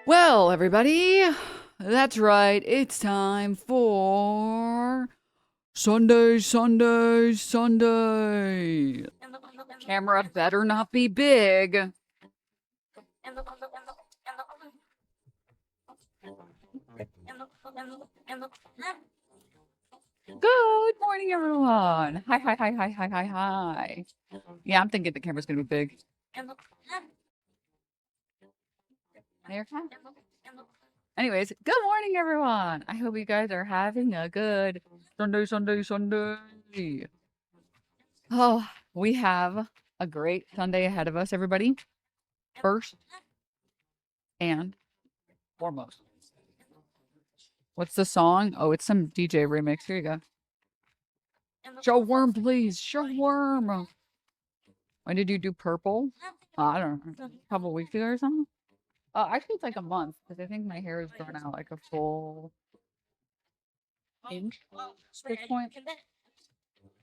Well, everybody, that's right. It's time for Sunday, Sunday, Sunday. Camera better not be big. Good morning, everyone. Hi, hi, hi, hi, hi, hi, hi. Yeah, I'm thinking the camera's gonna be big. There. Anyways, good morning, everyone. I hope you guys are having a good Sunday, Sunday, Sunday. Oh, we have a great Sunday ahead of us, everybody. First and foremost. What's the song? Oh, it's some DJ remix. Here you go. Show Worm, please. Show Worm. When did you do purple? I don't know. A couple weeks ago or something? Actually, it's like a month because I think my hair is grown out like a full inch at this point.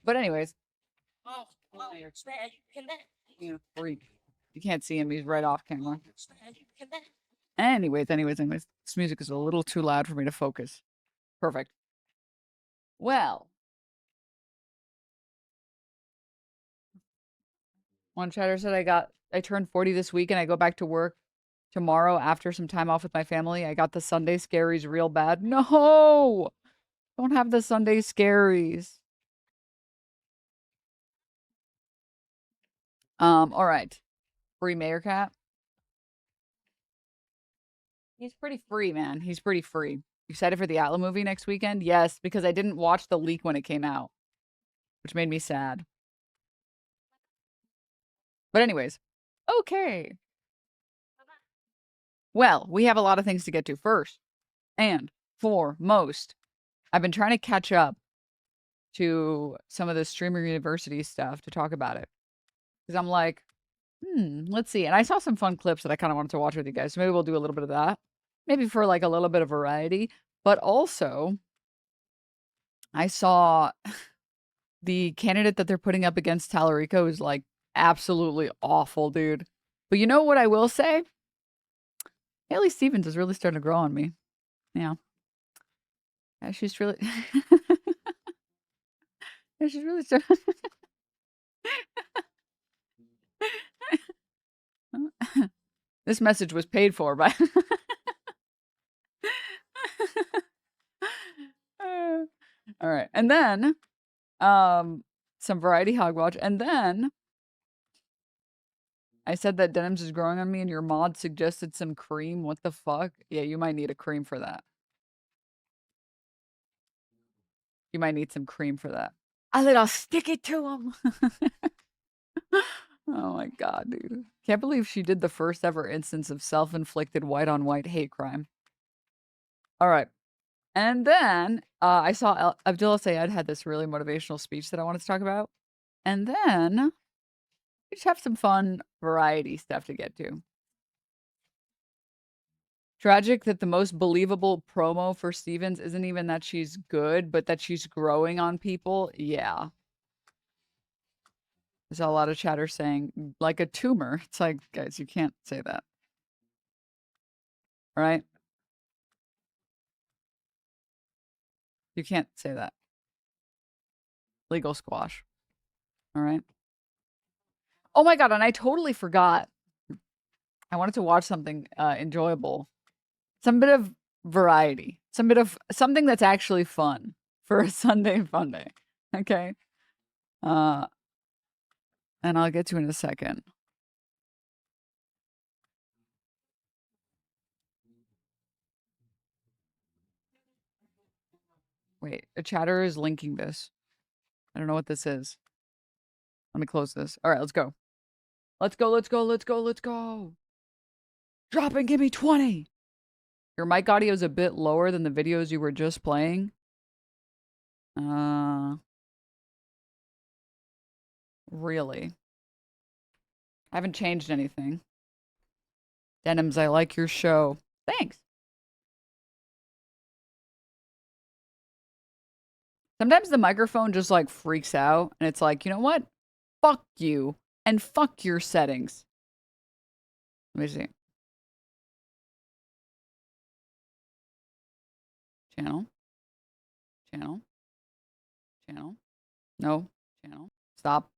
But anyways. You freak. You can't see him. He's right off camera. Anyways. This music is a little too loud for me to focus. Perfect. Well. One chatter said I turned 40 this week and I go back to work tomorrow after some time off with my family. I got the Sunday scaries real bad. No! Don't have the Sunday scaries. All right. Free Mayor Cat. He's pretty free, man. He's pretty free. You excited for the ABDUL movie next weekend? Yes, because I didn't watch the leak when it came out, which made me sad. But anyways, okay. Well, we have a lot of things to get to. First and foremost, I've been trying to catch up to some of the Streamer University stuff to talk about it. Because I'm like, let's see. And I saw some fun clips that I kind of wanted to watch with you guys. So maybe we'll do a little bit of that. Maybe for like a little bit of variety. But also, I saw the candidate that they're putting up against Tallarico is like absolutely awful, dude. But you know what I will say? Haley Stevens is really starting to grow on me. Yeah. Yeah, she's really yeah, she's really starting This message was paid for by all right. And then some variety hogwatch. And then I said that Denims is growing on me and your mod suggested some cream. What the fuck? Yeah, you might need a cream for that. You might need some cream for that. A little stick it to him. Oh my god, dude. Can't believe she did the first ever instance of self-inflicted white-on-white hate crime. All right. And then I saw Abdullah Sayed had this really motivational speech that I wanted to talk about. And then we just have some fun variety stuff to get to. Tragic that the most believable promo for Stevens isn't even that she's good, but that she's growing on people. Yeah. There's a lot of chatter saying, like a tumor. It's like, guys, you can't say that. Right? You can't say that. Legal squash. All right. Oh my god, and I totally forgot. I wanted to watch something enjoyable. Some bit of variety. Some bit of something that's actually fun for a Sunday fun day. Okay. And I'll get to it in a second. Wait, a chatter is linking this. I don't know what this is. Let me close this. All right, let's go. Let's go, let's go, let's go, let's go. Drop and give me 20. Your mic audio is a bit lower than the videos you were just playing. Really? I haven't changed anything. Denims, I like your show. Thanks. Sometimes the microphone just like freaks out and it's like, you know what? Fuck you and fuck your settings. Let me see. Channel. Channel. Channel. No. Channel. Stop.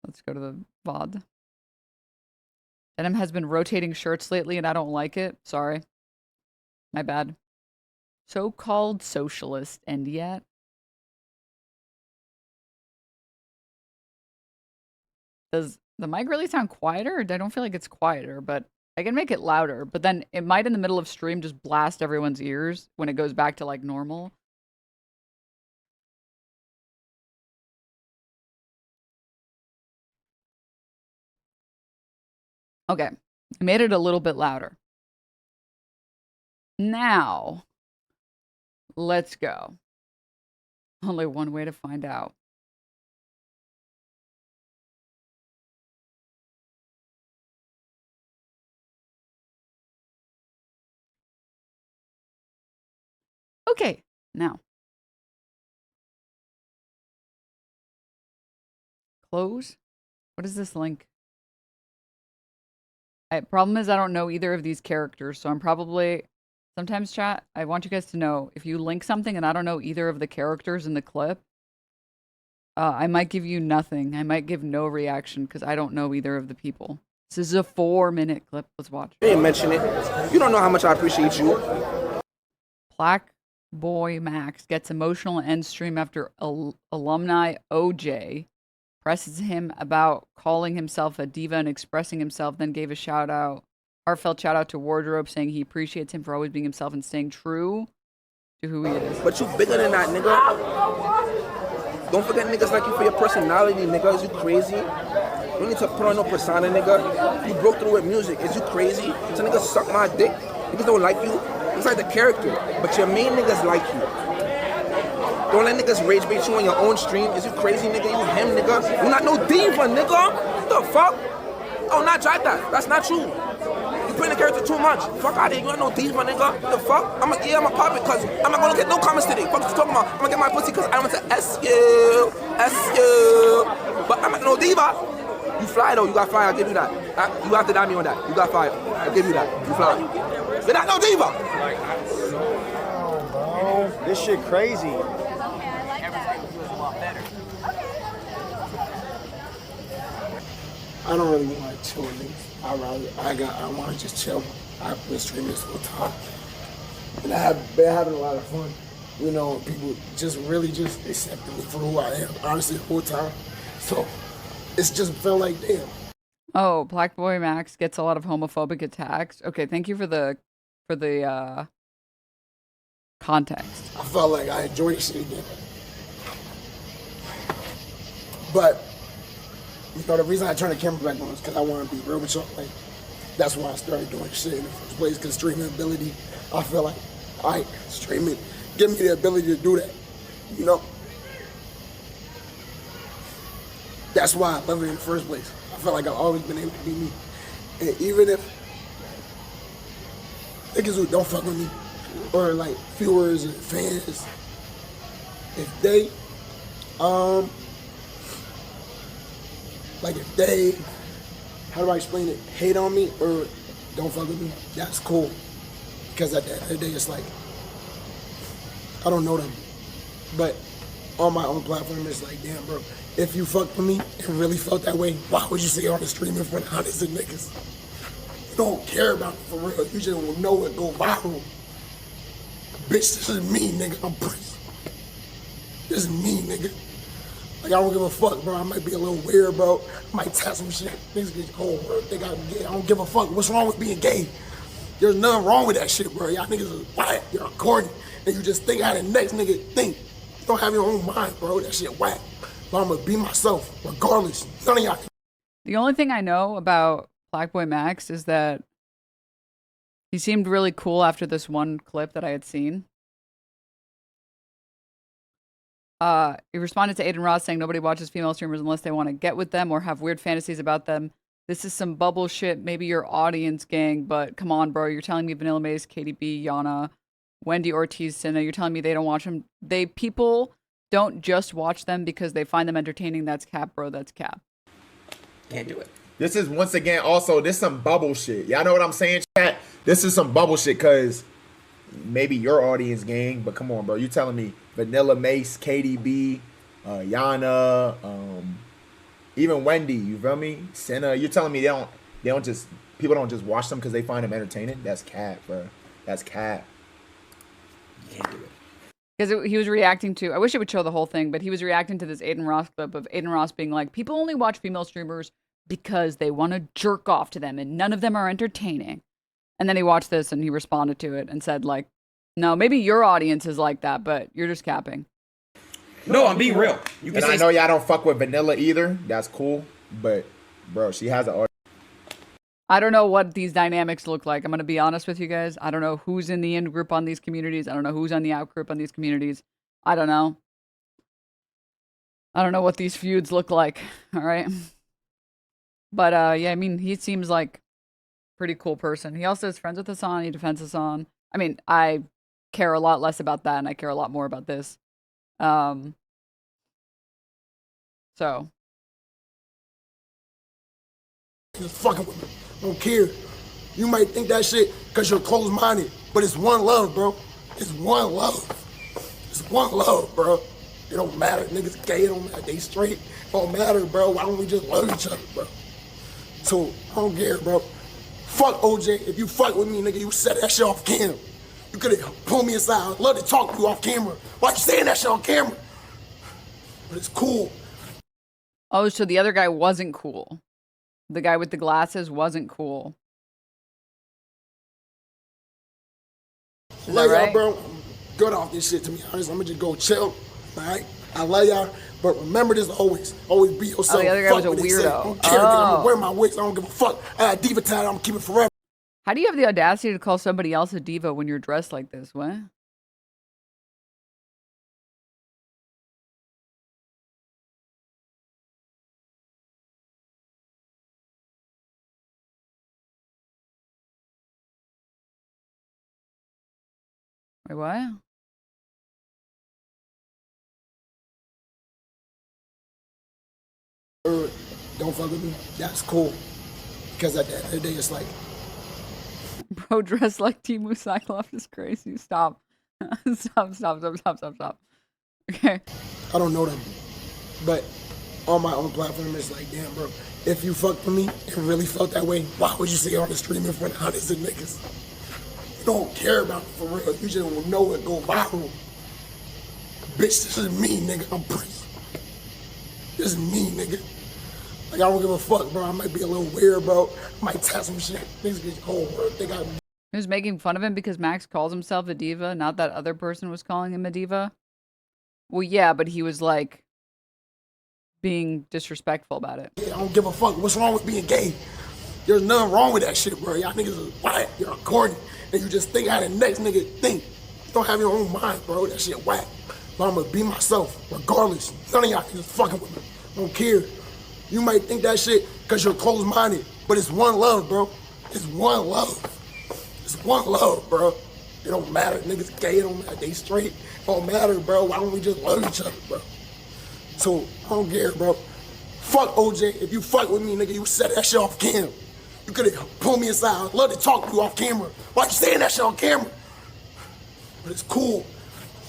Let's go to the VOD. Denim has been rotating shirts lately and I don't like it. Sorry. My bad. So-called socialist and yet. Does the mic really sound quieter? I don't feel like it's quieter, but I can make it louder. But then it might in the middle of stream just blast everyone's ears when it goes back to like normal. Okay. I made it a little bit louder. Now, let's go. Only one way to find out. Okay, now. Close? What is this link? Problem is I don't know either of these characters, so I'm probably... Sometimes, chat, I want you guys to know, if you link something and I don't know either of the characters in the clip, I might give you nothing. I might give no reaction because I don't know either of the people. This is a 4-minute clip. Let's watch. You didn't mention it. You don't know how much I appreciate you. Plaqueboymax gets emotional end stream after alumni OJ presses him about calling himself a diva and expressing himself, then gave a shout out, heartfelt shout out to Wardrobe saying he appreciates him for always being himself and staying true to who he is. But you bigger than that, nigga. Don't forget niggas like you for your personality, nigga. Is you crazy? You don't need to put on no persona, nigga. You broke through with music. Is you crazy? So niggas suck my dick. Niggas don't like you. It's like the character. But your main niggas like you. Don't let niggas rage bait you on your own stream. Is you crazy, nigga? You him, nigga. You not no diva, nigga. What the fuck? Oh, not drive that. That's not true. You putting the character too much. Fuck out of here. You not no diva, nigga. What the fuck? I'ma pop it because I'm not gonna get no comments today. Fuck what you talking about? I'm gonna get my pussy because I want to S you. But I'm not no diva. You fly though. You got fire. I'll give you that. You have to dime me on that. You got fire. I'll give you that. You fly. You're not no diva. Oh, bro. This shit crazy. I don't really want to chill with niggas. I want to just chill. I've been streaming this whole time. And I have been having a lot of fun. You know, people just really just accepted me for who I am, honestly, the whole time. So, it's just felt like, damn. Oh, Plaqueboymax gets a lot of homophobic attacks. Okay, thank you for the context. I felt like I enjoyed the shit again. But, you know, the reason I turned the camera back on is because I want to be real with y'all. Like, that's why I started doing shit in the first place, because streaming ability, I feel like, streaming, give me the ability to do that, you know? That's why I love it in the first place. I feel like I've always been able to be me. And even if niggas who don't fuck with me, or like viewers and fans, if they, like if they, how do I explain it, hate on me or don't fuck with me, that's cool. Because at the end of the day, it's like, I don't know them. But on my own platform, it's like, damn, bro, if you fucked with me and really felt that way, why would you say on the stream in front of hundreds of niggas? You don't care about it for real. You just don't know it go viral. Bitch, this is me, nigga. I'm Prince. This is me, nigga. Like, I don't give a fuck, bro. I might be a little weird, bro. I might tap some shit. Niggas get whole world think I'm gay. I don't give a fuck. What's wrong with being gay? There's nothing wrong with that shit, bro. Y'all niggas is whack. You're corny. And you just think how the next nigga think. You don't have your own mind, bro. That shit whack. But I'm gonna be myself, regardless. None of y'all. The only thing I know about Plaqueboymax is that he seemed really cool after this one clip that I had seen. He responded to Adin Ross saying nobody watches female streamers unless they want to get with them or have weird fantasies about them. This is some bubble shit, maybe your audience gang, but come on, bro. You're telling me Vanilla Maze, KDB, Yana, Wendy Ortiz, Senna, you're telling me they don't watch them. People don't just watch them because they find them entertaining. That's cap, bro. That's cap. Can't do it. This is, once again, also, this some bubble shit. Y'all know what I'm saying, chat? This is some bubble shit, because maybe your audience, gang, but come on, bro. You telling me Vanilla Mace, KDB, Yana, even Wendy, you feel me? Senna, you're telling me people don't just watch them because they find them entertaining? That's cat, bro. That's cat. You can't do it. Because he was reacting to, I wish it would show the whole thing, but he was reacting to this Adin Ross clip of Adin Ross being like, people only watch female streamers because they want to jerk off to them and none of them are entertaining. And then he watched this and he responded to it and said like, no, maybe your audience is like that, but you're just capping. No, I'm being real. You can And I know y'all don't fuck with Vanilla either. That's cool. But, bro, she has an audience. I don't know what these dynamics look like. I'm going to be honest with you guys. I don't know who's in the in group on these communities. I don't know who's on the out group on these communities. I don't know. I don't know what these feuds look like. All right. But yeah, I mean, he seems like a pretty cool person. He also is friends with Hassan. He defends Hassan. I mean, I care a lot less about that and I care a lot more about this. So. Just fucking with me. I don't care. You might think that shit because you're closed-minded, but it's one love, bro. It's one love. It's one love, bro. It don't matter. Niggas gay, it don't matter. They straight. It don't matter, bro. Why don't we just love each other, bro? So, I don't care, bro. Fuck OJ. If you fuck with me, nigga, you said that shit off camera. You could have pulled me aside. I'd love to talk to you off camera. Why you saying that shit on camera? But it's cool. Oh, so the other guy wasn't cool. The guy with the glasses wasn't cool. Is love that right? y'all, bro. I'm good off this shit, to be honest. I'm gonna just go chill. All right? I love y'all. But remember this always. Always be yourself. Oh, the other guy fuck was a what they say. weirdo. I don't care. Nigga. I'm gonna wear my wigs. I don't give a fuck. I got Diva tag. I'm gonna keep it forever. How do you have the audacity to call somebody else a diva when you're dressed like this? What? Wait, what? Don't fuck with me. That's cool. Because at the end of the day, it's like, Bro dressed like Timu Cyclops is crazy. Stop. Stop. Okay. I don't know them. But on my own platform, it's like, damn, bro. If you fucked with me and really felt that way, why would you say on the stream in front of hundreds of niggas? You don't care about it for real. You just don't know it go viral. Bitch, this is me, nigga. I'm pretty. This is me, nigga. Like, I don't give a fuck, bro. I might be a little weird, bro. I might tap some shit. Niggas get cold, bro. Think I'm... He was making fun of him because Max calls himself a diva, not that other person was calling him a diva. Well, yeah, but he was like being disrespectful about it. Yeah, I don't give a fuck. What's wrong with being gay? There's nothing wrong with that shit, bro. Y'all niggas is whack. You're corny. And you just think how the next nigga think. You don't have your own mind, bro. That shit whack. But I'm gonna be myself, regardless. None of y'all niggas fucking with me. I don't care. You might think that shit because you're closed-minded, but it's one love, bro. It's one love. It's one love, bro. It don't matter. Niggas gay, it don't matter. They straight. It don't matter, bro. Why don't we just love each other, bro? So, I don't care, bro. Fuck OJ. If you fuck with me, nigga, you said that shit off camera. You could have pulled me aside. I'd love to talk to you off camera. Why you saying that shit on camera? But it's cool.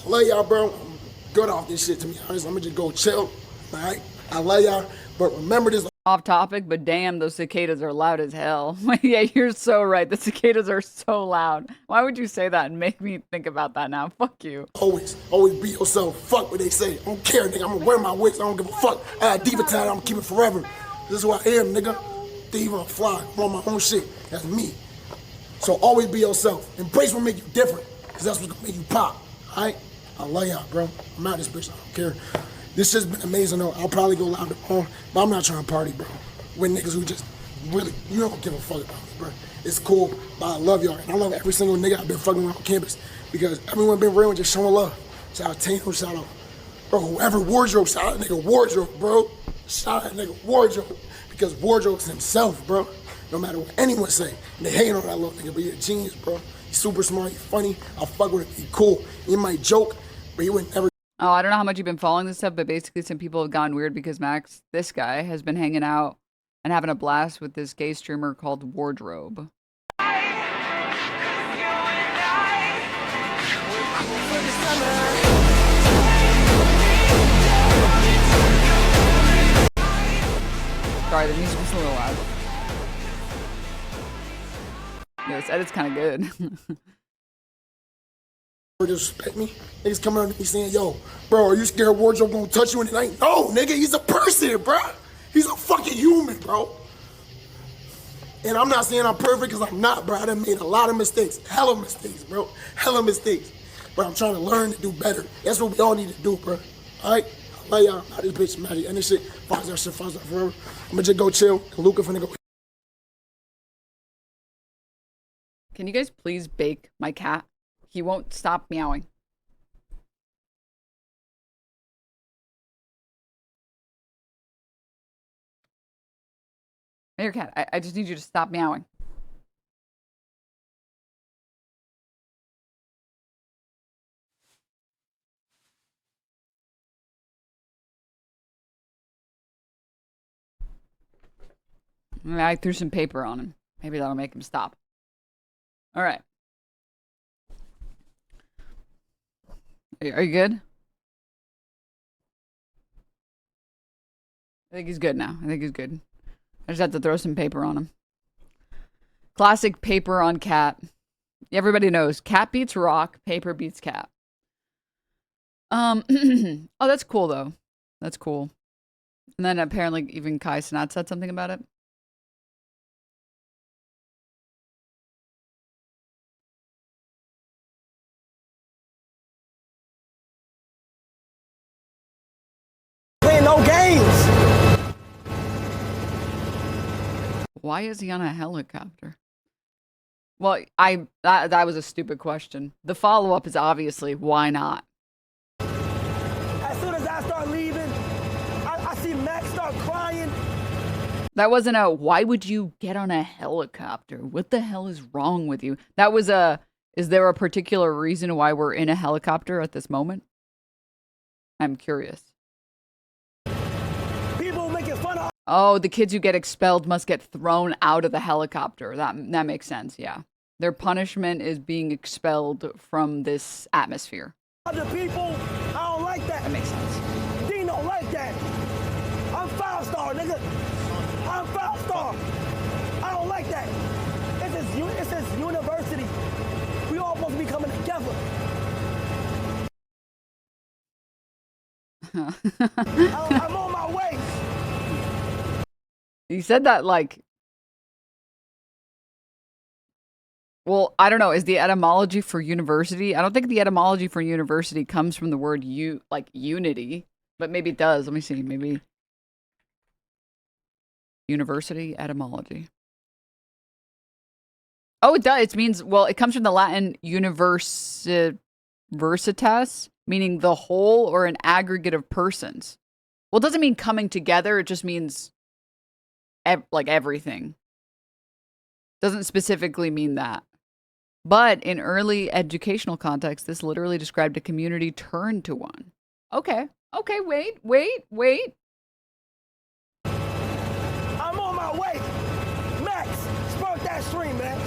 I love y'all, bro. I'm good off this shit, to be honest. I'm gonna just go chill, all right? I love y'all. But remember this. Off topic, but damn, those cicadas are loud as hell. Yeah, you're so right. The cicadas are so loud. Why would you say that and make me think about that now? Fuck you. Always be yourself. Fuck what they say. I don't care, nigga. I'm gonna wear my wigs. I don't give a fuck. I got Diva tag. I'm gonna keep it forever. This is who I am, nigga. Diva, fly. I'm on my own shit. That's me. So always be yourself. Embrace what make you different, because that's what's gonna make you pop. All right? I love y'all, bro. I'm out of this bitch. I don't care. This shit's been amazing, though. I'll probably go loud tomorrow, but I'm not trying to party, bro. With niggas who just really, you don't give a fuck about me, bro. It's cool, but I love y'all. And I love every single nigga I've been fucking with on campus because everyone been real and just showing love. Shout out Tano, shout out, bro, whoever Wardrobe, shout out that nigga Wardrobe, bro. Shout out that nigga Wardrobe because Wardrobe's himself, bro. No matter what anyone say. And they hate on that little nigga, but he's a genius, bro. He's super smart, he's funny. I'll fuck with him, he's cool. He might joke, but he would never. Oh, I don't know how much you've been following this stuff, but basically some people have gone weird because Max, this guy, has been hanging out and having a blast with this gay streamer called Wardrobe. Sorry, the music was a little loud. Yeah, this edit's kind of good. Disrespect me. Niggas coming up to me saying, yo, bro, are you scared wardrobe gonna touch you? And it ain't. No, nigga, he's a person, bro. He's a fucking human, bro. And I'm not saying I'm perfect, because I'm not, bro. I done made a lot of mistakes. Hella mistakes, bro. Hella mistakes. But I'm trying to learn to do better. That's what we all need to do, bro. All right? I love y'all. Now this bitch Maddie. And this shit, follows that shit, follows that forever. I'm gonna just go chill. And Luca finna go. Can you guys please bake my cat? He won't stop meowing. Here, cat. I just need you to stop meowing. I threw some paper on him. Maybe that'll make him stop. All right. Are you good? I think he's good now. I think he's good. I just have to throw some paper on him. Classic paper on cat. Everybody knows cat beats rock, paper beats cat. Oh, that's cool though. That's cool. And then apparently even Cenat said something about it. Playing no games. Why is he on a helicopter? Well, that was a stupid question. The follow-up is obviously, why not? As soon as I start leaving, I see Max start crying. That wasn't a, why would you get on a helicopter? What the hell is wrong with you? That was a, is there a particular reason why we're in a helicopter at this moment? I'm curious. People making fun of. Oh, the kids who get expelled must get thrown out of the helicopter. That makes sense, yeah. Their punishment is being expelled from this atmosphere. Other people, I don't like that. That makes sense. Dean don't like that. I'm 5-star, nigga. I'm 5-star. I don't like that. It's his university. We all supposed to be coming together. I'm on my way. You said that like, well, I don't know. Is the etymology for university? I don't think the etymology for university comes from the word like unity, but maybe it does. Let me see. Maybe university etymology. Oh, it does. It means, well, it comes from the Latin universitas, meaning the whole or an aggregate of persons. Well, it doesn't mean coming together. It just means like everything. Doesn't specifically mean that. But in early educational context, this literally described a community turned to one. Okay. Okay, wait. I'm on my way. Max, spark that stream, Max.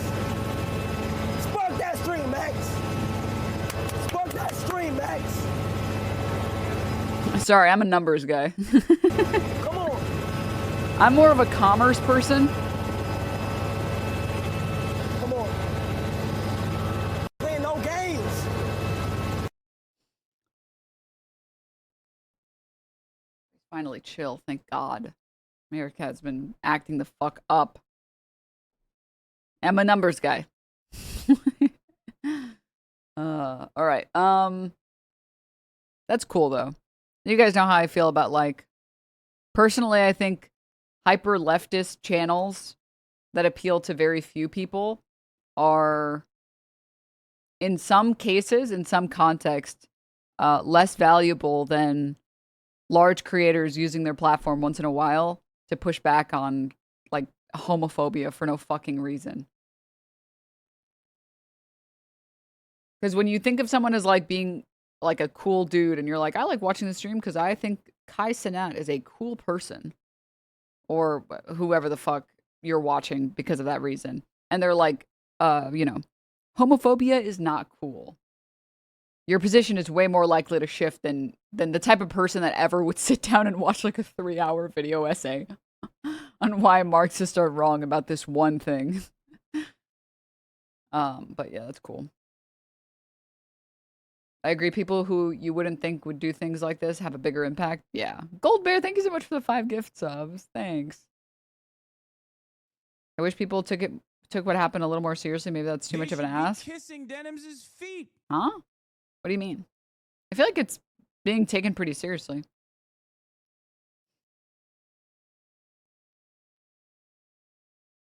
Spark that stream, Max. Spark that stream, Max. Sorry, I'm a numbers guy. Come on. I'm more of a commerce person. Come on. Playing no games. Finally chill, thank God. Meerkat's been acting the fuck up. I'm a numbers guy. All right. That's cool though. You guys know how I feel about, like, personally, I think hyper leftist channels that appeal to very few people are, in some cases, in some context, less valuable than large creators using their platform once in a while to push back on, like, homophobia for no fucking reason. Because when you think of someone as, like, being like a cool dude and you're like, I like watching the stream because I think Cenat is a cool person, or whoever the fuck you're watching because of that reason, and they're like, you know, homophobia is not cool, your position is way more likely to shift than the type of person that ever would sit down and watch like a 3-hour video essay on why Marxists are wrong about this one thing. But yeah, that's cool. I agree. People who you wouldn't think would do things like this have a bigger impact. Yeah. Gold Bear, thank you so much for the 5 gift subs. Thanks. I wish people took what happened a little more seriously. Maybe that's too much of an ask. Kissing Denims' feet. Huh? What do you mean? I feel like it's being taken pretty seriously.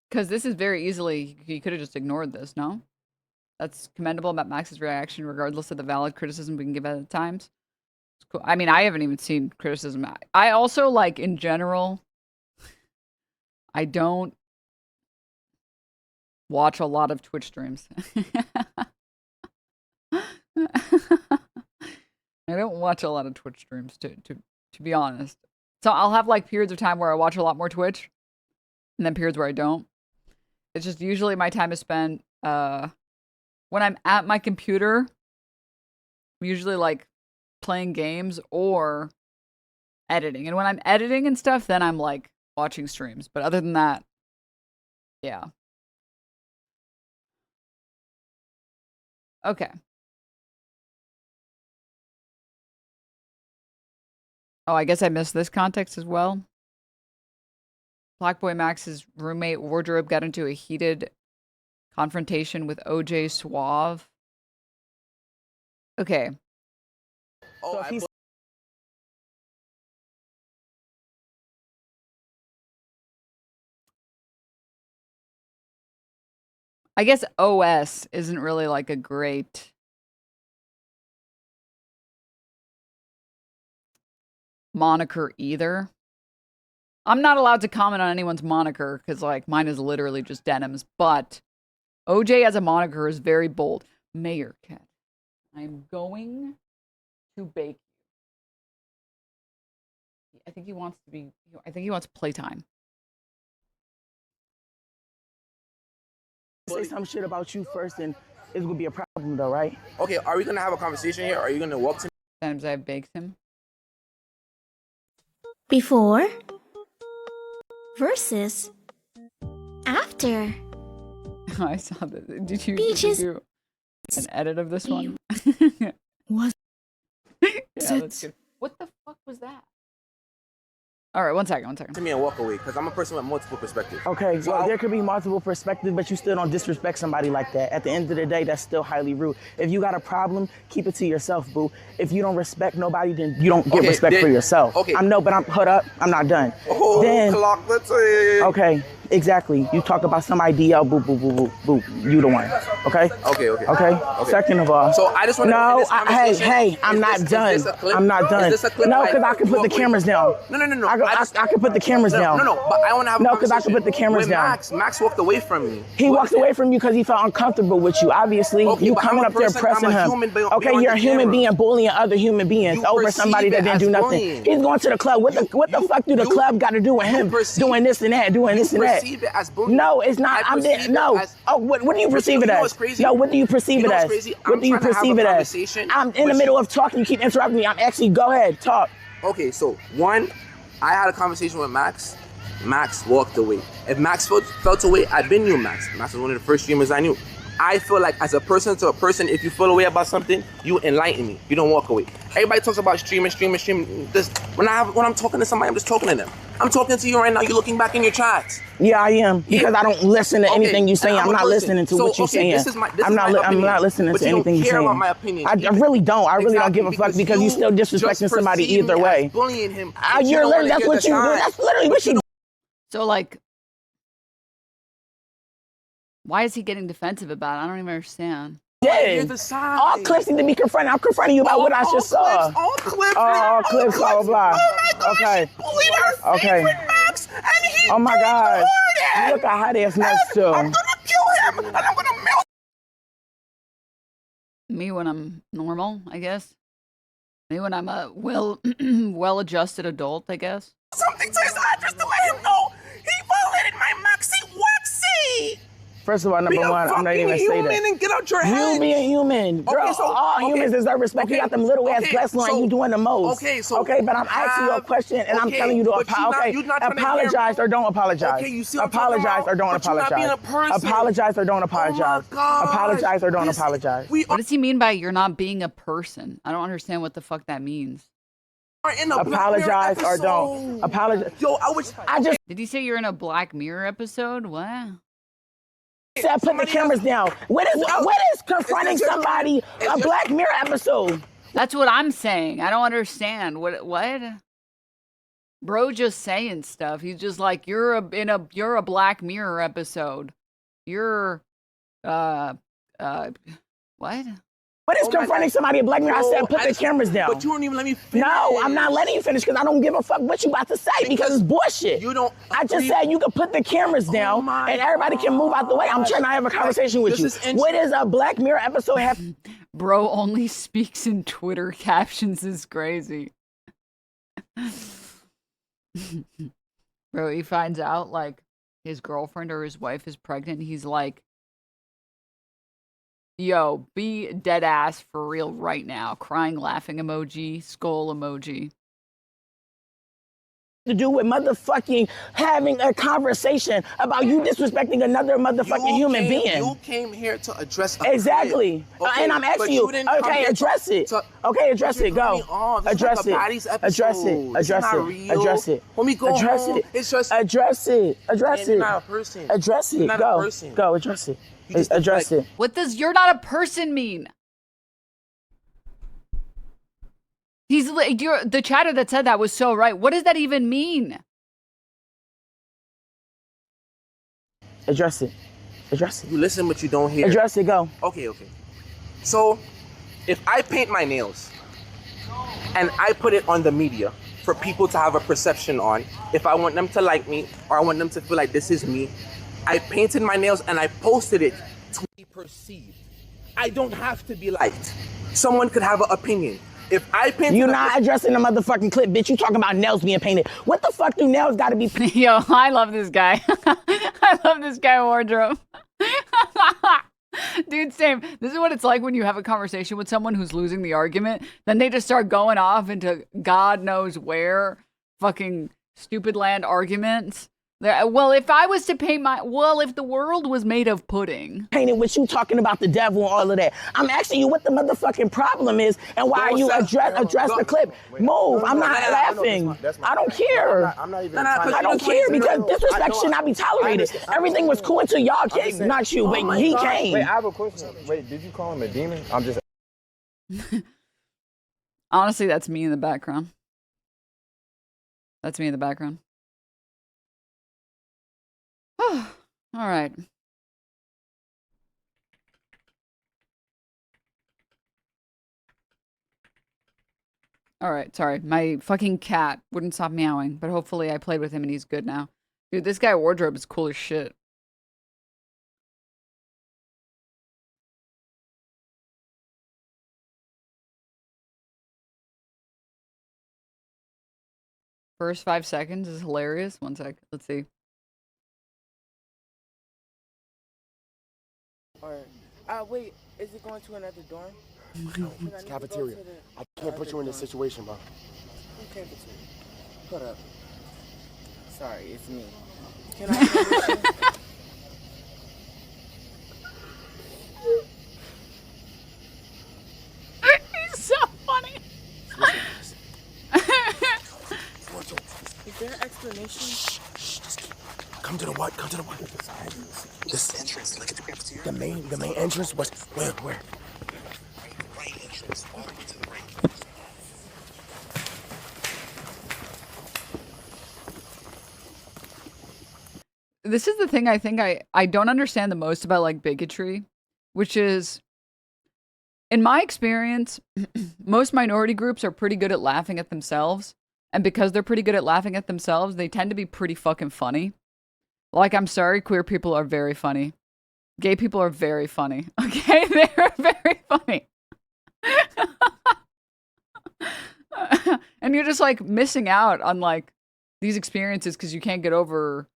Because this is very easily, you could have just ignored this, no? That's commendable about Max's reaction, regardless of the valid criticism we can give at times. It's cool. I mean, I haven't even seen criticism. I also, like, in general, I don't watch a lot of Twitch streams. I don't watch a lot of Twitch streams, to be honest. So I'll have, like, periods of time where I watch a lot more Twitch, and then periods where I don't. It's just usually my time is spent, when I'm at my computer, I'm usually, like, playing games or editing. And when I'm editing and stuff, then I'm, like, watching streams. But other than that, yeah. Okay. Oh, I guess I missed this context as well. Plaqueboymax's roommate Wardrobe got into a heated confrontation with OJ Suave. Okay. Oh, I guess OS isn't really like a great moniker either. I'm not allowed to comment on anyone's moniker because, like, mine is literally just Denims, but OJ as a moniker is very bold. Mayor Cat, I'm going to bake you. I think he wants playtime. Say some shit about you first, and it's gonna be a problem, though, right? Okay, are we gonna have a conversation here? Are you gonna walk to me? Sometimes I baked him. Before versus after. I saw that. Did you do an edit of this one? Was yeah, that's good. What the fuck was that? All right, one second. To me and walk away, because I'm a person with multiple perspectives. Okay, So well, I'll- there could be multiple perspectives, but you still don't disrespect somebody like that. At the end of the day, that's still highly rude. If you got a problem, keep it to yourself, boo. If you don't respect nobody, then you don't get Okay, respect then- for yourself. okay. Hold up, I'm not done. Oh, then, clock, let's say. okay, exactly. You talk about some IDL, boo, boo, boo, boo, boo. You the one, okay? Okay. Second of all. So I just want to. No, hey, I'm not done. I'm not done. Is this a clip? No, because I can put the cameras down. No. I can put the cameras down. No, but I want to have. No, because I can put the cameras When down. Max walked away from me. He walked away from you because he felt uncomfortable with you. Obviously, Okay, you but coming I'm a up there person, pressing I'm a him. human being Okay, on you're a the human camera. being bullying other human beings You over somebody that perceive it didn't do as nothing. bullying. He's going to the club. What the fuck do the club got to do with him doing this and that, doing this and that? perceive it as bullying. No, it's not. I I'm there. perceive it No. as- Oh, what do you perceive it You know as? what's crazy? No, what do you perceive You it know what's as? crazy? What I'm do you trying to have perceive a it as? conversation I'm in the with middle you. of talking. You keep interrupting me. I'm actually. Go ahead, talk. Okay, so one, I had a conversation with Max. Max walked away. If Max felt away, I been knew Max. Max was one of the first streamers I knew. I feel like as a person to a person, if you feel away about something, you enlighten me. You don't walk away. Everybody talks about streaming. This when I'm talking to somebody, I'm just talking to them. I'm talking to you right now. You're looking back in your chats. Yeah, I am because I don't listen to anything you saying. and I'm a not person. listening to So, what you're okay, saying. this is my I'm not opinion. listening But to you anything don't you're care saying. about my opinion. I really don't. I really don't Exactly, give a fuck because you still disrespecting just somebody perceive either me way. as bullying him. You're literally that's what you do. That's literally what you do. So, like, why is he getting defensive about it? I don't even understand. Yeah. All clips need to be confronted. I'm confronting you about what I just saw. All clips. All clips, blah, blah, blah. Oh my gosh, Okay. bullied our Okay. favorite Max, and he Oh my did God. more Look at how there's next to I'm him. gonna kill him, and I'm gonna melt. Me when I'm normal, I guess. Me when I'm a well-adjusted adult, I guess. Something to his address to let him know he violated my Maxi Waxy. First of all, number Be a one, I'm not fucking even saying human that. and get out your head. You being human, girl. Okay, so- all okay, humans deserve respect. okay, You got them little ass okay, breasts on, so- you doing the most. okay, so okay, but I'm asking you a question, and I'm okay, telling you to but you're not trying to hear- apologize or don't apologize. Okay, you see what I'm talking apologize about? or don't But you're not apologize. being a person. Apologize or don't apologize. Oh my God. Apologize or don't apologize. We What does he mean by you're not being a person? I don't understand what the fuck that means. are in a Black Mirror Apologize or don't. episode. Apologize. Yo, I just Did he say you're in a Black Mirror episode? What? said put the cameras down. What is confronting somebody a Black Mirror episode? That's what I'm saying. I don't understand. What? Bro just saying stuff. He's just like, you're a Black Mirror episode. You're what? What is confronting somebody a Black Mirror? I said put the cameras down. But you don't even let me finish. No, I'm not letting you finish because I don't give a fuck what you about to say because it's bullshit. You don't. I just said you can put the cameras down my and everybody can move out the way. I'm trying to have a conversation with This you. is What is a Black Mirror episode have? Bro only speaks in Twitter captions is crazy. Bro, he finds out like his girlfriend or his wife is pregnant. He's like, yo, be dead ass for real right now. Crying, laughing emoji, skull emoji. To do with motherfucking having a conversation about you disrespecting another motherfucking human being. You came here to address a Exactly. clip, okay? And I'm asking But you, didn't come okay, here address to- it. to- Okay, address You're it. Go. cutting me off. This is Address like a it. baddies Address episode. it. This is Address not it. real. Address it. When we go Address home, it. it's just Address it. Address you're it. not a person. Address You're it. not a Go. person. Go. Address it. You just Address like- it. What does you're not a person mean? He's like, the chatter that said that was so right. What does that even mean? Address it. Address it. You listen, but you don't hear. Address it. Go. Okay. So, if I paint my nails and I put it on the media for people to have a perception on, if I want them to like me or I want them to feel like this is me, I painted my nails and I posted it to be perceived. I don't have to be liked. Someone could have an opinion. If I painted You're not addressing the motherfucking clip, bitch. You talking about nails being painted. What the fuck do nails gotta be painted? Yo, I love this guy. I love this guy wardrobe. Dude, same. This is what it's like when you have a conversation with someone who's losing the argument. Then they just start going off into God knows where fucking stupid land arguments. Well, if I was to paint if the world was made of pudding. Painted with you talking about the devil and all of that. I'm asking you what the motherfucking problem is and why you address the clip. Move. I'm not laughing. I don't care. I'm not even I don't care because disrespect should not be tolerated. Everything was cool until y'all came. Not you, but he came. Wait, I have a question. Wait, did you call him a demon? I'm just. Honestly, that's me in the background. That's me in the background. All right. All right, sorry. My fucking cat wouldn't stop meowing, but hopefully I played with him and he's good now. Dude, this guy wardrobe is cool as shit. First 5 seconds is hilarious. 1 sec. Let's see. Wait, is it going to another dorm? It's cafeteria. I can't put you in this situation, bro. Okay, hold up. Sorry, it's me. Can I He's so funny. Is there an explanation? Come to the what? Come to the what? This entrance. Look at the cafeteria. The main entrance was where? Right entrance. All the way to the right. This is the thing I think I don't understand the most about like bigotry, which is, in my experience, most minority groups are pretty good at laughing at themselves. And because they're pretty good at laughing at themselves, they tend to be pretty fucking funny. Like, I'm sorry, queer people are very funny. Gay people are very funny. Okay? They're very funny. And you're just like missing out on like these experiences because you can't get over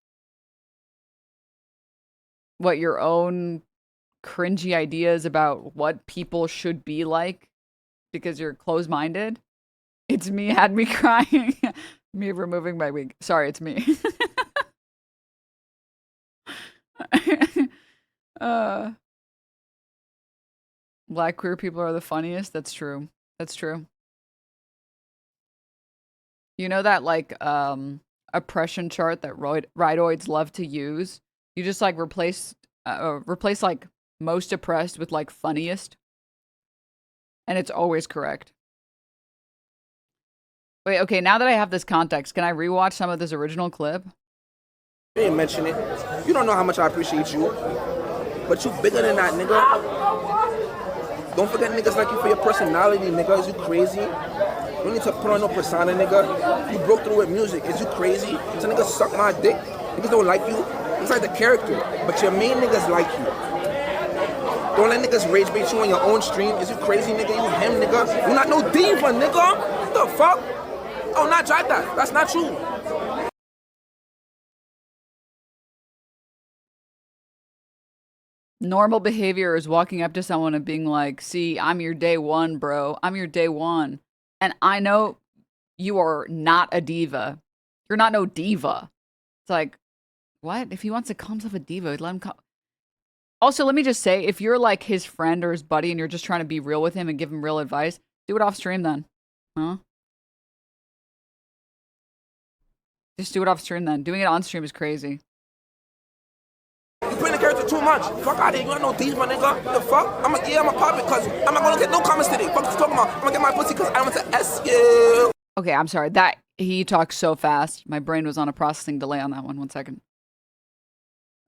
what your own cringy ideas about what people should be like because you're closed-minded. It's me had me crying. Me removing my wig. Sorry, it's me. Black queer people are the funniest. That's true. That's true. You know that like oppression chart that rightoids love to use? You just like replace like most oppressed with like funniest. And it's always correct. Wait, okay, now that I have this context, can I rewatch some of this original clip? You didn't mention it. You don't know how much I appreciate you. But you bigger than that, nigga. Don't forget niggas like you for your personality, nigga. Is you crazy? You don't need to put on no persona, nigga. You broke through with music. Is you crazy? So niggas suck my dick. Niggas don't like you. It's like the character. But your main niggas like you. Don't let niggas rage bait you on your own stream. Is you crazy, nigga? You him, nigga. You not no diva, nigga. What the fuck? Oh, not drive that. That's not true. Normal behavior is walking up to someone and being like, see, I'm your day one, bro. I'm your day one. And I know you are not a diva. You're not no diva. It's like, what? If he wants to call himself a diva, let him call. Also, let me just say, if you're like his friend or his buddy and you're just trying to be real with him and give him real advice, do it off stream then. Huh? Just do it off stream then. Doing it on stream is crazy. You putting the character too much. Fuck out of here. You ain't no diva, nigga. The fuck? I'm a pop it because I'm not gonna get no comments today. Fuck you talking about? I'm gonna get my pussy because I want to S you. Okay, I'm sorry. That he talks so fast. My brain was on a processing delay on that one. 1 second.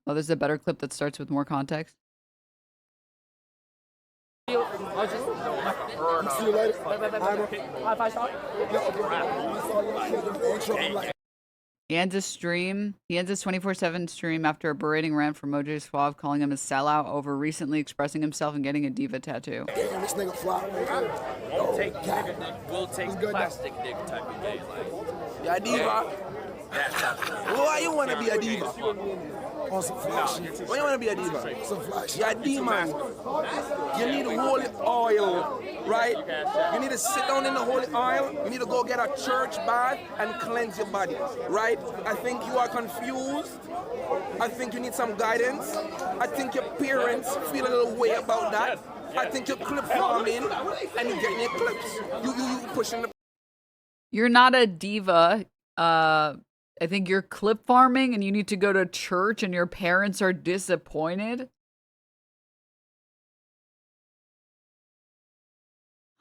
Oh, there's a better clip that starts with more context. See you later. He ends his stream. He ends his 24/7 stream after a berating rant from Moj Suave, calling him a sellout over recently expressing himself and getting a diva tattoo. Damn, this nigga fly. We'll take plastic dick type of gay. Yeah, diva. Why you wanna be a diva? On some fly shit. Why you wanna be a diva? Some fly shit. You're a demon. You need holy oil, right? You need to sit down in the holy oil. You need to go get a church bath and cleanse your body, right? I think you are confused. I think you need some guidance. I think your parents feel a little way about that. I think you're clip farming and you're getting your clips. You pushing the... You're not a diva. I think you're clip farming and you need to go to church and your parents are disappointed.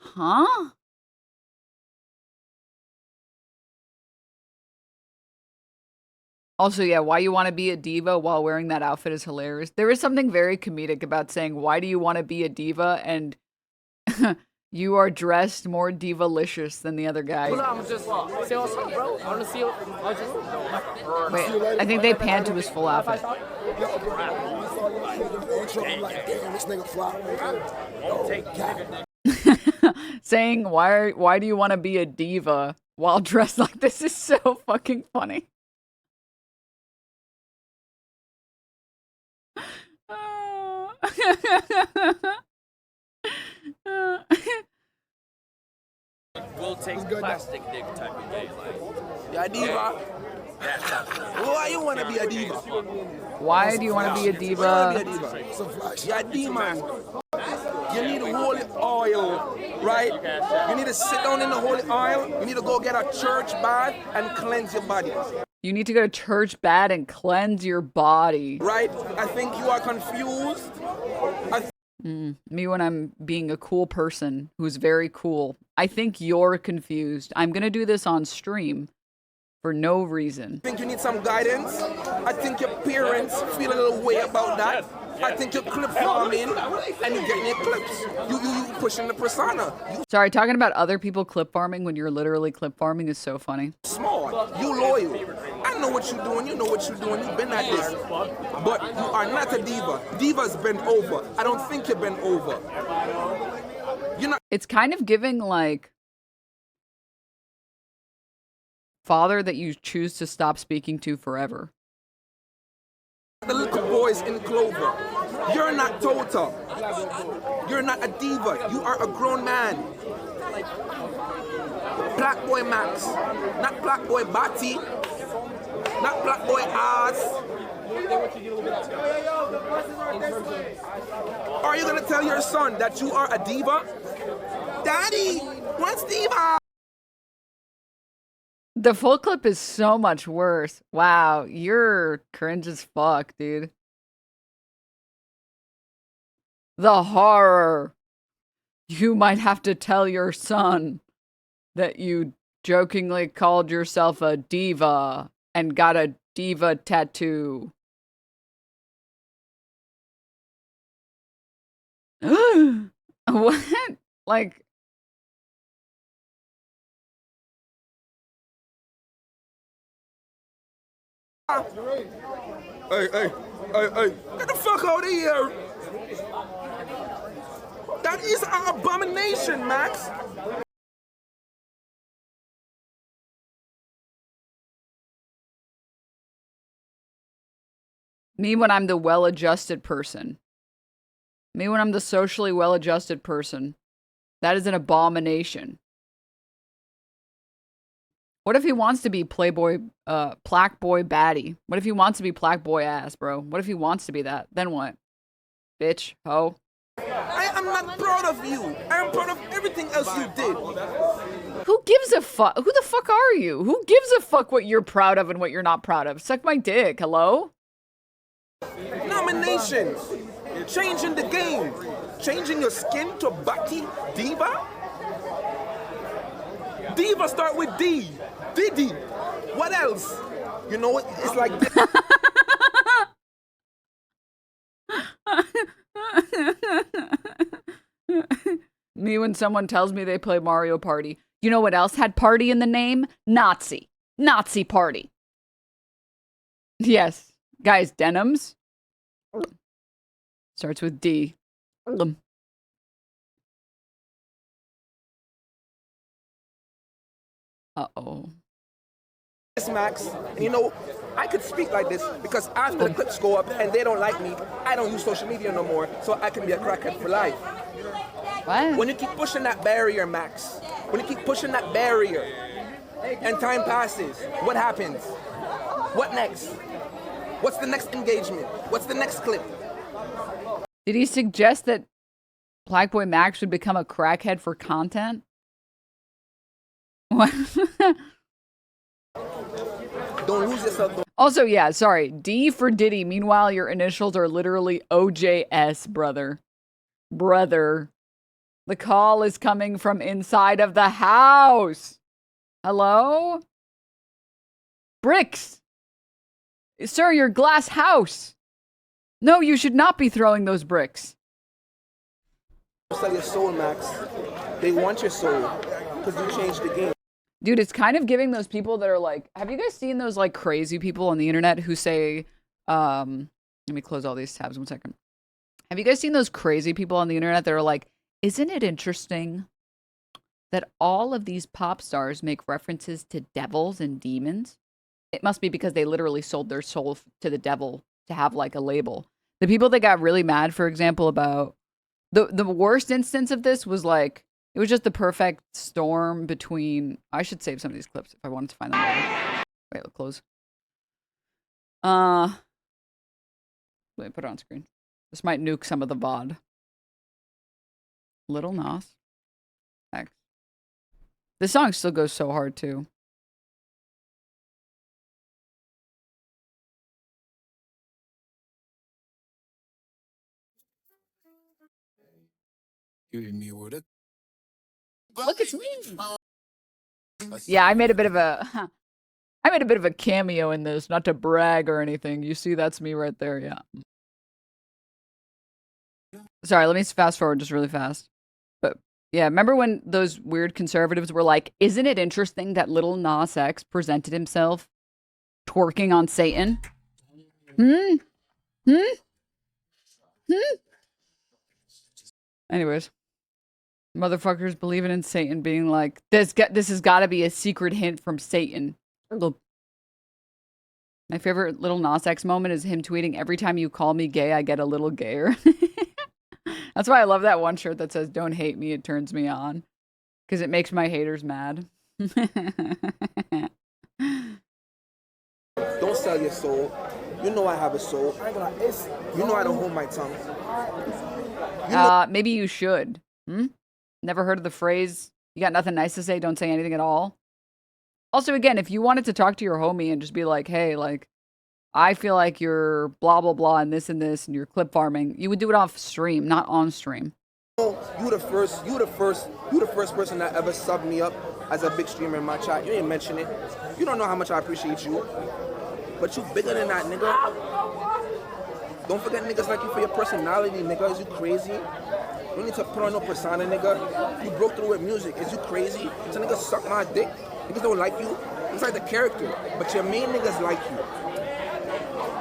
Huh? Also, yeah, why you want to be a diva while wearing that outfit is hilarious. There is something very comedic about saying, why do you want to be a diva? And you are dressed more divalicious than the other guy. I'm just say what's up, bro. I want to see you. Wait, I think they panned to his full outfit. Damn, this nigga fly. Saying, why do you want to be a diva while dressed like this is so fucking funny. We'll take plastic dick type of gay. Yeah, diva. Why you wanna be a diva? Why do you want to be a diva? You're a demon. You need holy oil, right? You need to sit down in the holy oil. You need to go get a church bath and cleanse your body. You need to go to church bath and cleanse your body. Right? I think you are confused. Me when I'm being a cool person who's very cool. I think you're confused. I'm going to do this on stream for no reason. I think you need some guidance. I think your parents feel a little way about that. I think you're clip farming and you're getting your clips. You pushing the persona. Sorry, talking about other people clip farming when you're literally clip farming is so funny. Smart. You loyal. I know what you're doing. You know what you're doing. You've been at this. But you are not a diva. Divas bend over. I don't think you bend over. You're not. It's kind of giving like father that you choose to stop speaking to forever. The little boys in Clover. You're not Tota. You're not a diva. You are a grown man. Plaqueboymax. Not Plaqueboybati. Not Plaqueboyass. Are you gonna tell your son that you are a diva? Daddy, what's diva? The full clip is so much worse. Wow, you're cringe as fuck, dude. The horror. You might have to tell your son that you jokingly called yourself a diva and got a diva tattoo. What? Like, Hey, get the fuck out of here! That is an abomination, Max! me when I'm the well-adjusted person. Me when I'm the socially well-adjusted person. That is an abomination. What if he wants to be Plaqueboy baddie? What if he wants to be Plaqueboy ass, bro? What if he wants to be that? Then what? Bitch, ho. I am not proud of you. I am proud of everything else you did. Who gives a fuck? Who the fuck are you? Who gives a fuck what you're proud of and what you're not proud of? Suck my dick, hello? Nominations. Changing the game. Changing your skin to Bati Diva? Diva start with D. Diddy. What else? You know what? It's like this. Me when someone tells me they play Mario Party. You know what else had party in the name? Nazi. Nazi Party. Yes. Guys, Denims. Starts with D. Uh-oh. Yes, Max. And you know, I could speak like this because after the clips go up and they don't like me, I don't use social media no more, so I can be a crackhead for life. What? When you keep pushing that barrier, Max, when you keep pushing that barrier and time passes, what happens? What next? What's the next engagement? What's the next clip? Did he suggest that Plaqueboymax would become a crackhead for content? What? Don't lose yourself. Also, yeah, sorry. D for Diddy. Meanwhile, your initials are literally OJS, brother. Brother. The call is coming from inside of the house. Hello? Bricks. Sir, your glass house. No, you should not be throwing those bricks. Sell your soul, Max. They want your soul because you changed the game. Dude, it's kind of giving those people that are like, have you guys seen those like crazy people on the internet who say, let me close all these tabs 1 second. Have you guys seen those crazy people on the internet that are like, isn't it interesting that all of these pop stars make references to devils and demons? It must be because they literally sold their soul to the devil to have like a label. The people that got really mad, for example, about the worst instance of this was like, it was just the perfect storm between... I should save some of these clips if I wanted to find them later. Wait, let's close. Let me put it on screen. This might nuke some of the VOD. Little Nas X. This song still goes so hard, too. You didn't need with it. Look, it's me. Yeah, I made a bit of a... I made a bit of a cameo in this, not to brag or anything. You see, that's me right there, yeah. Sorry, let me fast forward just really fast. But yeah, remember when those weird conservatives were like, isn't it interesting that Little Nas X presented himself twerking on Satan? Anyways. Motherfuckers believing in Satan being like, this has got to be a secret hint from Satan. My favorite little Nas X moment is him tweeting, "Every time you call me gay, I get a little gayer." That's why I love that one shirt that says, "Don't hate me, it turns me on." Because it makes my haters mad. Don't sell your soul. You know I have a soul. You know I don't hold my tongue. Maybe you should. Never heard of the phrase, "You got nothing nice to say, don't say anything at all"? Also, again, if you wanted to talk to your homie and just be like, "Hey, like, I feel like you're blah, blah, blah, and this, and you're clip farming," you would do it off stream, not on stream. You the first person that ever subbed me up as a big streamer in my chat. You ain't mention it. You don't know how much I appreciate you. But you bigger than that, nigga. Don't forget niggas like you for your personality, nigga. Is you crazy? You don't need to put on no persona, nigga. You broke through with music. Is you crazy? So niggas suck my dick. Niggas don't like you. It's like the character. But your main niggas like you.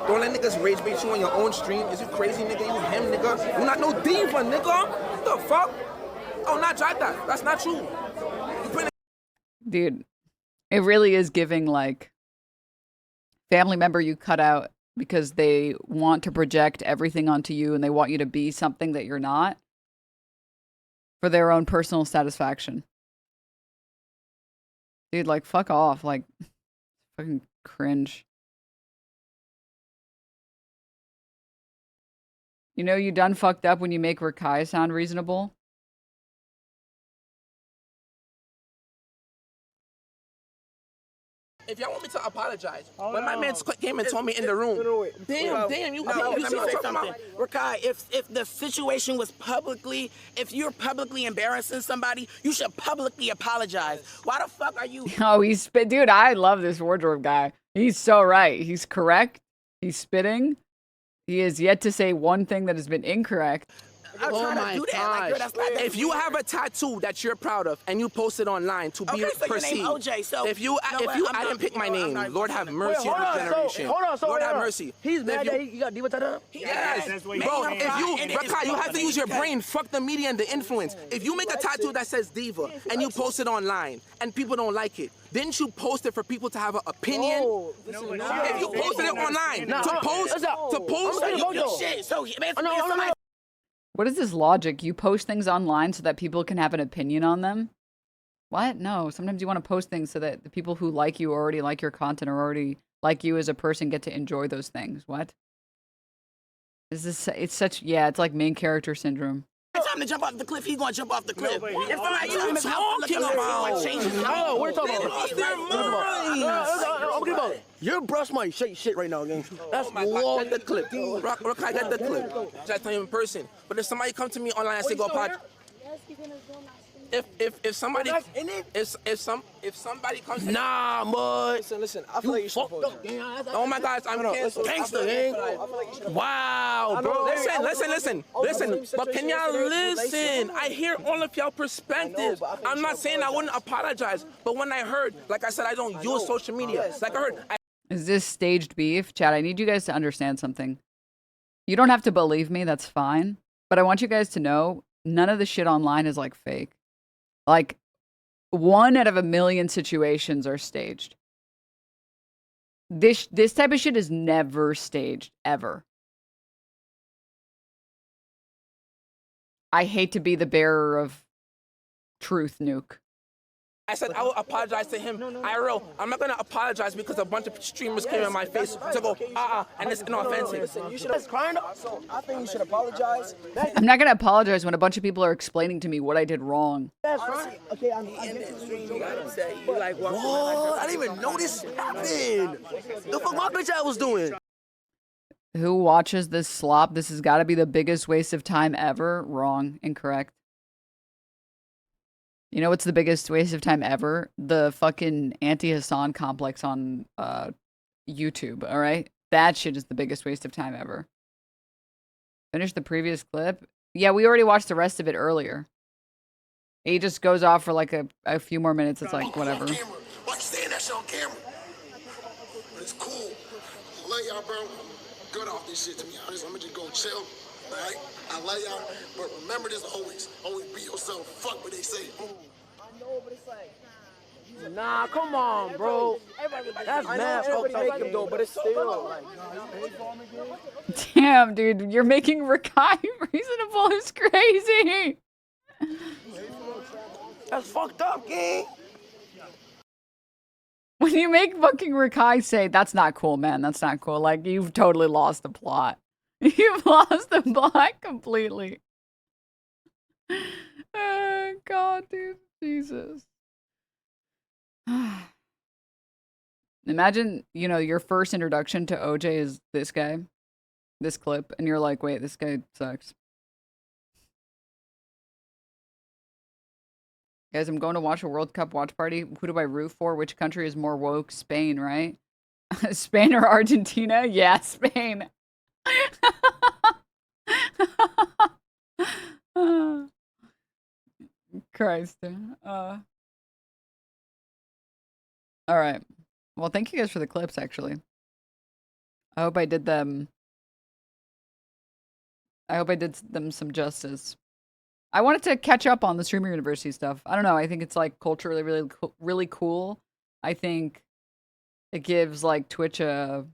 Don't let niggas rage bait you on your own stream. Is you crazy, nigga? You him, nigga. You not no diva, nigga. What the fuck? Oh, not drive that. That's not true. Dude, it really is giving, like, family member you cut out because they want to project everything onto you and they want you to be something that you're not for their own personal satisfaction. Dude, like, fuck off. Like, fucking cringe. You know you done fucked up when you make Rakai sound reasonable? If y'all want me to apologize, when my man came and told me in the room, damn, you say something. Rakai, if the situation was publicly, if you're publicly embarrassing somebody, you should publicly apologize. Why the fuck are you? Oh, he's spit. Dude, I love this wardrobe guy. He's so right. He's correct. He's spitting. He has yet to say one thing that has been incorrect. Oh my gosh. If you have a tattoo that you're proud of and you post it online to be perceived, OJ, so if you I didn't pick my name. Lord have mercy on this generation. Lord have mercy. He's mad that you got Diva tattoo? Yes. Bro, Rakai, you have to use your brain. Fuck the media and the influence. If you make a tattoo that says Diva and you post it online and people don't like it, didn't you post it for people to have an opinion? If you posted it online, to post shit. So What is this logic? You post things online so that people can have an opinion on them? What? No. Sometimes you want to post things so that the people who like you already like your content or already like you as a person get to enjoy those things. What? It's such, yeah, it's like main character syndrome. It's time to jump off the cliff. He's going to jump off the cliff. If somebody tells him talking about, Oh, what are you talking about? lost their minds. Your brush might shake shit right now, gang. That's Oh get the clip. Rakai, get the clip. Just tell him in person. But if somebody come to me online and say go podcast, if somebody comes to nah, bud. Listen, I feel like you should post. Oh my gosh, I'm canceled. Gangster, gang. Wow, bro. Listen. But can y'all listen? I hear all of y'all perspectives. I'm not saying I wouldn't apologize, but when I heard, like I said, I don't use social media. Like I heard. Is this staged beef? Chad, I need you guys to understand something. You don't have to believe me, that's fine. But I want you guys to know, none of the shit online is like fake. Like, 1 out of 1,000,000 situations are staged. This type of shit is never staged, ever. I hate to be the bearer of truth, Nuke. I said I will apologize to him. I'm not gonna apologize because a bunch of streamers came in my face to go, and it's inauthentic. You should have crying. So I think you should apologize. I'm not gonna apologize when a bunch of people are explaining to me what I did wrong. That's right. Okay, I'm like, what? I didn't even know this happened. The fuck my bitch I was doing. Who watches this slop? This has got to be the biggest waste of time ever. Wrong. Incorrect. You know what's the biggest waste of time ever? The fucking anti-Hassan complex on YouTube, all right? That shit is the biggest waste of time ever. Finish the previous clip? Yeah, we already watched the rest of it earlier. He just goes off for like a few more minutes. It's like, whatever. Like saying that shit on camera. But it's cool. I love y'all, bro. Good off this shit, to be honest. I'm gonna just go chill. Alright? I love y'all. But remember this always. Always be yourself. Fuck what they say. I know, but it's like, Nah, come on, bro. That's mad fucked up. Make him though, but it's still like. Damn, dude, you're making Rakai reasonable. It's crazy. That's fucked up, gang. When you make fucking Rakai say, that's not cool, man. That's not cool. Like, you've totally lost the plot. You've lost the plot completely. Oh, God, dude. Jesus. Imagine, you know, your first introduction to OJ is this guy, this clip, and you're like, wait, this guy sucks. Guys, I'm going to watch a World Cup watch party. Who do I root for? Which country is more woke? Spain, right? Spain or Argentina? Yeah, Spain. Christ. All right. Well, thank you guys for the clips, actually. I hope I did them some justice. I wanted to catch up on the Streamer University stuff. I don't know. I think it's like culturally really cool. I think it gives like Twitch a...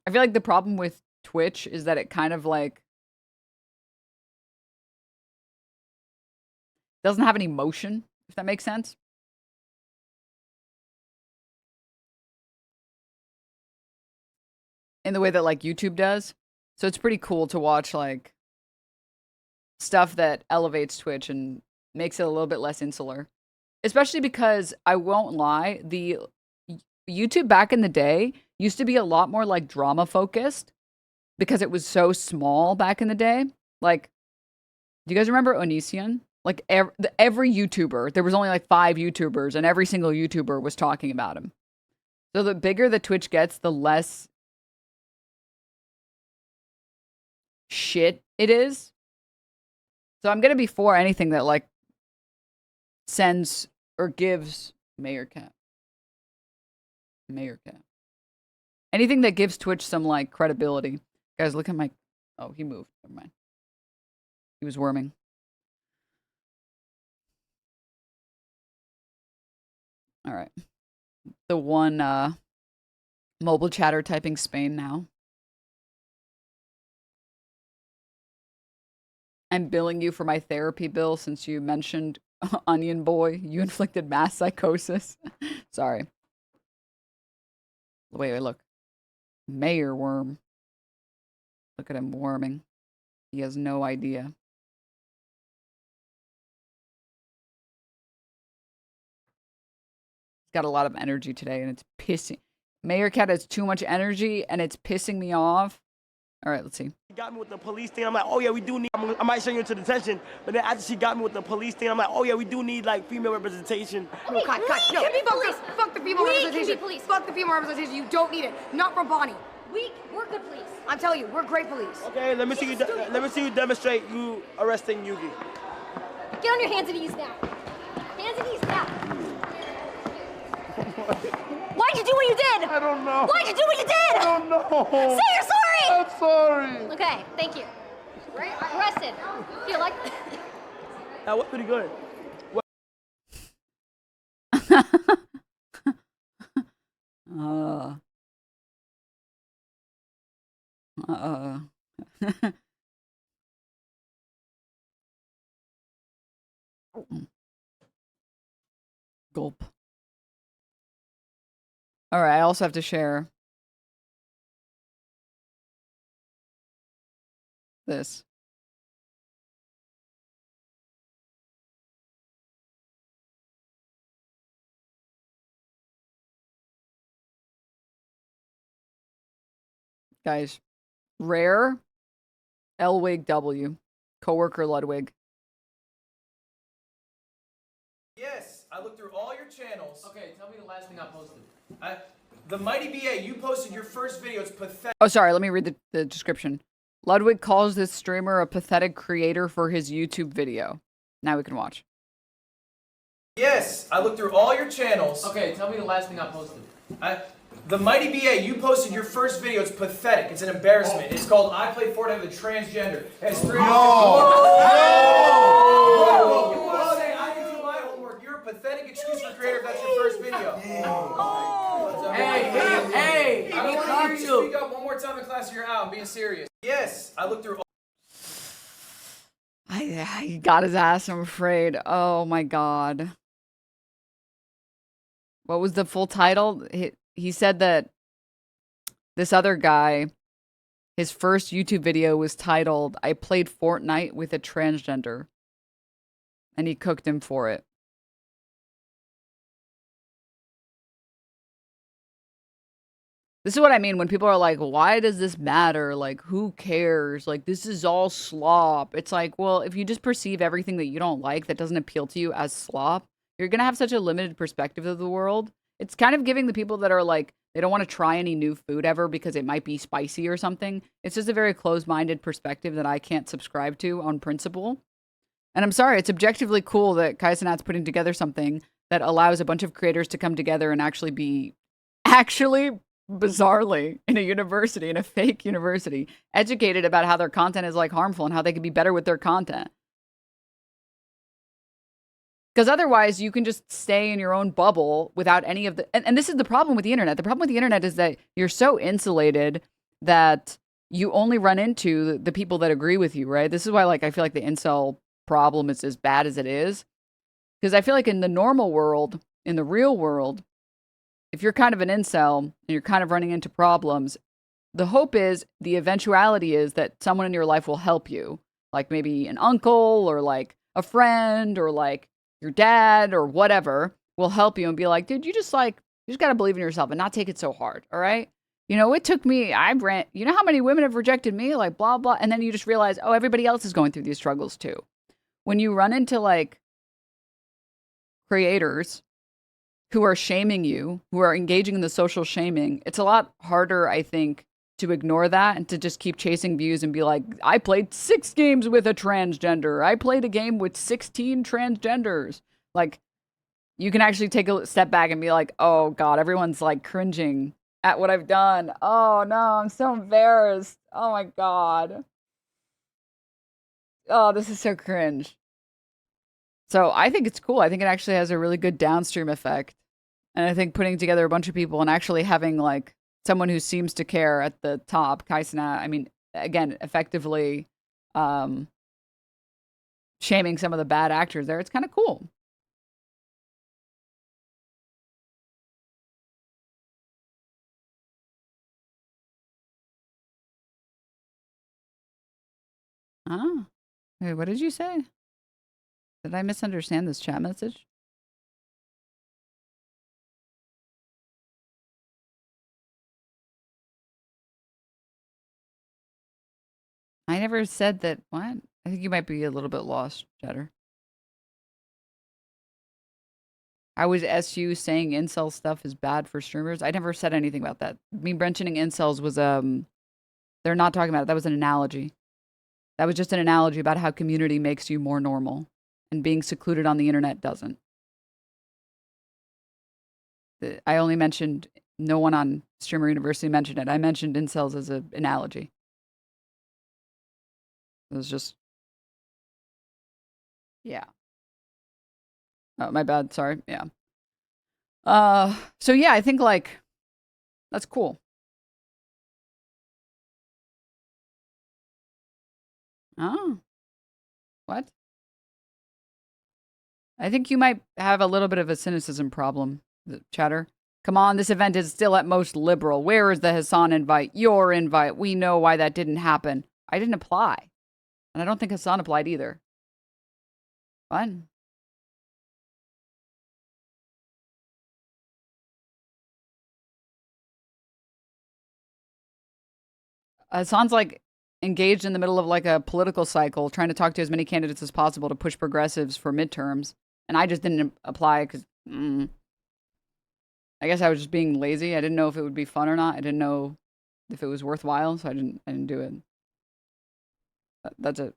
I feel like the problem with Twitch is that it kind of like doesn't have any motion, if that makes sense. In the way that like YouTube does. So it's pretty cool to watch like stuff that elevates Twitch and makes it a little bit less insular. Especially because I won't lie, the YouTube back in the day used to be a lot more like drama focused because it was so small back in the day. Like, do you guys remember Onision? Like every YouTuber, there was only like 5 YouTubers and every single YouTuber was talking about him. So the bigger the Twitch gets, the less shit it is. So I'm gonna be for anything that like sends or gives Mayor Cat. Anything that gives Twitch some like credibility. Guys, look at my... Oh, he moved. Never mind. He was worming. All right. The one mobile chatter typing Spain now. I'm billing you for my therapy bill since you mentioned Onion Boy. You inflicted mass psychosis. Sorry. Wait, look. Mayor Worm. Look at him worming. He has no idea. He's got a lot of energy today and it's pissing. Mayor Cat has too much energy and it's pissing me off. All right, let's see. She got me with the police thing. I'm like, oh yeah, we do need, I might send you into detention. But then after she got me with the police thing, I'm like, oh yeah, we do need like female representation. No, cut. No, can be police. Fuck the female representation. Can be police. Fuck the female representation. You don't need it. Not from Bonnie. We're good police. I'm telling you, we're great police. Okay, let me see you demonstrate you arresting Yugi. Get on your hands and knees now. Hands and knees now. Why'd you do what you did? I don't know. Why'd you do what you did? I don't know. Say you're sorry. I'm sorry. Okay, thank you. Right, arrested. Feel like... That was pretty good. Gulp. All right, I also have to share this. Guys, rare LWig W, coworker Ludwig. Yes, I looked through all your channels. Okay, tell me the last thing I posted. The Mighty BA, you posted your first video. It's pathetic. Oh, sorry. Let me read the description. Ludwig calls this streamer a pathetic creator for his YouTube video. Now we can watch. Yes, I looked through all your channels. Okay, tell me the last thing I posted. The Mighty BA, you posted your first video. It's pathetic. It's an embarrassment. It's called I Play Fortnite with a Transgender. It has 3 No! You want to say I can do my homework. pathetic excuse for a creator if that's your first video. Hey, I don't want to hear you speak up one more time in class or you're out. I'm being serious. Yes, I looked through all He got his ass, I'm afraid. Oh my god. What was the full title? He said that this other guy, his first YouTube video was titled, I played Fortnite with a transgender. And he cooked him for it. This is what I mean when people are like, why does this matter? Like, who cares? Like, this is all slop. It's like, well, if you just perceive everything that you don't like that doesn't appeal to you as slop, you're going to have such a limited perspective of the world. It's kind of giving the people that are like, they don't want to try any new food ever because it might be spicy or something. It's just a very closed-minded perspective that I can't subscribe to on principle. And I'm sorry, it's objectively cool that Cenat's putting together something that allows a bunch of creators to come together and actually be bizarrely in a university, in a fake university, educated about how their content is like harmful and how they can be better with their content. Because otherwise you can just stay in your own bubble without any of the, and this is the problem with the internet. The problem with the internet is that you're so insulated that you only run into the people that agree with you, right? This is why, like, I feel like the incel problem is as bad as it is. Because I feel like in the normal world, in the real world, if you're kind of an incel and you're kind of running into problems, the hope is, the eventuality is that someone in your life will help you. Like maybe an uncle or like a friend or like your dad or whatever will help you and be like, dude, you just got to believe in yourself and not take it so hard. All right. You know, it took me, you know how many women have rejected me? Like blah, blah. And then you just realize, oh, everybody else is going through these struggles too. When you run into like creators who are shaming you, who are engaging in the social shaming, it's a lot harder, I think, to ignore that and to just keep chasing views and be like, I played 6 games with a transgender. I played a game with 16 transgenders. Like, you can actually take a step back and be like, oh God, everyone's like cringing at what I've done. Oh no, I'm so embarrassed. Oh my God. Oh, this is so cringe. So I think it's cool. I think it actually has a really good downstream effect. And I think putting together a bunch of people and actually having like someone who seems to care at the top, Cenat, I mean, again, effectively shaming some of the bad actors there, it's kind of cool. Ah, wait, what did you say? Did I misunderstand this chat message? I never said that. What? I think you might be a little bit lost, Cheddar. I was SU saying incel stuff is bad for streamers. I never said anything about that. Me mentioning incels was, they're not talking about it. That was an analogy. That was just an analogy about how community makes you more normal. And being secluded on the internet doesn't. I only mentioned, no one on Streamer University mentioned it. I mentioned incels as an analogy. It was just, yeah. Oh, my bad. Sorry. Yeah. So yeah, I think like, that's cool. Oh. What? I think you might have a little bit of a cynicism problem, Chatter. Come on, this event is still at most liberal. Where is the Hassan invite? Your invite. We know why that didn't happen. I didn't apply. And I don't think Hassan applied either. Fine. Hassan's like engaged in the middle of like a political cycle, trying to talk to as many candidates as possible to push progressives for midterms. And I just didn't apply because I guess I was just being lazy. I didn't know if it would be fun or not. I didn't know if it was worthwhile, so I didn't do it. That's it.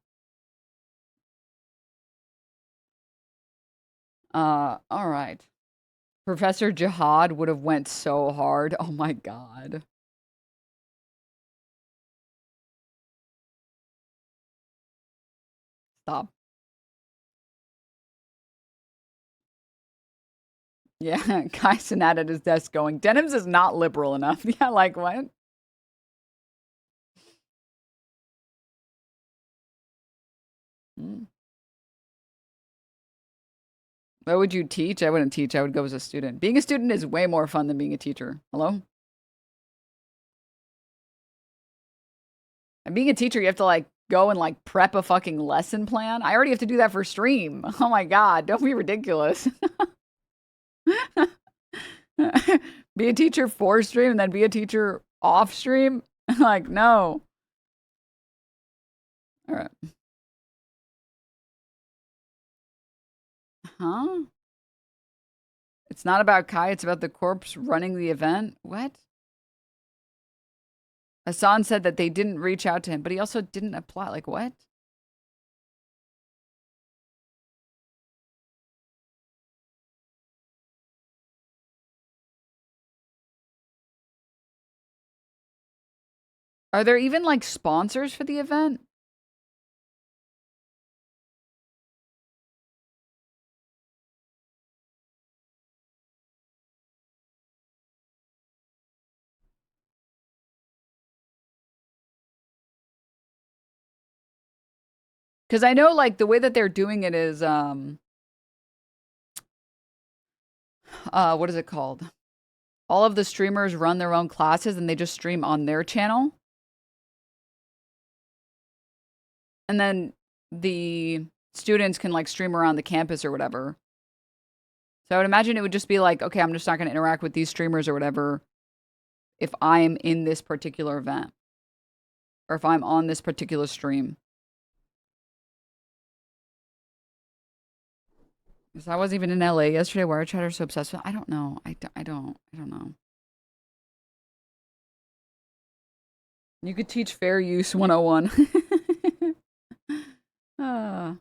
All right. Professor Jihad would have went so hard. Oh my God. Stop. Yeah, Kai Cenat at his desk going, Denims is not liberal enough. Yeah, like what? What would you teach? I wouldn't teach. I would go as a student. Being a student is way more fun than being a teacher. Hello? And being a teacher, you have to like go and like prep a fucking lesson plan. I already have to do that for stream. Oh my God, don't be ridiculous. Be a teacher for stream and then be a teacher off stream? Like, no. All right. Huh? It's not about Kai, it's about the corpse running the event? What? Hassan said that they didn't reach out to him, but he also didn't apply. Like, what? Are there even, like, sponsors for the event? Because I know, like, the way that they're doing it is, what is it called? All of the streamers run their own classes and they just stream on their channel. And then the students can, like, stream around the campus or whatever. So I would imagine it would just be like, okay, I'm just not going to interact with these streamers or whatever if I'm in this particular event. Or if I'm on this particular stream. Because I wasn't even in LA yesterday. Why are chatters so obsessed with? I don't know. I don't know. You could teach fair use 101. All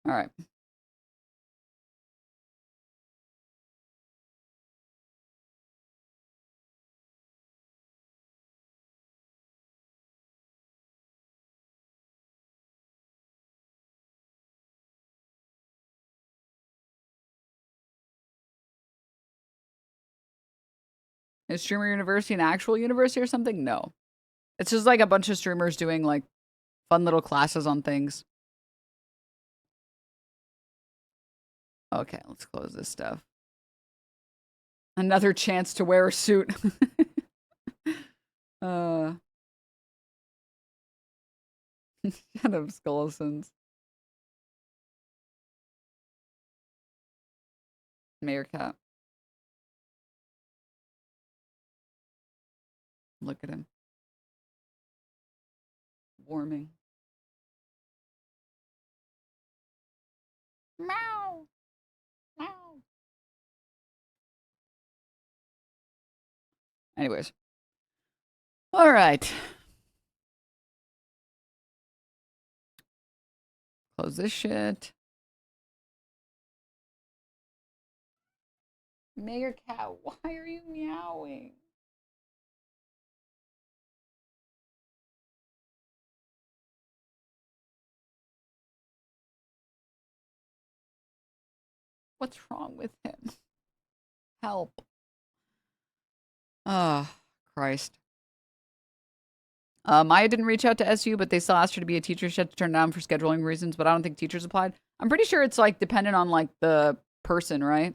right. Is Streamer University an actual university or something? No. It's just like a bunch of streamers doing like fun little classes on things. Okay, let's close this stuff. Another chance to wear a suit. Shut up, Skolosons. Mayor Cat. Look at him. Warming. Meow. Meow. Anyways. All right. Close this shit. Mayor Cat, why are you meowing? What's wrong with him? Help. Oh, Christ. Maya didn't reach out to SU, but they still asked her to be a teacher. She had to turn down for scheduling reasons, but I don't think teachers applied. I'm pretty sure it's like dependent on like the person, right?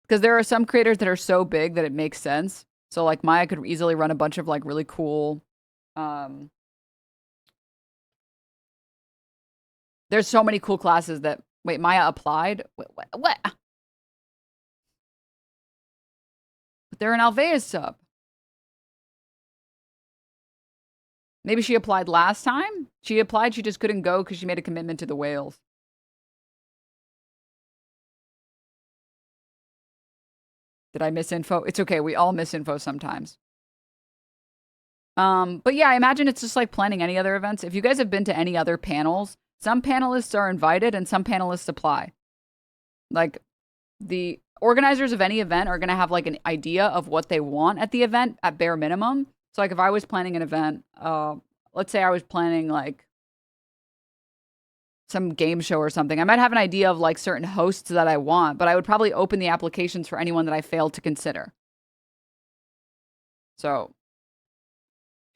Because there are some creators that are so big that it makes sense. So like Maya could easily run a bunch of like really cool, there's so many cool classes that, wait, Maya applied? What? But they're an Alveus sub. Maybe she applied last time? She applied, she just couldn't go because she made a commitment to the whales. Did I miss info? It's okay, we all miss info sometimes. But yeah, I imagine it's just like planning any other events. If you guys have been to any other panels, some panelists are invited and some panelists apply. Like, the organizers of any event are going to have like an idea of what they want at the event at bare minimum. So like if I was planning an event, let's say I was planning like some game show or something. I might have an idea of like certain hosts that I want, but I would probably open the applications for anyone that I failed to consider. So,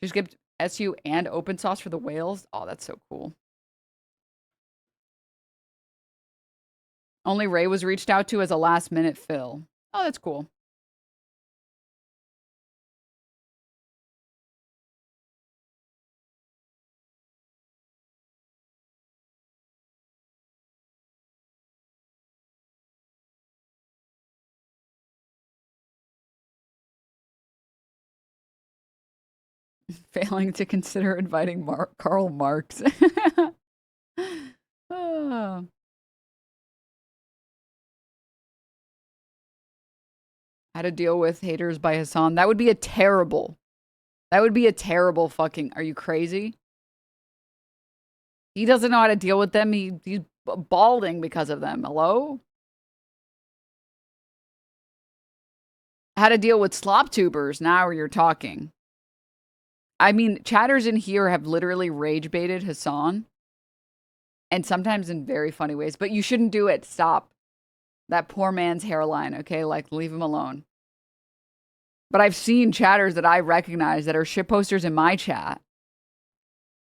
just give SU and open source for the whales. Oh, that's so cool. Only Ray was reached out to as a last minute fill. Oh, that's cool. Failing to consider inviting Karl Marx. Oh. How to deal with haters by Hassan. That would be a terrible fucking, are you crazy? He doesn't know how to deal with them. He's balding because of them. Hello? How to deal with slop tubers. Now you're talking. I mean, chatters in here have literally rage baited Hassan. And sometimes in very funny ways. But you shouldn't do it. Stop. That poor man's hairline, okay? Like, leave him alone. But I've seen chatters that I recognize that are shitposters in my chat.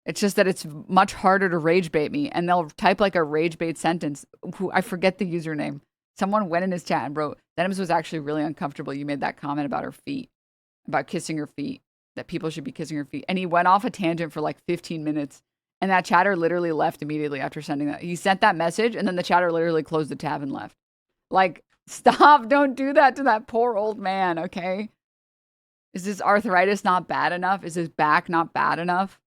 It's just that it's much harder to rage bait me. And they'll type like a rage bait sentence. I forget the username. Someone went in his chat and wrote, Denims was actually really uncomfortable. You made that comment about her feet. About kissing her feet. That people should be kissing her feet. And he went off a tangent for like 15 minutes. And that chatter literally left immediately after sending that. He sent that message and then the chatter literally closed the tab and left. Like, stop. Don't do that to that poor old man, okay? Is his arthritis not bad enough? Is his back not bad enough?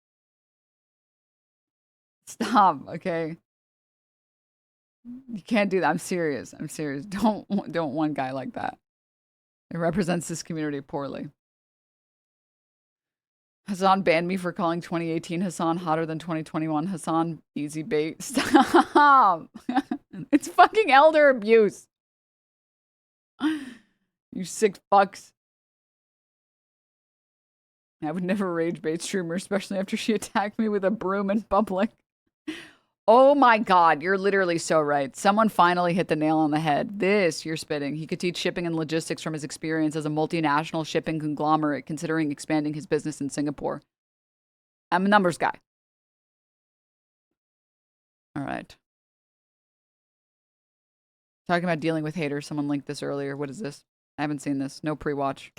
Stop, okay? You can't do that. I'm serious. I'm serious. Don't one guy like that. It represents this community poorly. Hassan banned me for calling 2018 Hassan hotter than 2021 Hassan. Easy bait. Stop. It's fucking elder abuse. You sick fucks. I would never rage bait streamer, especially after she attacked me with a broom in public. Oh my god, you're literally so right. Someone finally hit the nail on the head. This, you're spitting. He could teach shipping and logistics from his experience as a multinational shipping conglomerate, considering expanding his business in Singapore. I'm a numbers guy. All right. Talking about dealing with haters. Someone linked this earlier. What is this? I haven't seen this. No pre-watch.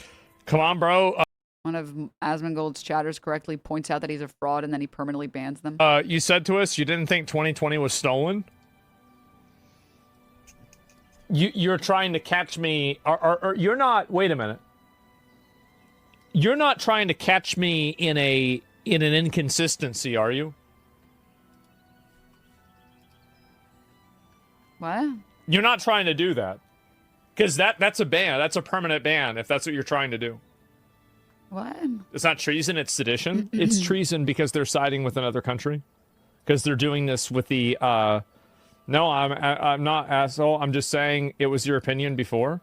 Come on, bro. One of Asmongold's chatters correctly points out that he's a fraud and then he permanently bans them. You said to us you didn't think 2020 was stolen? You're trying to catch me, or you're not, wait a minute. You're not trying to catch me in an inconsistency, are you? What? You're not trying to do that. Because that's a ban. That's a permanent ban if that's what you're trying to do. What? It's not treason, it's sedition. It's treason because they're siding with another country. Because they're doing this with the, no, I'm not asshole. I'm just saying it was your opinion before.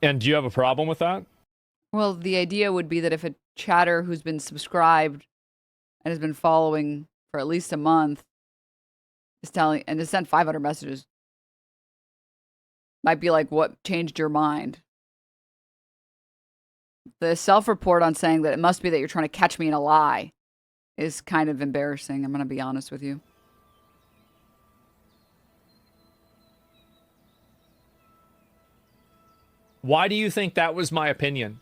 And do you have a problem with that? Well, the idea would be that if a chatter who's been subscribed and has been following for at least a month is telling, and has sent 500 messages, might be like, what changed your mind? The self-report on saying that it must be that you're trying to catch me in a lie is kind of embarrassing. I'm going to be honest with you. Why do you think that was my opinion?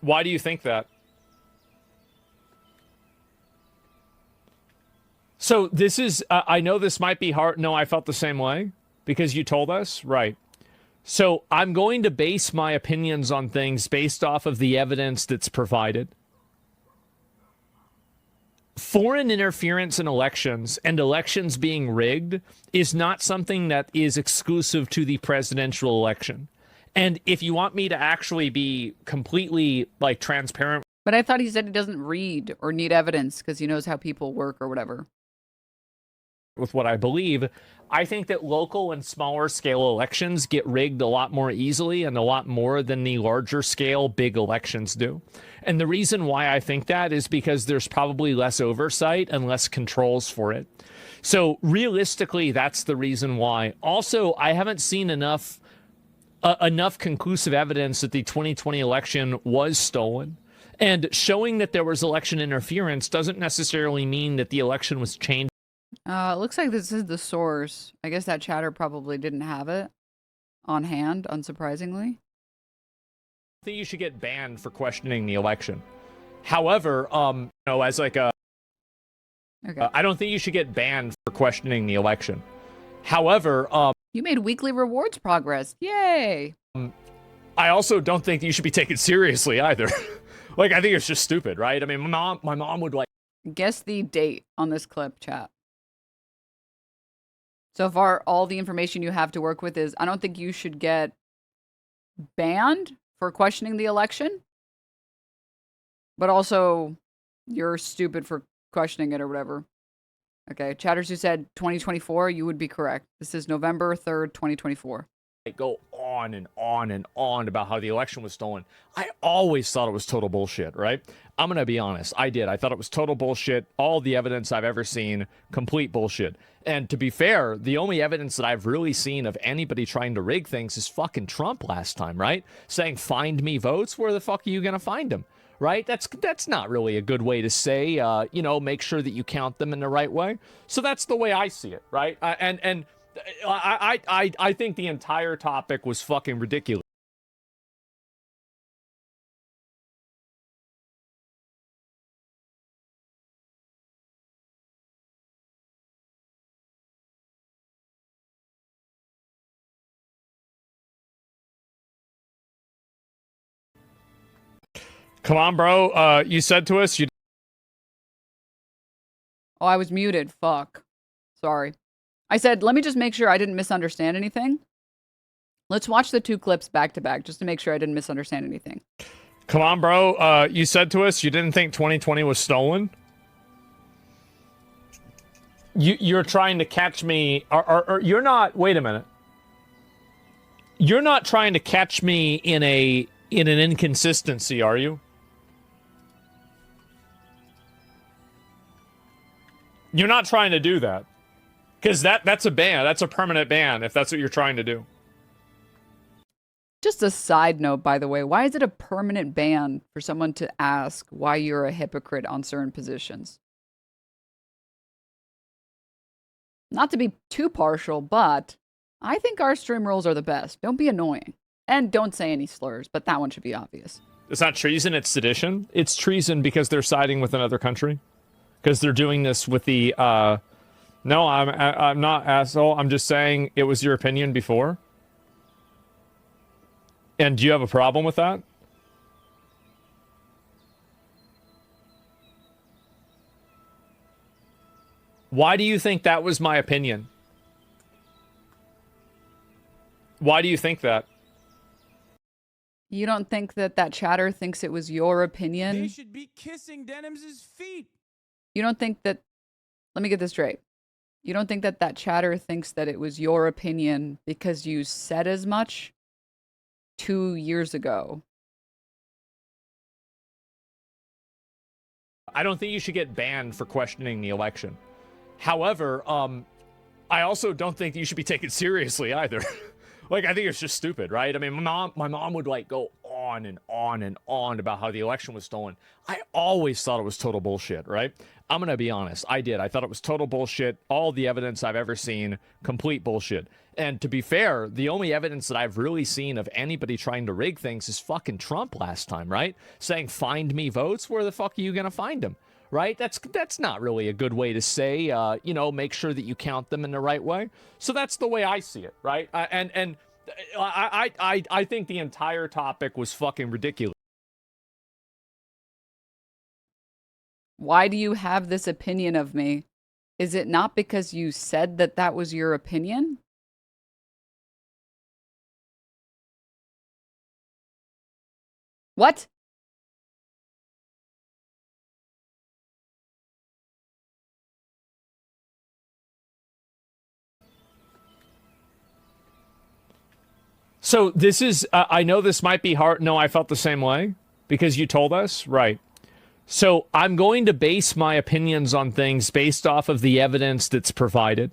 Why do you think that? So this is, I know this might be hard. No, I felt the same way because you told us, right? So I'm going to base my opinions on things based off of the evidence that's provided. Foreign interference in elections and elections being rigged is not something that is exclusive to the presidential election. And if you want me to actually be completely, like, transparent... But I thought he said he doesn't read or need evidence because he knows how people work or whatever. with what I believe. I think that local and smaller scale elections get rigged a lot more easily and a lot more than the larger scale big elections do. And the reason why I think that is because there's probably less oversight and less controls for it. So realistically, that's the reason why. Also, I haven't seen enough conclusive evidence that the 2020 election was stolen. And showing that there was election interference doesn't necessarily mean that the election was changed. It looks like this is the source. I guess that chatter probably didn't have it on hand, unsurprisingly. I think you should get banned for questioning the election. However, as like a... Okay. I don't think you should get banned for questioning the election. However, you made weekly rewards progress. Yay! I also don't think you should be taken seriously either. Like, I think it's just stupid, right? I mean, my mom would like... Guess the date on this clip, chat. So far, all the information you have to work with is, I don't think you should get banned for questioning the election. But also, you're stupid for questioning it or whatever. Okay, chatters who said 2024, you would be correct. This is November 3rd, 2024. Go on and on and on about how the election was stolen. I always thought it was total bullshit, right? I'm going to be honest. I did. I thought it was total bullshit. All the evidence I've ever seen, complete bullshit. And to be fair, the only evidence that I've really seen of anybody trying to rig things is fucking Trump last time, right? Saying, find me votes. Where the fuck are you going to find them? Right? That's not really a good way to say, make sure that you count them in the right way. So that's the way I see it, right? I think the entire topic was fucking ridiculous. Come on, bro. You said to us you... Oh, I was muted. Fuck. Sorry. I said, let me just make sure I didn't misunderstand anything. Let's watch the two clips back to back just to make sure I didn't misunderstand anything. Come on, bro. You said to us you didn't think 2020 was stolen? You're trying to catch me... Or you're not... Wait a minute. You're not trying to catch me in an inconsistency, are you? You're not trying to do that. Because that's a ban. That's a permanent ban if that's what you're trying to do. Just a side note, by the way. Why is it a permanent ban for someone to ask why you're a hypocrite on certain positions? Not to be too partial, but I think our stream rules are the best. Don't be annoying. And don't say any slurs, but that one should be obvious. It's not treason, it's sedition. It's treason because they're siding with another country. Because they're doing this with the... No, I'm not, asshole. I'm just saying it was your opinion before. And do you have a problem with that? Why do you think that was my opinion? Why do you think that? You don't think that that chatter thinks it was your opinion? They should be kissing Denims' feet. You don't think that... Let me get this straight. You don't think that that chatter thinks that it was your opinion because you said as much 2 years ago? I don't think you should get banned for questioning the election. However, I also don't think you should be taken seriously either. Like, I think it's just stupid, right? I mean, my mom would, like, go on and on and on about how the election was stolen. I always thought it was total bullshit, right? I'm going to be honest. I did. I thought it was total bullshit. All the evidence I've ever seen, complete bullshit. And to be fair, the only evidence that I've really seen of anybody trying to rig things is fucking Trump last time, right? Saying, find me votes. Where the fuck are you going to find them? Right? That's not really a good way to say, make sure that you count them in the right way. So that's the way I see it, right? I think the entire topic was fucking ridiculous. Why do you have this opinion of me? Is it not because you said that that was your opinion? What? So this is, I know this might be hard. No, I felt the same way because you told us, right? So I'm going to base my opinions on things based off of the evidence that's provided.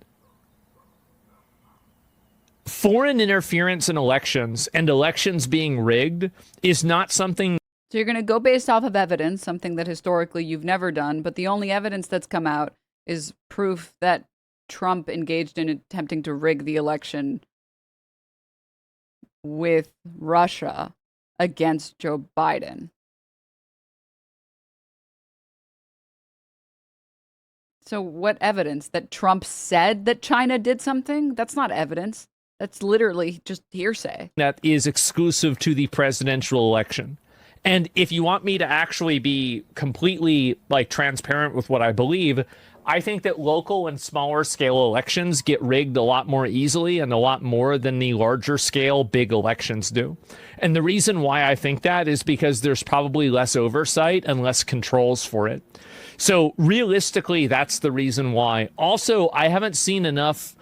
Foreign interference in elections and elections being rigged is not something. So you're going to go based off of evidence, something that historically you've never done, but the only evidence that's come out is proof that Trump engaged in attempting to rig the election with Russia against Joe Biden. So what evidence? That Trump said that China did something? That's not evidence. That's literally just hearsay. That is exclusive to the presidential election. And if you want me to actually be completely like transparent with what I believe, I think that local and smaller scale elections get rigged a lot more easily and a lot more than the larger scale big elections do. And the reason why I think that is because there's probably less oversight and less controls for it. So realistically, that's the reason why. Also, I haven't seen enough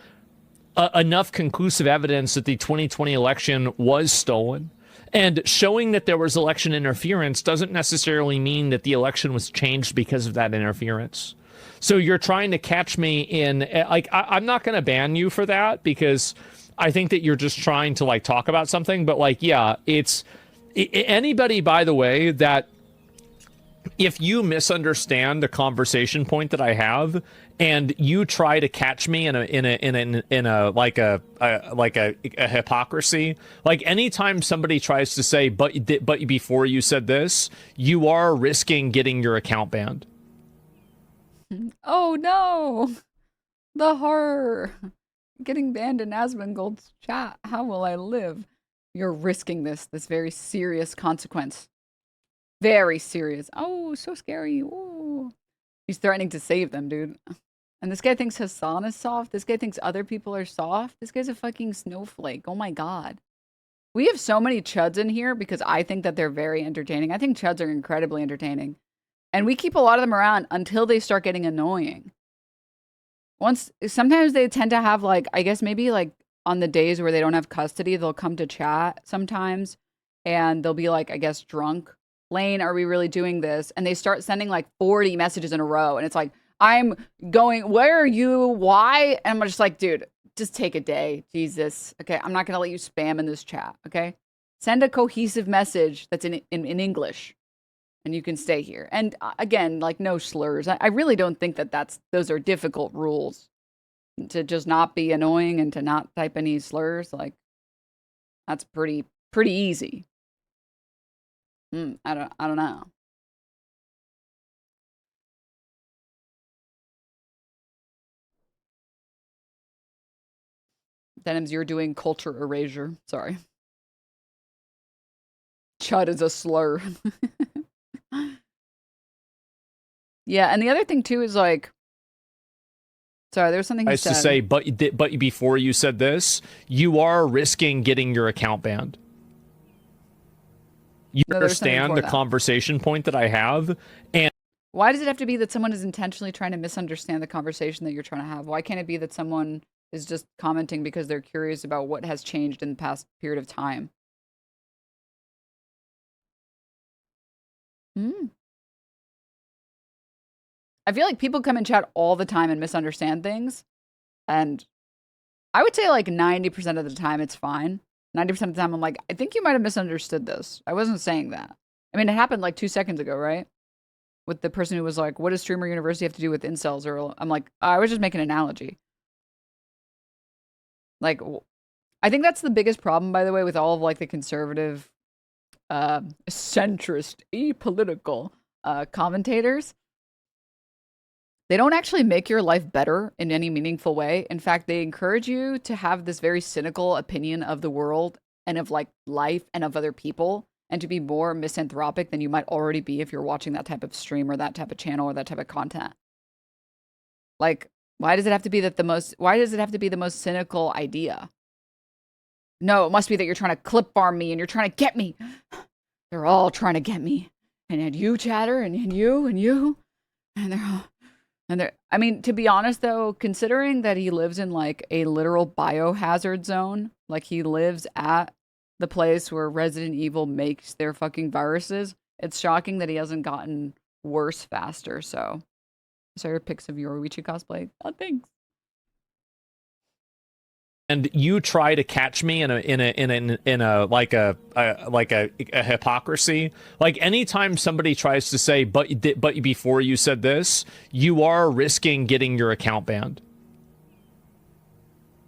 conclusive evidence that the 2020 election was stolen. And showing that there was election interference doesn't necessarily mean that the election was changed because of that interference. So you're trying to catch me in, like, I'm not going to ban you for that because I think that you're just trying to, like, talk about something. But, like, yeah, anybody, by the way, that if you misunderstand a conversation point that I have and you try to catch me in a hypocrisy, like anytime somebody tries to say, but before you said this, you are risking getting your account banned. Oh no, the horror. Getting banned in Asmongold's chat. How will I live? You're risking this very serious consequence. Very serious. Oh, so scary. Ooh. He's threatening to save them, dude. And this guy thinks Hassan is soft. This guy thinks other people are soft. This guy's a fucking snowflake. Oh my god. We have so many chuds in here because I think that they're very entertaining. I think chuds are incredibly entertaining. And we keep a lot of them around until they start getting annoying. Sometimes they tend to have, like, I guess maybe like on the days where they don't have custody, they'll come to chat sometimes and they'll be like, I guess, drunk. Lane, are we really doing this? And they start sending like 40 messages in a row. And it's like, I'm going, where are you? Why? And I'm just like, dude, just take a day. Jesus. Okay. I'm not going to let you spam in this chat. Okay. Send a cohesive message that's in English and you can stay here. And again, like no slurs. I really don't think that those are difficult rules to just not be annoying and to not type any slurs. Like that's pretty easy. I don't know. Denims, you're doing culture erasure. Sorry. Chud is a slur. Yeah, and the other thing too is like, sorry, there's something he said. To say, but before you said this, you are risking getting your account banned. You understand the conversation point that I have, and why does it have to be that someone is intentionally trying to misunderstand the conversation that you're trying to have? Why can't it be that someone is just commenting because they're curious about what has changed in the past period of time? I feel like people come in chat all the time and misunderstand things, and I would say like 90% of the time it's fine. 90% of the time I'm like, I think you might have misunderstood this. I wasn't saying that. I mean, it happened like 2 seconds ago, right? With the person who was like, what does Streamer University have to do with incels? Or I'm like, I was just making an analogy. Like, I think that's the biggest problem, by the way, with all of like the conservative, centrist, apolitical commentators. They don't actually make your life better in any meaningful way. In fact, they encourage you to have this very cynical opinion of the world and of like life and of other people, and to be more misanthropic than you might already be if you're watching that type of stream or that type of channel or that type of content. Like, why does it have to be the most cynical idea? No, it must be that you're trying to clip farm me and you're trying to get me. They're all trying to get me. And you, chatter, and you, and they're all... I mean, to be honest, though, considering that he lives in like a literal biohazard zone, like he lives at the place where Resident Evil makes their fucking viruses, it's shocking that he hasn't gotten worse faster. So, I saw your pics of your Yoruichi cosplay. Oh, thanks. And you try to catch me in a like a hypocrisy. Like anytime somebody tries to say, but before you said this, you are risking getting your account banned.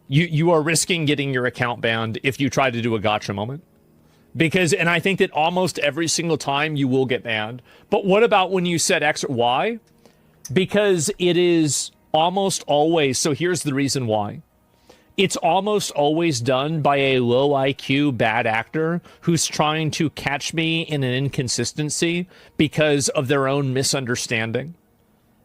You are risking getting your account banned if you try to do a gotcha moment. Because, and I think that almost every single time you will get banned. But what about when you said X or Y? Because it is almost always, so here's the reason why. It's almost always done by a low IQ bad actor who's trying to catch me in an inconsistency because of their own misunderstanding.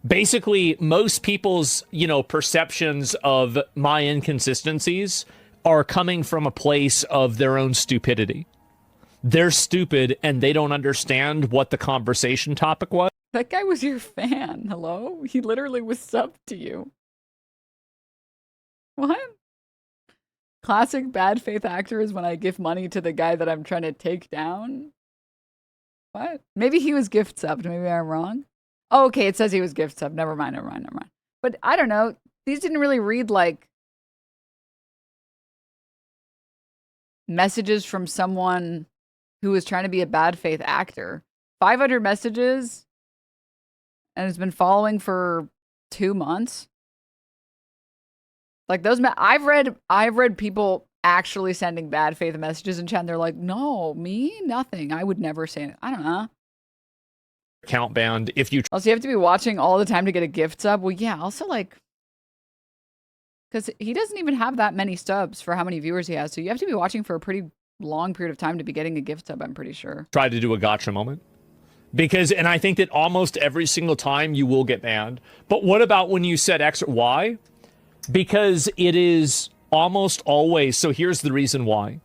Basically, most people's, perceptions of my inconsistencies are coming from a place of their own stupidity. They're stupid and they don't understand what the conversation topic was. That guy was your fan. Hello? He literally was subbed to you. What? Classic bad faith actor is when I give money to the guy that I'm trying to take down? What? Maybe he was gift subbed. Maybe I'm wrong. Oh, okay, it says he was gift subbed. Never mind. But I don't know. These didn't really read like messages from someone who was trying to be a bad faith actor. 500 messages and has been following for 2 months. Like those, I've read people actually sending bad faith messages in chat. And they're like, no, me, nothing. I would never say it. I don't know. Account banned if you. Also, you have to be watching all the time to get a gift sub. Well, yeah. Also, like, because he doesn't even have that many subs for how many viewers he has. So you have to be watching for a pretty long period of time to be getting a gift sub. I'm pretty sure. Try to do a gotcha moment. Because, and I think that almost every single time you will get banned. But what about when you said X or Y? Because it is almost always, so here's the reason why.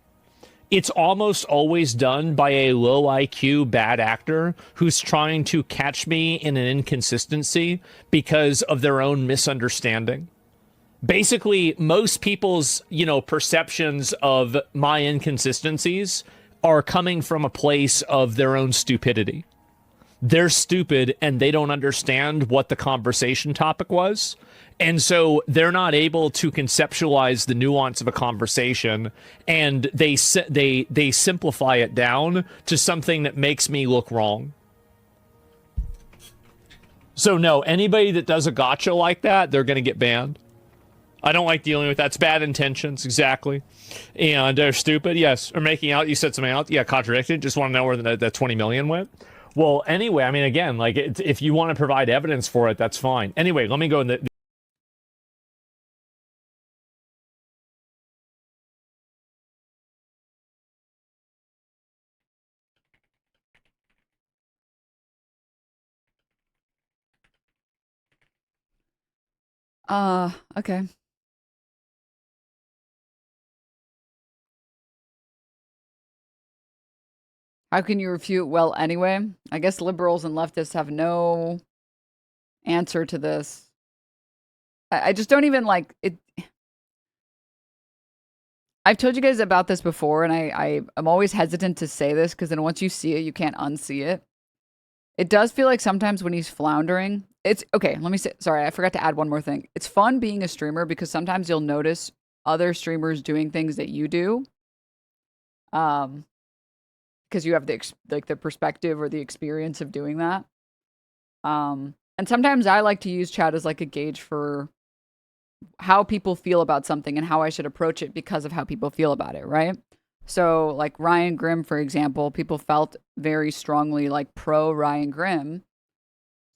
It's almost always done by a low IQ bad actor who's trying to catch me in an inconsistency because of their own misunderstanding. Basically, most people's, perceptions of my inconsistencies are coming from a place of their own stupidity. They're stupid and they don't understand what the conversation topic was. And so they're not able to conceptualize the nuance of a conversation, and they simplify it down to something that makes me look wrong. So no, anybody that does a gotcha like that, they're going to get banned. I don't like dealing with that. It's bad intentions, exactly. And they're stupid, yes. Or making out, you said something else, yeah, contradicted. Just want to know where the 20 million went. Well, anyway, I mean, again, like, if you want to provide evidence for it, that's fine. Anyway, let me go in the... Okay. How can you refute? Well, anyway, I guess liberals and leftists have no answer to this. I just don't even like it. I've told you guys about this before, and I'm always hesitant to say this because then once you see it, you can't unsee it. It does feel like sometimes when he's floundering, it's okay. Let me say, sorry, I forgot to add one more thing. It's fun being a streamer because sometimes you'll notice other streamers doing things that you do. Because you have the perspective or the experience of doing that. And sometimes I like to use chat as like a gauge for how people feel about something and how I should approach it because of how people feel about it, right? So like Ryan Grimm, for example, people felt very strongly like pro Ryan Grimm.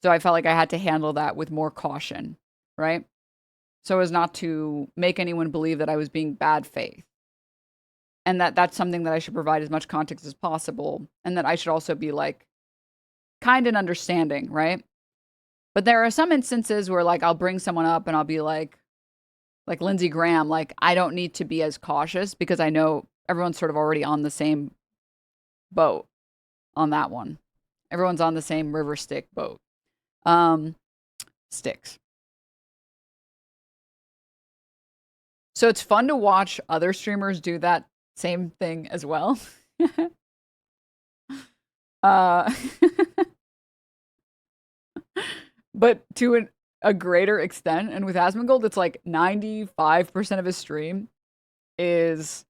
So I felt like I had to handle that with more caution, right? So as not to make anyone believe that I was being bad faith. And that's something that I should provide as much context as possible. And that I should also be like kind and understanding, right? But there are some instances where like I'll bring someone up and I'll be like Lindsey Graham, like I don't need to be as cautious because I know everyone's sort of already on the same boat on that one. Everyone's on the same river stick boat. Sticks. So it's fun to watch other streamers do that same thing as well. uh, but to a greater extent, and with Asmongold, it's like 95% of his stream is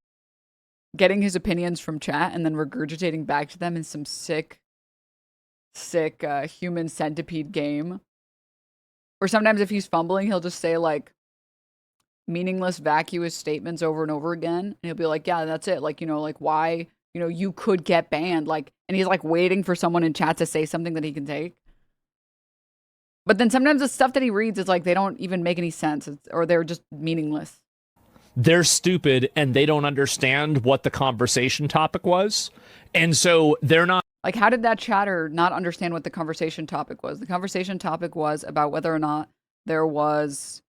getting his opinions from chat and then regurgitating back to them in some sick human centipede game. Or sometimes if he's fumbling, he'll just say like meaningless, vacuous statements over and over again. And he'll be like, yeah, that's it. Like, you know, like why, you know, you could get banned. Like, and he's like waiting for someone in chat to say something that he can take. But then sometimes the stuff that he reads is like, they don't even make any sense, or they're just meaningless. They're stupid and they don't understand what the conversation topic was. And so they're not. Like, how did that chatter not understand what the conversation topic was? The conversation topic was about whether or not there was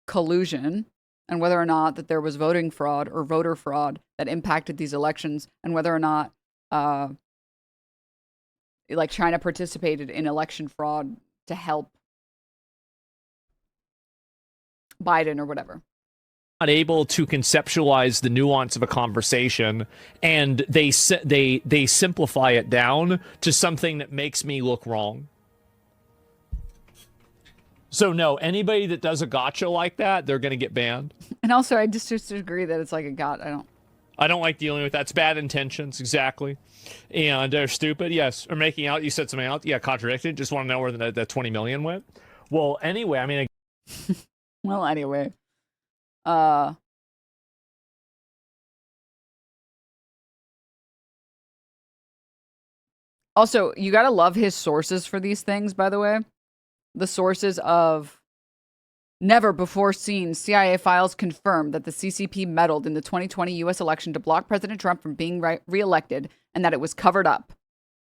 collusion and whether or not that there was voting fraud or voter fraud that impacted these elections, and whether or not like China participated in election fraud to help Biden or whatever. Not able to conceptualize the nuance of a conversation, and they simplify it down to something that makes me look wrong. So no, anybody that does a gotcha like that, they're gonna get banned. And also, I just disagree that it's like a got. I don't like dealing with that. It's bad intentions, exactly. And they're stupid, yes. Or making out, you said something else, yeah, contradicted. Just want to know where the 20 million went. Well, anyway, I mean. Well, anyway. Also, you gotta love his sources for these things, by the way. The sources of never before seen CIA files confirm that the CCP meddled in the 2020 US election to block President Trump from being reelected, and that it was covered up.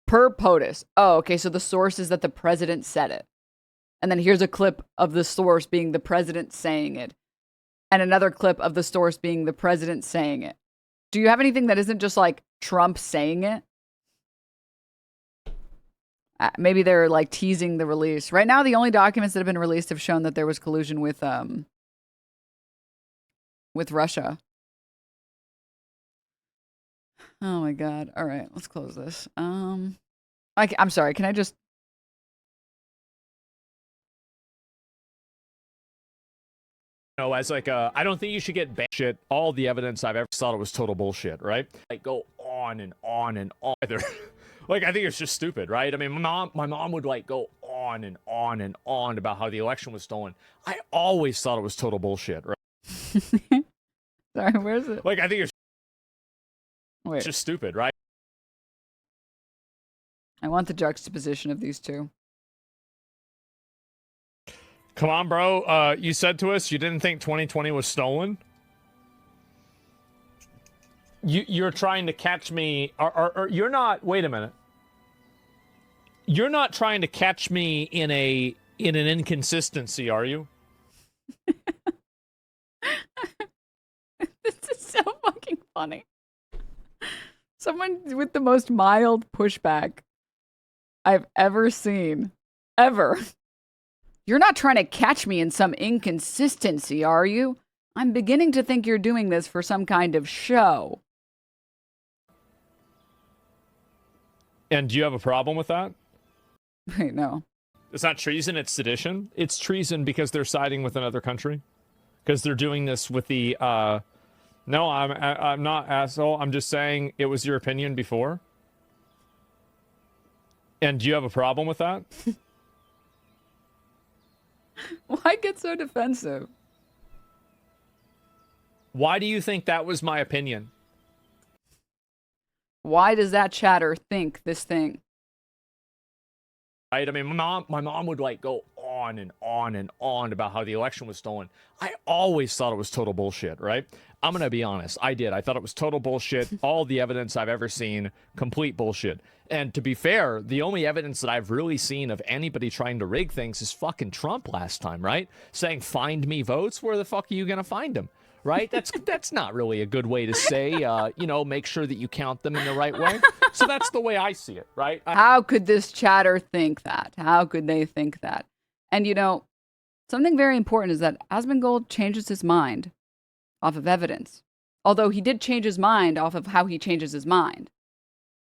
Per POTUS. Oh, okay, so the source is that the president said it. And then here's a clip of the source being the president saying it. And another clip of the source being the president saying it. Do you have anything that isn't just like Trump saying it? Maybe they're like teasing the release. Right now, the only documents that have been released have shown that there was collusion with Russia. Oh my God. All right, let's close this. I'm sorry, can I just... No, as like I don't think you should get shit. All the evidence I've ever thought it was total bullshit, right? Like go on and on and on. Like I think it's just stupid, right? I mean, my mom would like go on and on and on about how the election was stolen. I always thought it was total bullshit, right? Sorry, where's it? Like I think it's just stupid, right? I want the juxtaposition of these two. Come on, bro. You said to us you didn't think 2020 was stolen. You're trying to catch me, or you're not. Wait a minute. You're not trying to catch me in an inconsistency, are you? This is so fucking funny. Someone with the most mild pushback I've ever seen, ever. You're not trying to catch me in some inconsistency, are you? I'm beginning to think you're doing this for some kind of show. And do you have a problem with that? Wait, no. It's not treason, it's sedition. It's treason because they're siding with another country. Because they're doing this with the, no, I'm not, asshole. I'm just saying it was your opinion before. And do you have a problem with that? Why get so defensive? Why do you think that was my opinion? Why does that chatter think this thing? Right? I mean, my mom would like go on and on and on about how the election was stolen. I always thought it was total bullshit, right? I'm going to be honest. I did. I thought it was total bullshit. All the evidence I've ever seen, complete bullshit. And to be fair, the only evidence that I've really seen of anybody trying to rig things is fucking Trump last time, right? Saying, find me votes. Where the fuck are you going to find them? Right? That's not really a good way to say, you know, make sure that you count them in the right way. So that's the way I see it, right? How could this chatter think that? How could they think that? And, you know, something very important is that Asmongold changes his mind off of evidence Although he did change his mind off of how he changes his mind.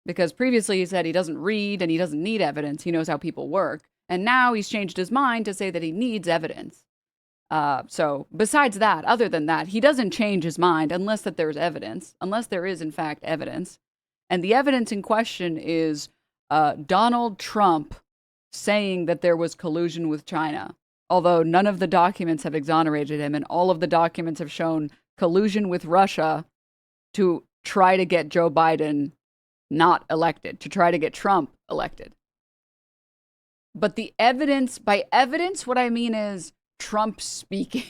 Because previously he said he doesn't read and he doesn't need evidence. He knows how people work. And now he's changed his mind to say that he needs evidence. So besides that, other than that, he doesn't change his mind unless that there's evidence, unless there is in fact evidence. And the evidence in question is Donald Trump saying that there was collusion with China. Although none of the documents have exonerated him, and all of the documents have shown collusion with Russia to try to get Joe Biden not elected, to try to get Trump elected. But the evidence, by evidence, what I mean is Trump speaking.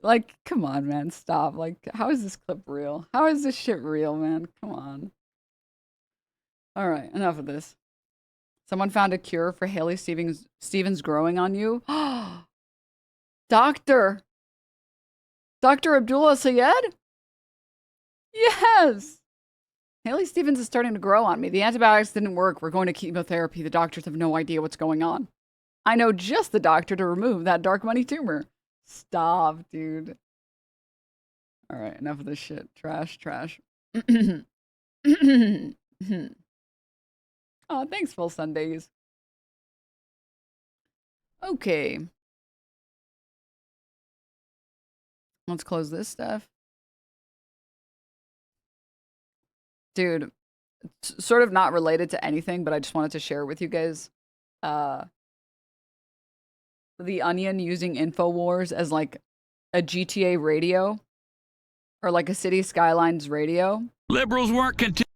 Like, come on, man, stop. Like, how is this clip real? How is this shit real, man? Come on. All right, enough of this. Someone found a cure for Haley Stevens growing on you. Dr. Abdullah Sayed? Yes. Haley Stevens is starting to grow on me. The antibiotics didn't work. We're going to chemotherapy. The doctors have no idea what's going on. I know just the doctor to remove that dark money tumor. Stop, dude. All right, enough of this shit. Trash. Oh, thanks, Full Sundays. Okay. Let's close this stuff. Dude, it's sort of not related to anything, but I just wanted to share with you guys. The Onion using Infowars as like a GTA radio or like a City Skylines radio. Liberals weren't content.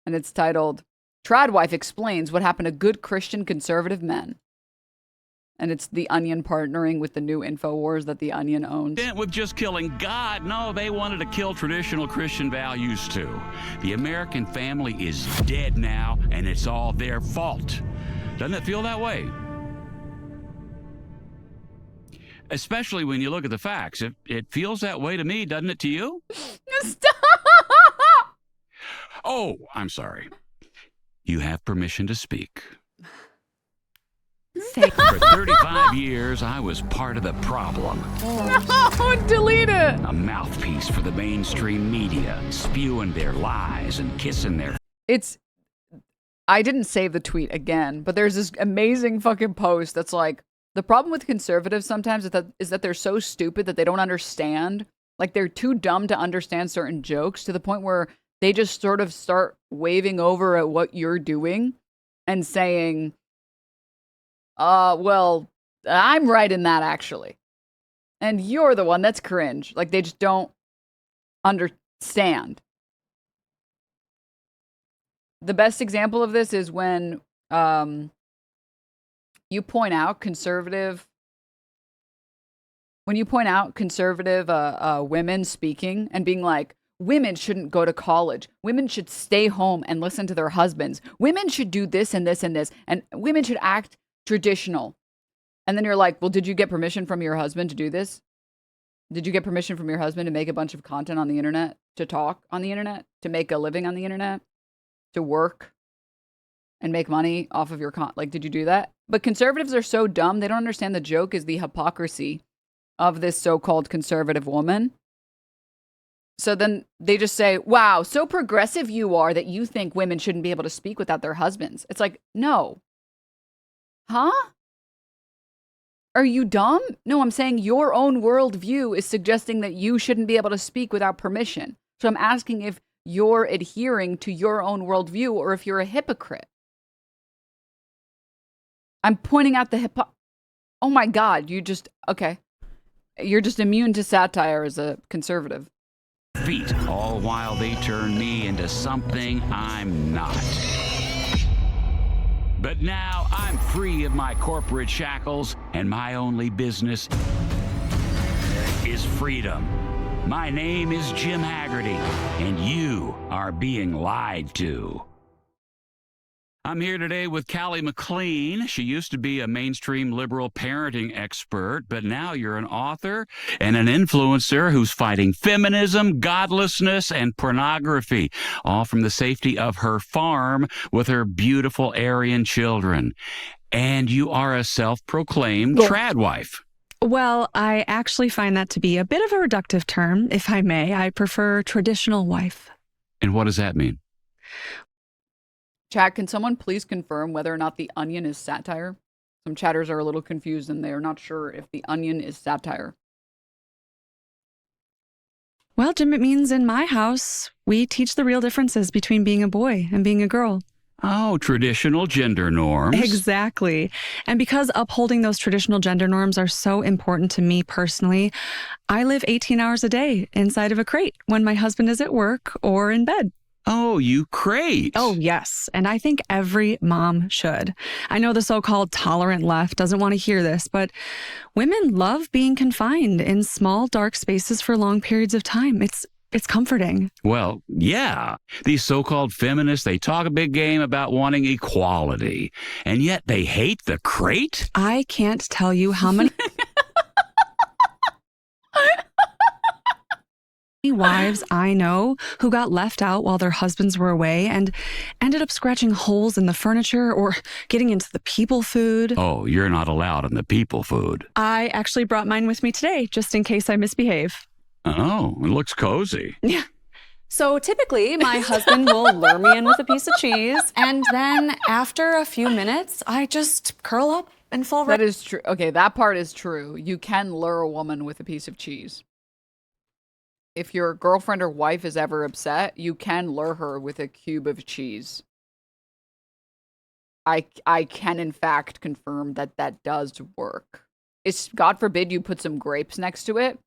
And it's titled, Tradwife explains what happened to good Christian conservative men. And it's The Onion partnering with the new Infowars that The Onion owns. With just killing God, no, they wanted to kill traditional Christian values too. The American family is dead now, and it's all their fault. Doesn't it feel that way? Especially when you look at the facts. It feels that way to me, doesn't it to you? Stop! Oh, I'm sorry. You have permission to speak. For 35 years, I was part of the problem. No, delete it! A mouthpiece for the mainstream media, spewing their lies and kissing their... I didn't save the tweet again, but there's this amazing fucking post that's like, the problem with conservatives sometimes is that they're so stupid that they don't understand. Like, they're too dumb to understand certain jokes to the point where they just sort of start waving over at what you're doing and saying, well, I'm right in that, actually. And you're the one that's cringe. Like, they just don't understand. The best example of this is when you point out conservative women speaking and being like, women shouldn't go to college. Women should stay home and listen to their husbands. Women should do this and this and this. And women should act traditional. And then you're like, well, did you get permission from your husband to do this? Did you get permission from your husband to make a bunch of content on the internet, to talk on the internet, to make a living on the internet, to work and make money off of your like, did you do that? But conservatives are so dumb, they don't understand the joke is the hypocrisy of this so-called conservative woman. So then they just say, wow, so progressive you are that you think women shouldn't be able to speak without their husbands. It's like, no. Huh? Are you dumb? No, I'm saying your own worldview is suggesting that you shouldn't be able to speak without permission. So I'm asking if you're adhering to your own worldview or if you're a hypocrite. I'm pointing out the oh my God, okay. You're just immune to satire as a conservative. Feet, all while they turn me into something I'm not. But now I'm free of my corporate shackles, and my only business is freedom. My name is Jim Haggerty, and you are being lied to. I'm here today with Callie McLean. She used to be a mainstream liberal parenting expert, but now you're an author and an influencer who's fighting feminism, godlessness, and pornography, all from the safety of her farm with her beautiful Aryan children. And you are a self-proclaimed tradwife. Well, I actually find that to be a bit of a reductive term, if I may. I prefer traditional wife. And what does that mean? Chat, can someone please confirm whether or not The Onion is satire? Some chatters are a little confused and they are not sure if The Onion is satire. Well, Jim, it means in my house, we teach the real differences between being a boy and being a girl. Oh, traditional gender norms. Exactly. And because upholding those traditional gender norms are so important to me personally, I live 18 hours a day inside of a crate when my husband is at work or in bed. Oh, you crate. Oh, yes. And I think every mom should. I know the so-called tolerant left doesn't want to hear this, but women love being confined in small, dark spaces for long periods of time. It's comforting. Well, yeah. These so-called feminists, they talk a big game about wanting equality, and yet they hate the crate? I can't tell you how many wives I know who got left out while their husbands were away and ended up scratching holes in the furniture or getting into the people food. Oh, you're not allowed in the people food. I actually brought mine with me today, just in case I misbehave. Oh, it looks cozy. Yeah. So typically, my husband will lure me in with a piece of cheese, and then after a few minutes, I just curl up and fall right. That is true. Okay, that part is true. You can lure a woman with a piece of cheese. If your girlfriend or wife is ever upset, you can lure her with a cube of cheese. I can in fact confirm that that does work. It's, God forbid you put some grapes next to it.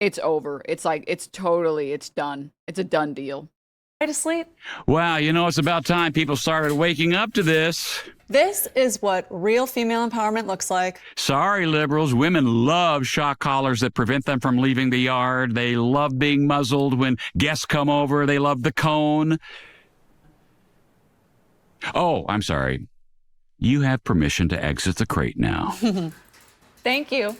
It's over. It's like, it's done. It's a done deal. To sleep. Wow, you know, it's about time people started waking up to this. This is what real female empowerment looks like. Sorry, liberals. Women love shock collars that prevent them from leaving the yard. They love being muzzled when guests come over. They love the cone. Oh, I'm sorry. You have permission to exit the crate now. Thank you.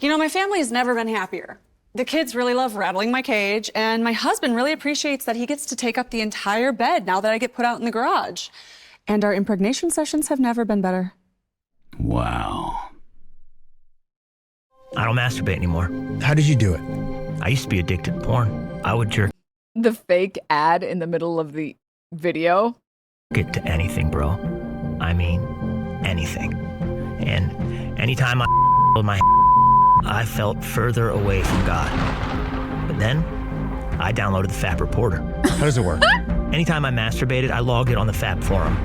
You know, my family has never been happier. The kids really love rattling my cage, and my husband really appreciates that he gets to take up the entire bed now that I get put out in the garage. And our impregnation sessions have never been better. Wow. I don't masturbate anymore. How did you do it? I used to be addicted to porn. I would jerk The fake ad in the middle of the video. it to anything, bro. I mean, anything. And anytime I with my I felt further away from God. But then, I downloaded the FAP Reporter. How does it work? Anytime I masturbated, I logged it on the FAP forum.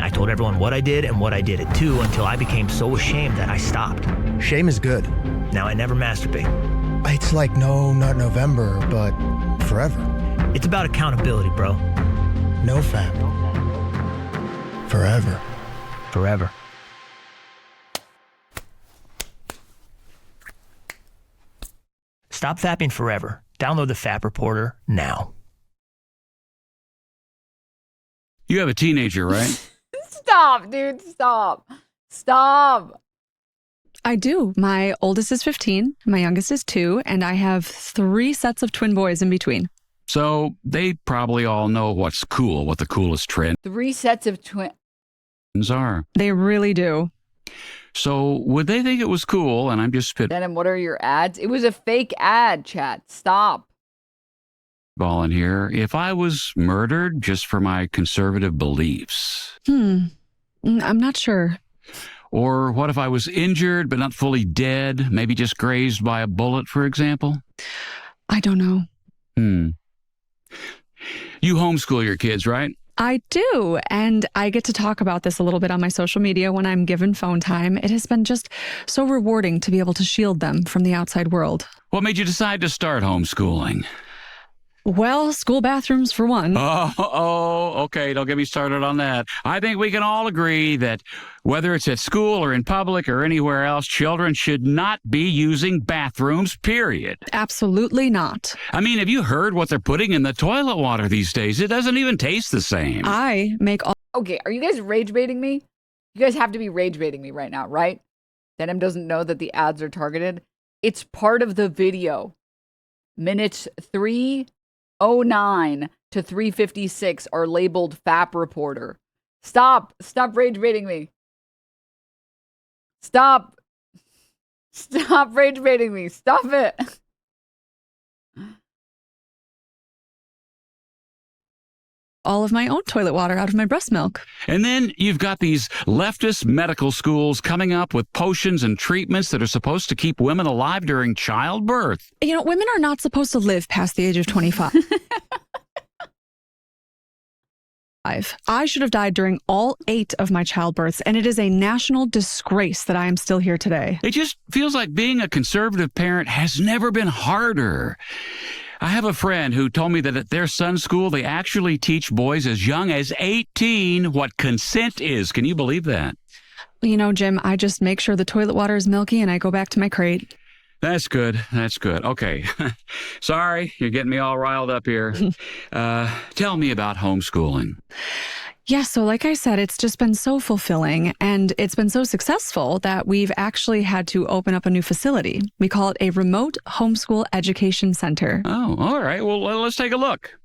I told everyone what I did and what I did it to until I became so ashamed that I stopped. Shame is good. Now I never masturbate. It's like no, not November, but forever. It's about accountability, bro. No fap. Forever. Forever. Stop fapping forever. Download the FAP Reporter now. You have a teenager, right? Stop, dude. Stop. Stop. I do. My oldest is 15, my youngest is 2, and I have 3 sets of twin boys in between. So they probably all know what's cool, what the coolest trends 3 sets of twins are. They really do. So would they think it was cool? And I'm just Denim, what are your ads? It was a fake ad, chat. Stop. spitballing here. If I was murdered just for my conservative beliefs? I'm not sure. Or what if I was injured but not fully dead, maybe just grazed by a bullet, for example? I don't know. You homeschool your kids, right? I do, and I get to talk about this a little bit on my social media when I'm given phone time. It has been just so rewarding to be able to shield them from the outside world. What made you decide to start homeschooling? Well, school bathrooms for one. Okay, don't get me started on that. I think we can all agree that whether it's at school or in public or anywhere else, children should not be using bathrooms, period. Absolutely not. I mean, have you heard what they're putting in the toilet water these days? It doesn't even taste the same. I make all... Okay, are you guys rage baiting me? You guys have to be rage baiting me right now, right? Denim doesn't know that the ads are targeted. It's part of the video. Minutes 3:09 to 3:56 are labeled FAP Reporter. Stop rage baiting me. Stop Stop rage baiting me. Stop it. All of my own toilet water out of my breast milk. And then you've got these leftist medical schools coming up with potions and treatments that are supposed to keep women alive during childbirth. You know, women are not supposed to live past the age of 25. I should have died during all 8 of my childbirths, and it is a national disgrace that I am still here today. It just feels like being a conservative parent has never been harder. I have a friend who told me that at their son's school, they actually teach boys as young as 18 what consent is. Can you believe that? You know, Jim, I just make sure the toilet water is milky and I go back to my crate. That's good. That's good. Okay. Sorry, you're getting me all riled up here. Tell me about homeschooling. Yeah, so like I said, it's just been so fulfilling and it's been so successful that we've actually had to open up a new facility. We call it a remote homeschool education center. Oh, all right. Well, let's take a look.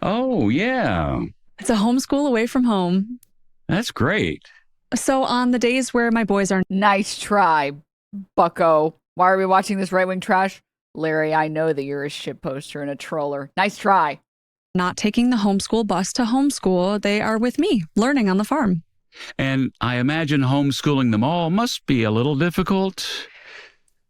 Oh, yeah. It's a homeschool away from home. That's great. So on the days where my boys are... Nice try, bucko. Why are we watching this right-wing trash? Larry, I know that you're a shitposter and a troller. Nice try. Not taking the homeschool bus to homeschool, they are with me, learning on the farm. And I imagine homeschooling them all must be a little difficult.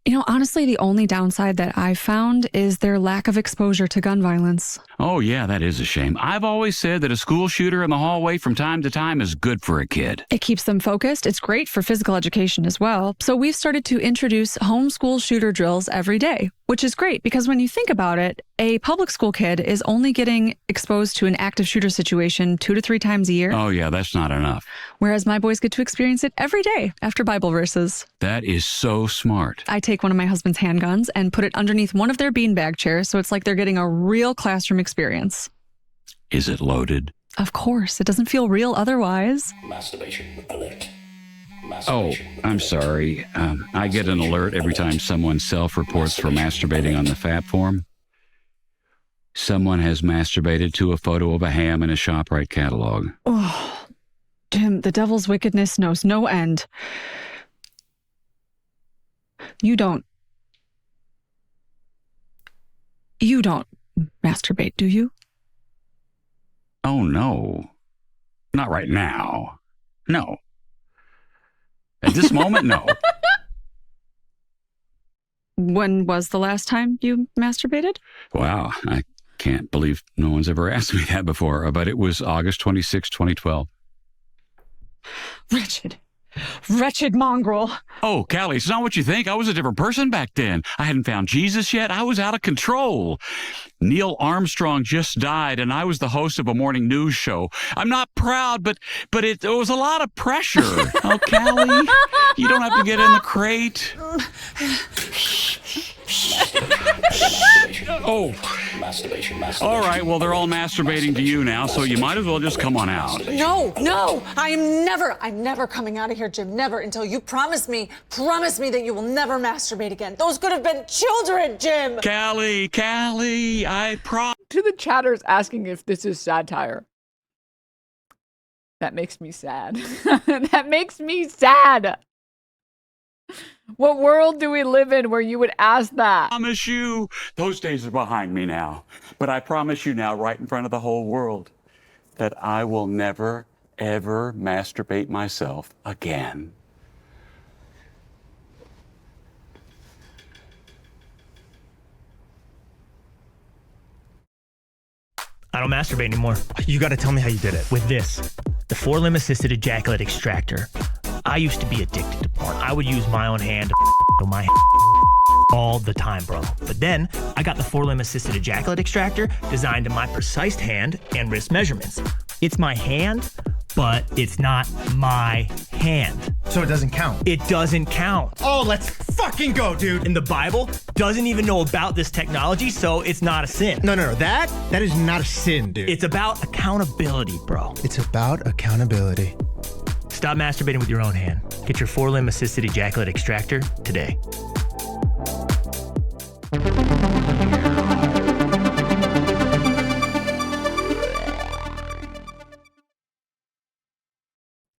You know, honestly, the only downside that I've found is their lack of exposure to gun violence. Oh, yeah, that is a shame. I've always said that a school shooter in the hallway from time to time is good for a kid. It keeps them focused. It's great for physical education as well. So we've started to introduce homeschool shooter drills every day, which is great because when you think about it, a public school kid is only getting exposed to an active shooter situation 2 to 3 times a year. Oh, yeah, that's not enough. Whereas my boys get to experience it every day after Bible verses. That is so smart. I take one of my husband's handguns and put it underneath one of their beanbag chairs, so it's like they're getting a real classroom experience. Is it loaded? Of course. It doesn't feel real otherwise. Masturbation alert. Oh, I'm sorry. I get an alert every time someone self-reports for masturbating on the FAP form. Someone has masturbated to a photo of a ham in a ShopRite catalog. Oh, Jim, the devil's wickedness knows no end. You don't masturbate, do you? Oh, no. Not right now. No. At this moment, no. When was the last time you masturbated? Wow, I can't believe no one's ever asked me that before, but it was August 26, 2012. Wretched mongrel. Oh, Callie, it's not what you think. I was a different person back then. I hadn't found Jesus yet. I was out of control. Neil Armstrong just died, and I was the host of a morning news show. I'm not proud, but it was a lot of pressure. Oh, Callie, you don't have to get in the crate. Oh. Masturbation. All right, well, they're all masturbating to you now, so you might as well just come on out. No, I'm never coming out of here, Jim, never, until you promise me that you will never masturbate again. Those could have been children, Jim. Callie, I promise. To the chatters asking if this is satire. That makes me sad. That makes me sad. What world do we live in where you would ask that? I promise you, those days are behind me now. But I promise you now, right in front of the whole world, that I will never, ever masturbate myself again. I don't masturbate anymore. You gotta tell me how you did it. With this, the 4-limb assisted ejaculate extractor. I used to be addicted to porn. I would use my own hand to my all the time, bro. But then I got the 4-limb assisted ejaculate extractor designed to my precise hand and wrist measurements. It's my hand, but it's not my hand. So it doesn't count? It doesn't count. Oh, let's fucking go, dude. And the Bible doesn't even know about this technology, so it's not a sin. No. That is not a sin, dude. It's about accountability, bro. It's about accountability. Stop masturbating with your own hand. Get your 4-limb assisted ejaculate extractor today.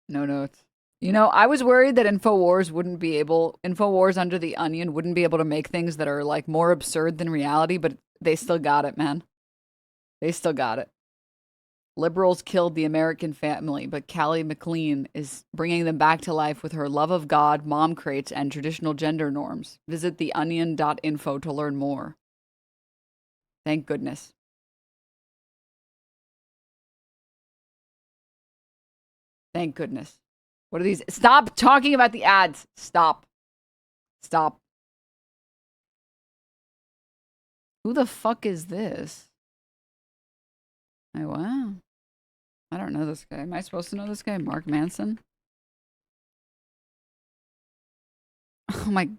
No notes. You know, I was worried that Infowars Under the Onion wouldn't be able to make things that are like more absurd than reality, but they still got it, man. They still got it. Liberals killed the American family, but Callie McLean is bringing them back to life with her love of God, mom crates, and traditional gender norms. Visit theonion.info to learn more. Thank goodness. Thank goodness. What are these? Stop talking about the ads. Stop. Stop. Who the fuck is this? Oh, wow. I don't know this guy. Am I supposed to know this guy? Mark Manson? Oh my.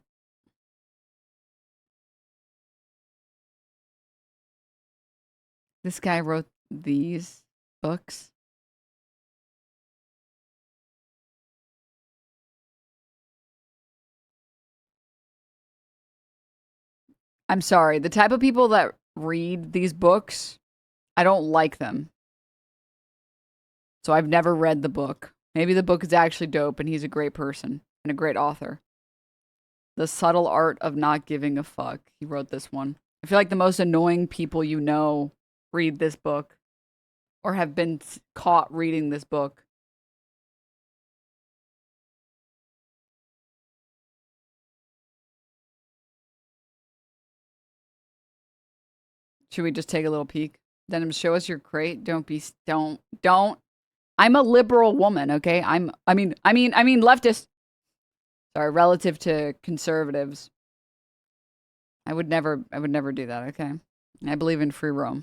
This guy wrote these books. I'm sorry. The type of people that read these books, I don't like them. So I've never read the book. Maybe the book is actually dope and he's a great person and a great author. The Subtle Art of Not Giving a Fuck. He wrote this one. I feel like the most annoying people you know read this book or have been caught reading this book. Should we just take a little peek? Denim, show us your crate. Don't. I'm a liberal woman, okay? I mean leftist. Sorry, relative to conservatives. I would never do that, okay? I believe in free roam.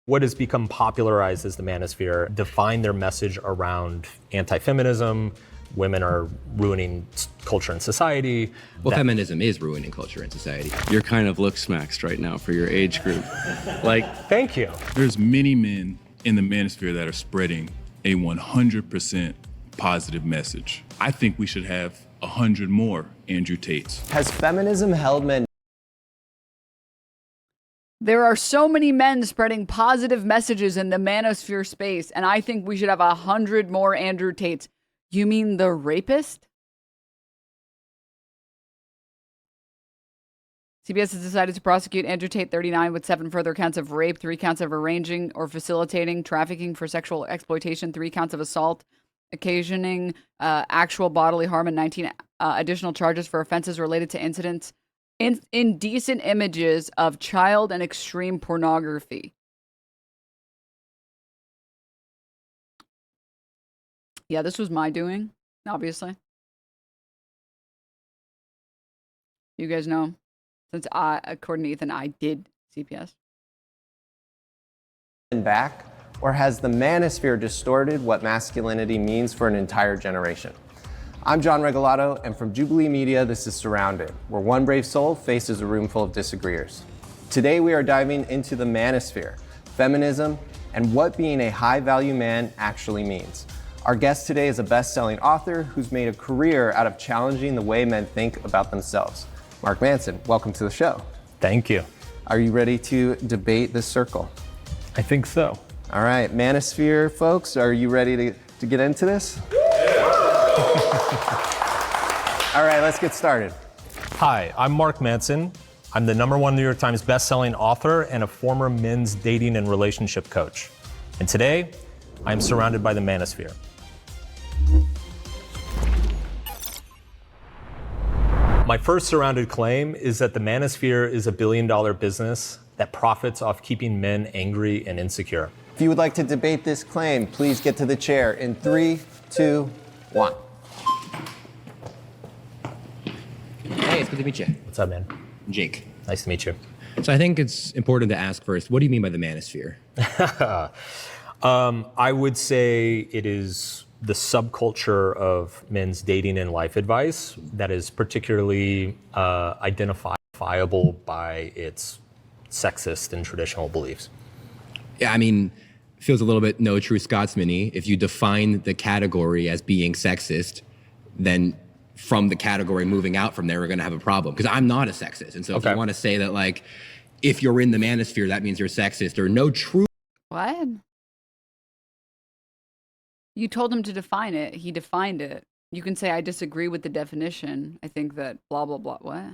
What has become popularized as the manosphere define their message around anti-feminism. Women are ruining culture and society. Well, feminism is ruining culture and society. You're kind of look smaxed right now for your age group. Like, thank you. There's many men in the manosphere that are spreading a 100% positive message. I think we should have 100 more Andrew Tates. Has feminism held men? There are so many men spreading positive messages in the manosphere space, and I think we should have 100 more Andrew Tates. You mean the rapist? CBS has decided to prosecute Andrew Tate, 39, with 7 further counts of rape, 3 counts of arranging or facilitating trafficking for sexual exploitation, 3 counts of assault, occasioning actual bodily harm, and 19 additional charges for offenses related to incidents indecent images of child and extreme pornography. Yeah, this was my doing, obviously. You guys know, since according to Ethan, I did CPS. Back, or has the manosphere distorted what masculinity means for an entire generation? I'm John Regalado, and from Jubilee Media, this is Surrounded, where one brave soul faces a room full of disagreeers. Today, we are diving into the manosphere, feminism, and what being a high-value man actually means. Our guest today is a best-selling author who's made a career out of challenging the way men think about themselves. Mark Manson, welcome to the show. Thank you. Are you ready to debate this circle? I think so. All right, manosphere folks, are you ready to get into this? All right, let's get started. Hi, I'm Mark Manson. I'm the #1 New York Times best-selling author and a former men's dating and relationship coach. And today, I'm surrounded by the manosphere. My first surrounded claim is that the manosphere is a billion-dollar business that profits off keeping men angry and insecure. If you would like to debate this claim, please get to the chair in 3, 2, 1. Hey, it's good to meet you. What's up, man? Jake. Nice to meet you. So I think it's important to ask first, what do you mean by the manosphere? I would say it is the subculture of men's dating and life advice that is particularly identifiable by its sexist and traditional beliefs. Yeah, I mean, feels a little bit no true Scotsman-y. If you define the category as being sexist, then from the category moving out from there, we're gonna have a problem. Because I'm not a sexist. And so if you wanna say that, like, if you're in the manosphere, that means you're sexist, or no true... What? You told him to define it. He defined it. You can say, I disagree with the definition. I think that blah, blah, blah. What?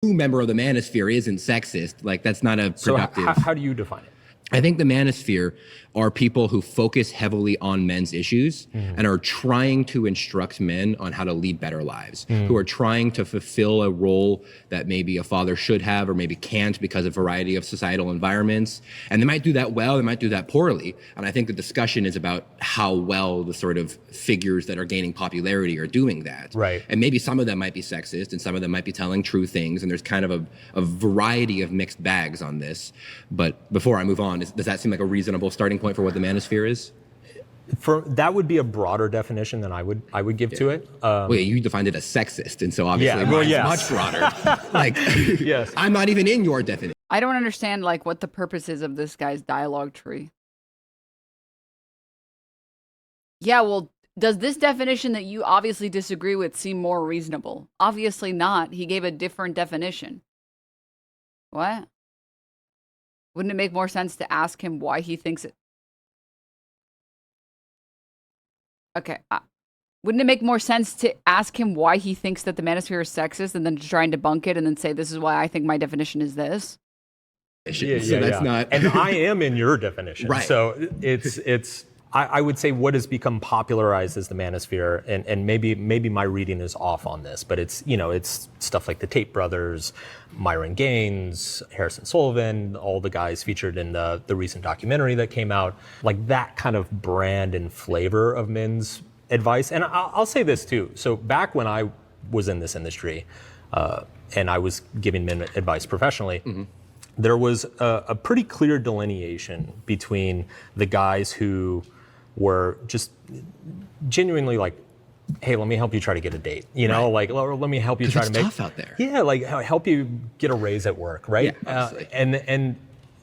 True member of the manosphere isn't sexist. Like, that's not a productive. So how do you define it? I think the manosphere are people who focus heavily on men's issues and are trying to instruct men on how to lead better lives, who are trying to fulfill a role that maybe a father should have or maybe can't because of a variety of societal environments. And they might do that well, they might do that poorly. And I think the discussion is about how well the sort of figures that are gaining popularity are doing that. Right. And maybe some of them might be sexist and some of them might be telling true things. And there's kind of a variety of mixed bags on this. But before I move on, does that seem like a reasonable starting point for what the manosphere is? That would be a broader definition than I would give to it. Well, yeah, you defined it as sexist, and so obviously mine's much broader. Like, yes. I'm not even in your definition. I don't understand, like, what the purpose is of this guy's dialogue tree. Yeah, well, does this definition that you obviously disagree with seem more reasonable? Obviously not. He gave a different definition. What? Wouldn't it make more sense to ask him why he thinks it? Okay. Wouldn't it make more sense to ask him why he thinks that the manosphere is sexist and then to try and debunk it and then say, this is why I think my definition is this? That's not. And I am in your definition. Right. So it's. I would say what has become popularized as the manosphere, and maybe my reading is off on this, but it's it's stuff like the Tate brothers, Myron Gaines, Harrison Sullivan, all the guys featured in the recent documentary that came out, like that kind of brand and flavor of men's advice. And I'll say this too. So back when I was in this industry, and I was giving men advice professionally, there was a pretty clear delineation between the guys who were just genuinely like, hey, let me help you try to get a date. Like, let me help you try to make. It's tough out there. Yeah, like help you get a raise at work, right? Yeah, and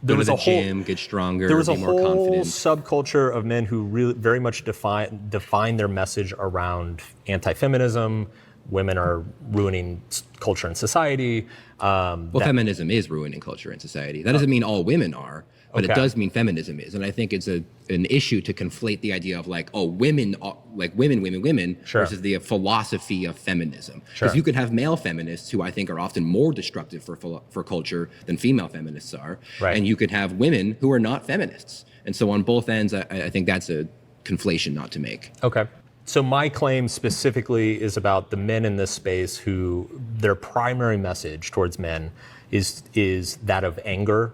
Go there to was the a whole gym, get stronger, there was be a more whole confident. subculture of men who really very much define their message around anti-feminism. Women are ruining culture and society. Feminism is ruining culture and society. That doesn't mean all women are, but it does mean feminism is. And I think it's an issue to conflate the idea of like, oh, women, women, versus the philosophy of feminism. Because you could have male feminists who I think are often more destructive for culture than female feminists are. Right. And you could have women who are not feminists. And so on both ends, I think that's a conflation not to make. Okay. So my claim specifically is about the men in this space who their primary message towards men is that of anger,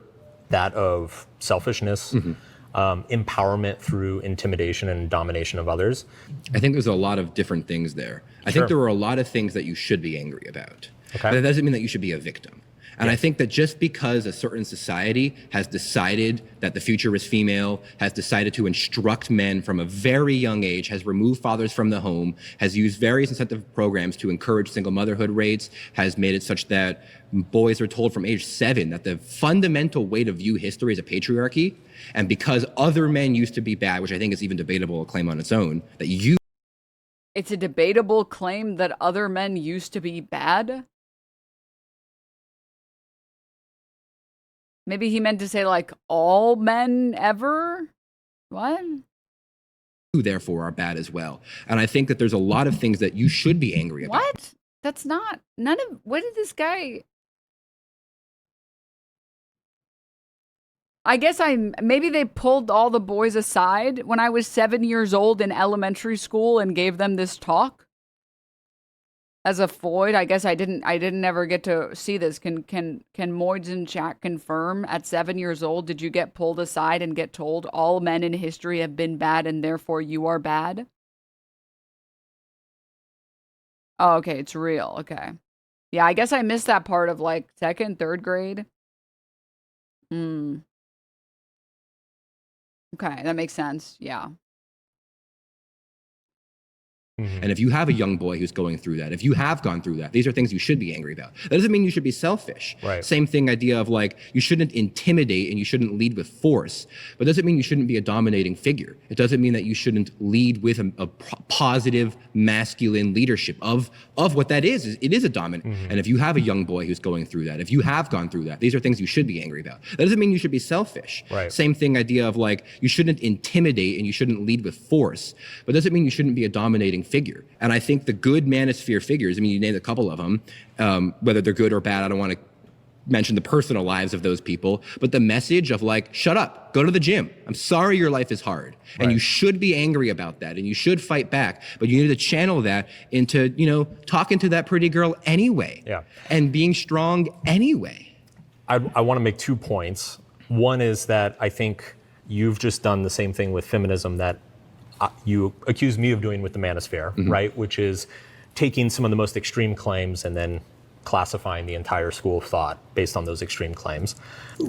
that of selfishness, empowerment through intimidation and domination of others. I think there's a lot of different things there. I think there are a lot of things that you should be angry about. Okay. But that doesn't mean that you should be a victim. And I think that just because a certain society has decided that the future is female, has decided to instruct men from a very young age, has removed fathers from the home, has used various incentive programs to encourage single motherhood rates, has made it such that boys are told from age 7 that the fundamental way to view history is a patriarchy. And because other men used to be bad, which I think is even debatable a claim on its own, that you... It's a debatable claim that other men used to be bad? Maybe he meant to say, like, all men ever? What? You therefore are bad as well. And I think that there's a lot of things that you should be angry about. What? That's not... None of... What did this guy... I guess maybe they pulled all the boys aside when I was 7 years old in elementary school and gave them this talk. As a Floyd, I guess I didn't ever get to see this. Can Moids and chat confirm at 7 years old, did you get pulled aside and get told all men in history have been bad and therefore you are bad? Oh, okay, it's real. Okay. Yeah, I guess I missed that part of like 2nd, 3rd grade. Okay, that makes sense. Yeah. And if you have a young boy who's going through that, if you have gone through that, these are things you should be angry about. That doesn't mean you should be selfish. Right. Same thing, idea of like, you shouldn't intimidate and you shouldn't lead with force, but doesn't mean you shouldn't be a dominating figure. It doesn't mean that you shouldn't lead with a positive masculine leadership of what that is. It is a dominant. And if you have a young boy who's going through that, if you have gone through that, these are things you should be angry about. That doesn't mean you should be selfish. Right. Same thing, idea of like, you shouldn't intimidate and you shouldn't lead with force, but doesn't mean you shouldn't be a dominating figure. And I think the good manosphere figures, I mean, you named a couple of them, whether they're good or bad, I don't want to mention the personal lives of those people, but the message of like, shut up, go to the gym. I'm sorry your life is hard. And you should be angry about that and you should fight back, but you need to channel that into, you know, talking to that pretty girl anyway. Yeah. And being strong anyway. I want to make 2 points. One is that I think you've just done the same thing with feminism that you accuse me of doing with the manosphere, right? Which is taking some of the most extreme claims and then classifying the entire school of thought based on those extreme claims.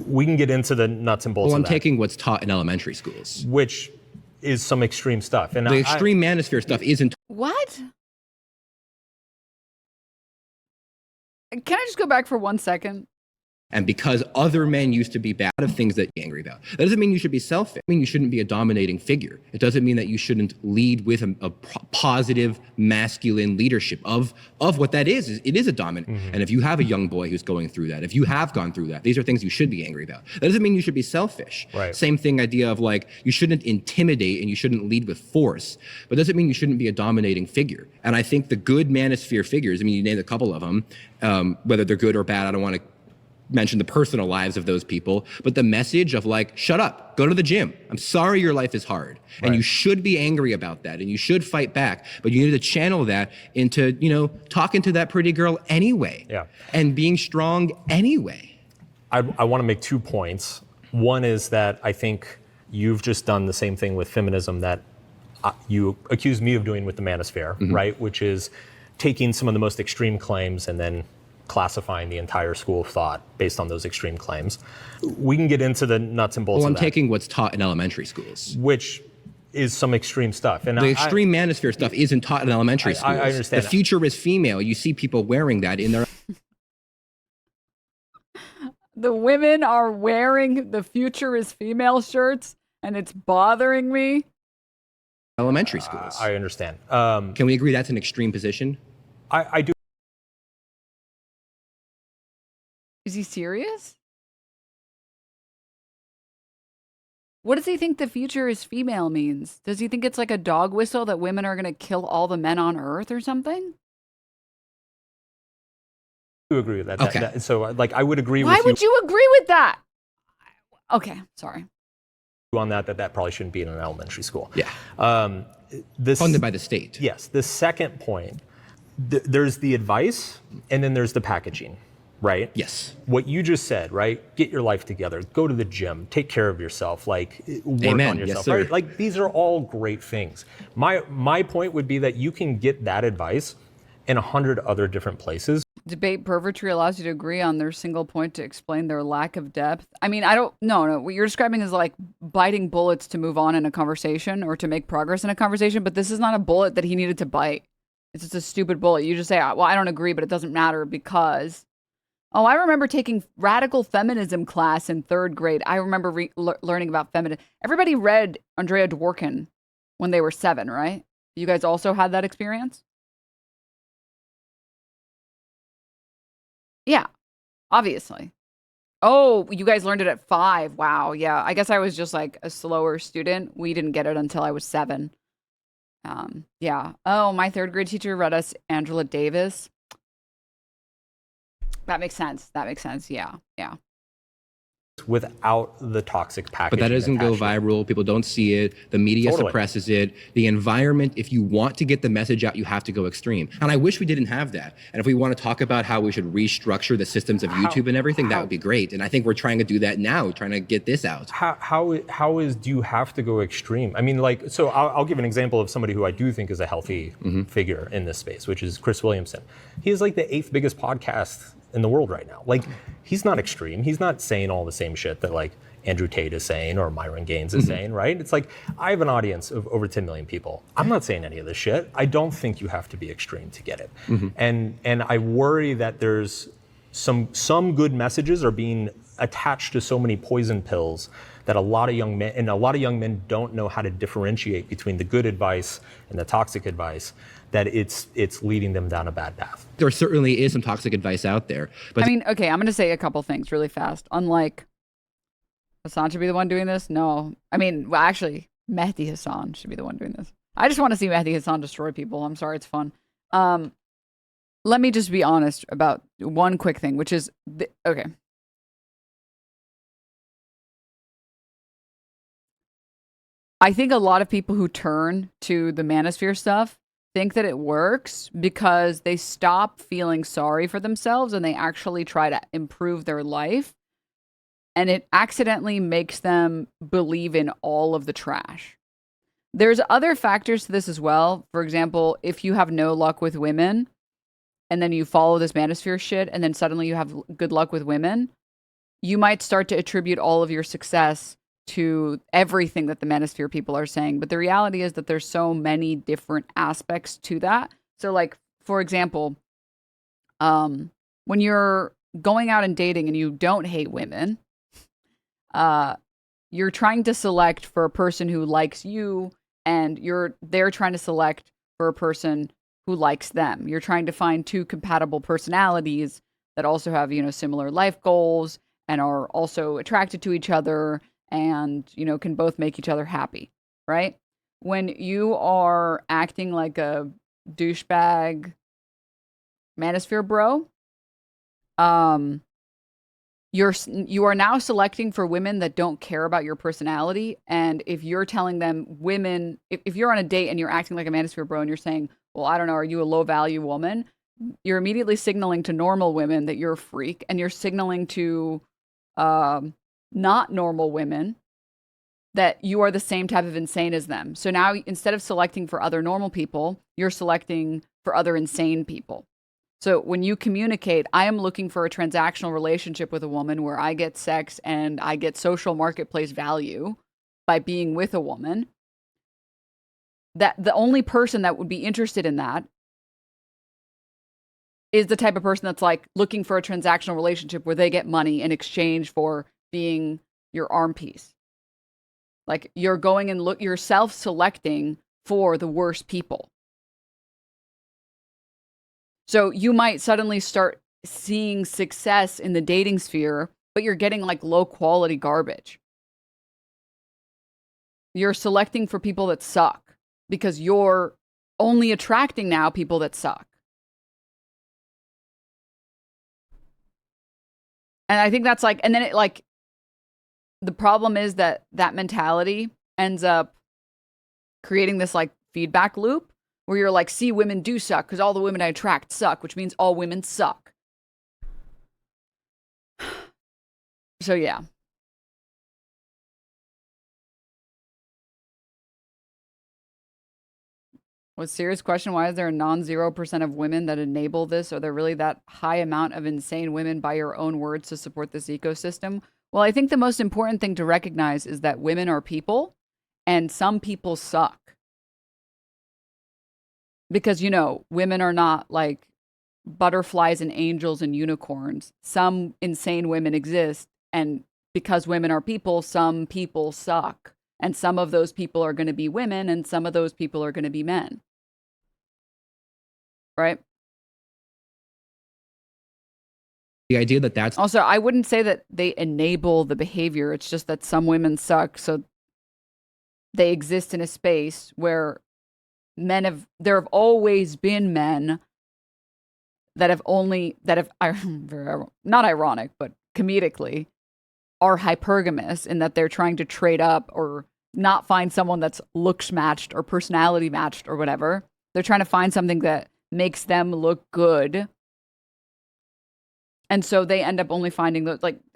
We can get into the nuts and bolts Well, I'm of that, taking what's taught in elementary schools, which is some extreme stuff. And the extreme manosphere stuff isn't. What? Can I just go back for 1 second? And because other men used to be bad of things that you're angry about. That doesn't mean you should be selfish. I mean, you shouldn't be a dominating figure. It doesn't mean that you shouldn't lead with a positive masculine leadership of what that is. It is a dominant. And if you have a young boy who's going through that, if you have gone through that, these are things you should be angry about. That doesn't mean you should be selfish. Right. Same thing, idea of like, you shouldn't intimidate and you shouldn't lead with force, but doesn't mean you shouldn't be a dominating figure. And I think the good manosphere figures, I mean, you named a couple of them, whether they're good or bad, I don't want to mention the personal lives of those people, but the message of like, shut up, go to the gym. I'm sorry your life is hard. And you should be angry about that and you should fight back, but you need to channel that into, you know, talking to that pretty girl anyway. Yeah. And being strong anyway. I want to make 2 points. One is that I think you've just done the same thing with feminism that you accuse me of doing with the manosphere, right? Which is taking some of the most extreme claims and then classifying the entire school of thought based on those extreme claims. We can get into the nuts and bolts Well, of I'm that, taking what's taught in elementary schools, which is some extreme stuff. And the extreme manosphere stuff isn't taught in elementary schools. I understand. The future is female. You see people wearing that in their. The women are wearing the future is female shirts and it's bothering me. Elementary schools. I understand. Can we agree that's an extreme position? I do. Is he serious? What does he think the future is female means? Does he think it's like a dog whistle that women are going to kill all the men on Earth or something? I do agree with that. Okay. So, like, I would agree Why with would you agree with that? Okay, sorry. you on that probably shouldn't be in an elementary school. Yeah. Funded by the state. Yes. The second point, there's the advice and then there's the packaging. Right? Yes. What you just said, right? Get your life together. Go to the gym. Take care of yourself. Like, work Amen. on yourself. Yes, sir. Right? Like, these are all great things. My point would be that you can get that advice in 100 other different places. Debate pervertry allows you to agree on their single point to explain their lack of depth. I mean, no. What you're describing is like biting bullets to move on in a conversation or to make progress in a conversation, but this is not a bullet that he needed to bite. It's just a stupid bullet. You just say, well, I don't agree, but it doesn't matter because... Oh, I remember taking radical feminism class in 3rd grade. I remember learning about feminism. Everybody read Andrea Dworkin when they were 7, right? You guys also had that experience? Yeah, obviously. Oh, you guys learned it at 5. Wow, yeah. I guess I was just like a slower student. We didn't get it until I was 7. Yeah. Oh, my 3rd grade teacher read us Angela Davis. That makes sense. Yeah. Without the toxic packaging. But that doesn't go viral. People don't see it. The media suppresses it. The environment, if you want to get the message out, you have to go extreme. And I wish we didn't have that. And if we want to talk about how we should restructure the systems of YouTube and everything, that would be great. And I think we're trying to do that now, trying to get this out. Do you have to go extreme? I mean, like, so I'll give an example of somebody who I do think is a healthy figure in this space, which is Chris Williamson. He is like the 8th biggest podcast in the world right now. Like, he's not extreme. He's not saying all the same shit that like Andrew Tate is saying or Myron Gaines is saying, right? It's like, I have an audience of over 10 million people. I'm not saying any of this shit. I don't think you have to be extreme to get it. And I worry that there's some good messages are being attached to so many poison pills that a lot of young men don't know how to differentiate between the good advice and the toxic advice, that it's leading them down a bad path. There certainly is some toxic advice out there. But I mean, okay, I'm going to say a couple things really fast. Unlike Hassan should be the one doing this. No, I mean, well, actually, Mehdi Hassan should be the one doing this. I just want to see Mehdi Hassan destroy people. I'm sorry, it's fun. Let me just be honest about one quick thing, which is, okay. I think a lot of people who turn to the manosphere stuff think that it works because they stop feeling sorry for themselves and they actually try to improve their life. And it accidentally makes them believe in all of the trash. There's other factors to this as well. For example, if you have no luck with women and then you follow this manosphere shit and then suddenly you have good luck with women, you might start to attribute all of your success to everything that the manosphere people are saying. But the reality is that there's so many different aspects to that. So like, for example, when you're going out and dating and you don't hate women, you're trying to select for a person who likes you, and they're trying to select for a person who likes them. You're trying to find two compatible personalities that also have, similar life goals and are also attracted to each other and, can both make each other happy, right? When you are acting like a douchebag manosphere bro, you are now selecting for women that don't care about your personality. And if you're telling them if you're on a date and you're acting like a manosphere bro and you're saying, well, I don't know, are you a low value woman? You're immediately signaling to normal women that you're a freak, and you're signaling to not normal women that you are the same type of insane as them. So now instead of selecting for other normal people, you're selecting for other insane people. So when you communicate, I am looking for a transactional relationship with a woman where I get sex and I get social marketplace value by being with a woman, that the only person that would be interested in that is the type of person that's like looking for a transactional relationship where they get money in exchange for being your arm piece. Like you're going and you're self-selecting for the worst people. So you might suddenly start seeing success in the dating sphere, but you're getting like low quality garbage. You're selecting for people that suck because you're only attracting now people that suck. And I think that's like, and then the problem is that mentality ends up creating this like feedback loop where you're like, see, women do suck because all the women I attract suck, which means all women suck. So yeah. Well, serious question, why is there a non-0% of women that enable this? Are there really that high amount of insane women, by your own words, to support this ecosystem? Well, I think the most important thing to recognize is that women are people, and some people suck. Because, women are not like butterflies and angels and unicorns. Some insane women exist, and because women are people, some people suck. And some of those people are going to be women, and some of those people are going to be men. Right? The idea that that's... Also, I wouldn't say that they enable the behavior. It's just that some women suck, so they exist in a space where there have always been men that have not ironic, but comedically, are hypergamous in that they're trying to trade up or not find someone that's looks matched or personality matched or whatever. They're trying to find something that makes them look good. And so they end up only finding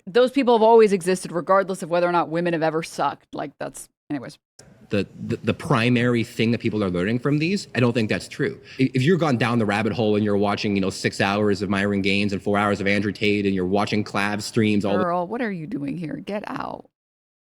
those people have always existed regardless of whether or not women have ever sucked. Anyways. The primary thing that people are learning from these, I don't think that's true. If you're gone down the rabbit hole and you're watching, 6 hours of Myron Gaines and 4 hours of Andrew Tate and you're watching Clav streams Girl, what are you doing here? Get out.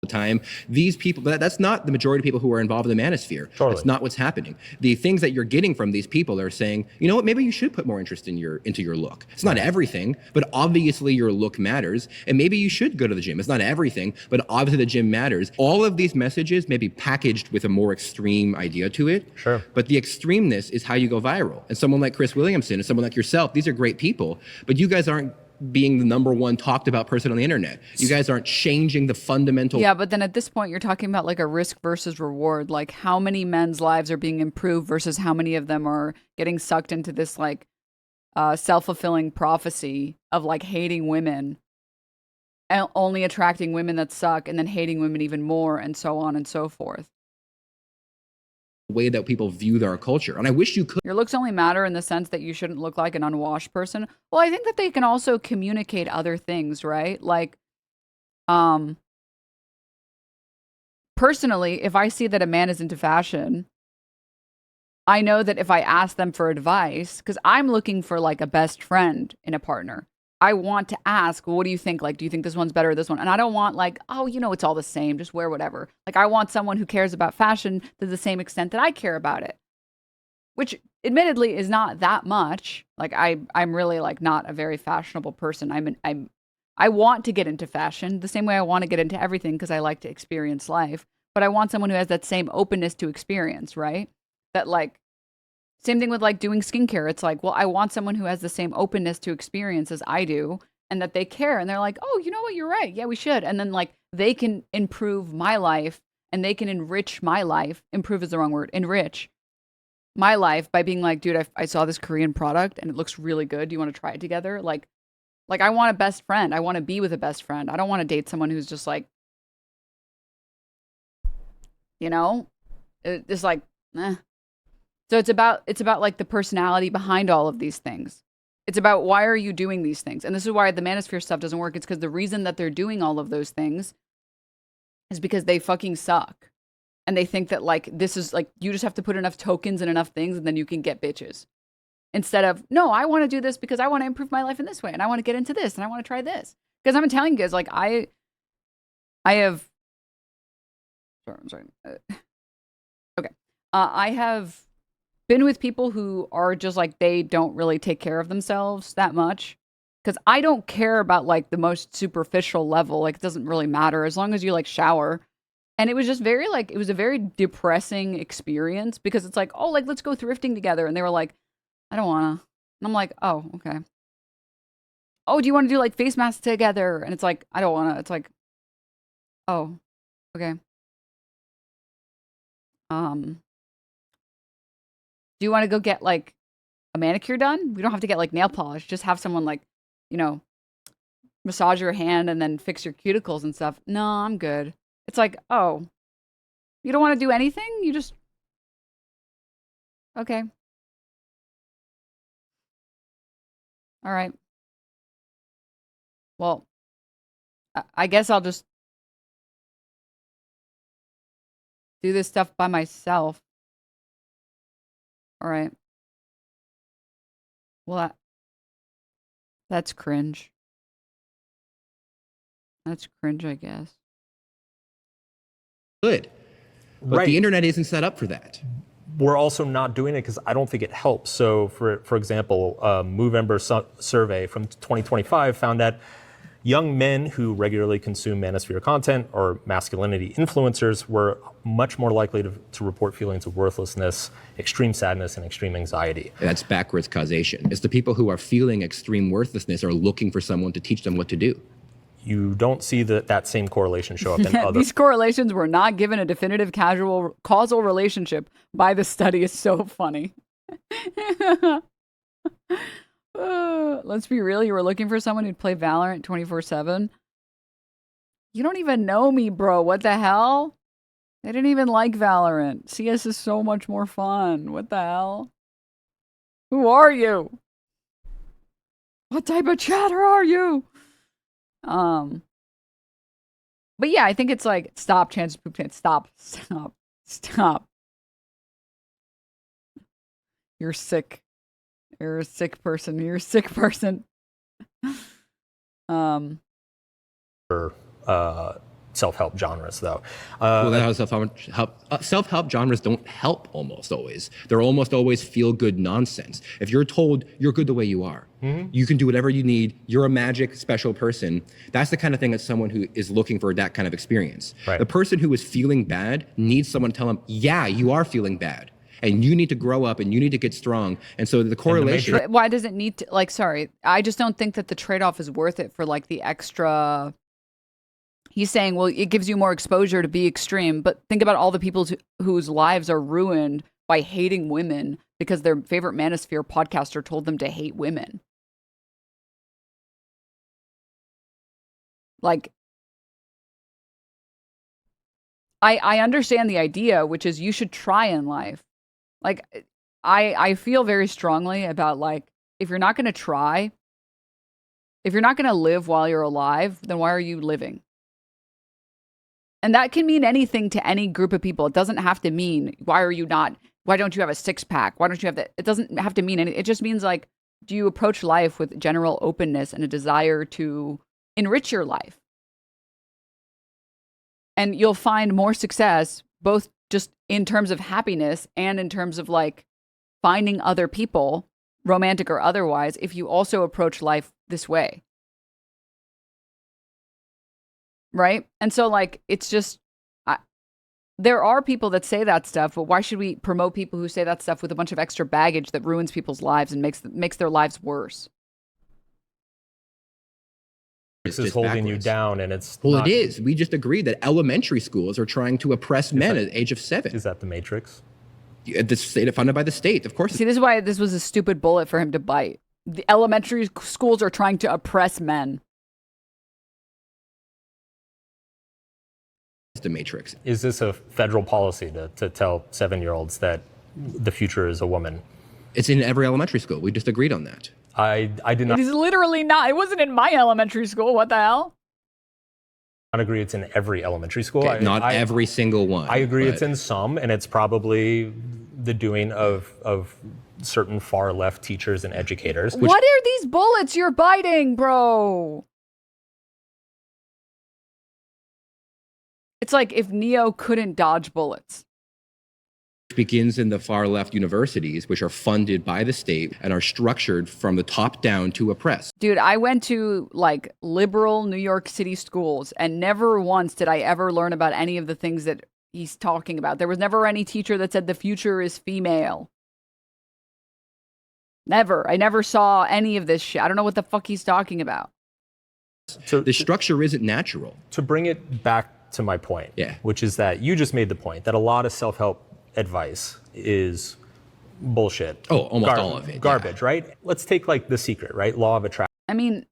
the time. These people, that's not the majority of people who are involved in the manosphere. Totally. That's not what's happening. The things that you're getting from these people are saying, you know what, maybe you should put more interest in into your look. It's not everything, but obviously your look matters. And maybe you should go to the gym. It's not everything, but obviously the gym matters. All of these messages may be packaged with a more extreme idea to it. Sure. But the extremeness is how you go viral. And someone like Chris Williamson and someone like yourself, these are great people, but you guys aren't being the #1 talked about person on the internet. You guys aren't changing the fundamental. Yeah, but then at this point, you're talking about like a risk versus reward. Like how many men's lives are being improved versus how many of them are getting sucked into this like self-fulfilling prophecy of like hating women and only attracting women that suck and then hating women even more and so on and so forth. Way that people view our culture. And I wish you could. Your looks only matter in the sense that you shouldn't look like an unwashed person. Well, I think that they can also communicate other things, right? Like, personally, if I see that a man is into fashion, I know that if I ask them for advice, because I'm looking for like a best friend in a partner, I want to ask, well, what do you think? Like, do you think this one's better or this one? And I don't want like, oh, you know, it's all the same. Just wear whatever. Like, I want someone who cares about fashion to the same extent that I care about it, which admittedly is not that much. Like, I'm really like not a very fashionable person. I want to get into fashion the same way I want to get into everything because I like to experience life. But I want someone who has that same openness to experience, right? That like, same thing with like doing skincare. It's like, well, I want someone who has the same openness to experience as I do and that they care. And they're like, oh, you know what? You're right. Yeah, we should. And then like they can improve my life and they can enrich my life. Improve is the wrong word. Enrich my life by being like, dude, I saw this Korean product and it looks really good. Do you want to try it together? Like I want a best friend. I want to be with a best friend. I don't want to date someone who's just like, you know, it's like, eh. So it's about like the personality behind all of these things. It's about why are you doing these things? And this is why the manosphere stuff doesn't work. It's because the reason that they're doing all of those things is because they fucking suck. And they think that like, this is like, you just have to put enough tokens and enough things and then you can get bitches. Instead of, no, I want to do this because I want to improve my life in this way. And I want to get into this and I want to try this. Because I'm telling you guys, like I have, sorry. Okay. I have been with people who are just like, they don't really take care of themselves that much. Because I don't care about like the most superficial level. Like it doesn't really matter as long as you like shower. And it was just very like, it was a very depressing experience because it's like, oh, like let's go thrifting together. And they were like, I don't wanna. And I'm like, oh, okay. Oh, do you want to do like face masks together? And it's like, I don't wanna. It's like, oh, okay. Do you want to go get like a manicure done? We don't have to get like nail polish. Just have someone like, you know, massage your hand and then fix your cuticles and stuff. No, I'm good. It's like, oh, you don't want to do anything? You just, okay. All right. Well, I guess I'll just do this stuff by myself. All right. Well, that's cringe. That's cringe, I guess. Good. But the internet isn't set up for that. We're also not doing it because I don't think it helps. So, for example, Movember survey from 2025 found that young men who regularly consume manosphere content or masculinity influencers were much more likely to report feelings of worthlessness, extreme sadness, and extreme anxiety. That's backwards causation. It's the people who are feeling extreme worthlessness are looking for someone to teach them what to do. You don't see that same correlation show up in other... These correlations were not given a definitive causal relationship by the study. Is so funny. Let's be real. You were looking for someone who'd play Valorant 24/7. You don't even know me, bro. What the hell? I didn't even like Valorant. CS is so much more fun. What the hell? Who are you? What type of chatter are you? But yeah, I think it's like, stop, Chance Poop Chance. Stop. You're sick. You're a sick person. You're a sick person. self-help genres, though. Well, that's how self-help genres don't help almost always. They're almost always feel-good nonsense. If you're told you're good the way you are, you can do whatever you need, you're a magic special person, that's the kind of thing that someone who is looking for that kind of experience. Right. The person who is feeling bad needs someone to tell them, yeah, you are feeling bad. And you need to grow up and you need to get strong. And so the correlation. Why does it need to, like, sorry, I just don't think that the trade-off is worth it for like the extra. He's saying, well, it gives you more exposure to be extreme, but think about all the people whose lives are ruined by hating women because their favorite Manosphere podcaster told them to hate women. Like, I understand the idea, which is you should try in life. Like, I feel very strongly about, like, if you're not going to try, if you're not going to live while you're alive, then why are you living? And that can mean anything to any group of people. It doesn't have to mean, why don't you have a six-pack? Why don't you have that? It doesn't have to mean anything. It just means, like, do you approach life with general openness and a desire to enrich your life? And you'll find more success, both just in terms of happiness and in terms of, like, finding other people, romantic or otherwise, if you also approach life this way. Right? And so, like, it's just, there are people that say that stuff, but why should we promote people who say that stuff with a bunch of extra baggage that ruins people's lives and makes their lives worse? This is holding you down, and it's well, it is. We just agreed that elementary schools are trying to oppress men at the age of 7. Is that the Matrix? The state, funded by the state, of course. See, this is why this was a stupid bullet for him to bite. The elementary schools are trying to oppress men. The Matrix. Is this a federal policy to tell 7-year-olds that the future is a woman? It's in every elementary school. We just agreed on that. I did not. It is literally not. It wasn't in my elementary school. What the hell? I agree it's in every elementary school. Okay, not every single one. I agree it's in some, and it's probably the doing of certain far left teachers and educators. What are these bullets you're biting, bro? It's like if Neo couldn't dodge bullets. Begins in the far left universities, which are funded by the state and are structured from the top down to oppress. Dude, I went to, like, liberal New York City schools, and never once did I ever learn about any of the things that he's talking about. There was never any teacher that said the future is female. Never. I never saw any of this shit. I don't know what the fuck he's talking about. So the structure isn't natural. To bring it back to my point, which is that you just made the point that a lot of self-help advice is bullshit. Oh, almost all of it. Garbage, right? Let's take, like, The Secret, right? Law of attraction. I mean,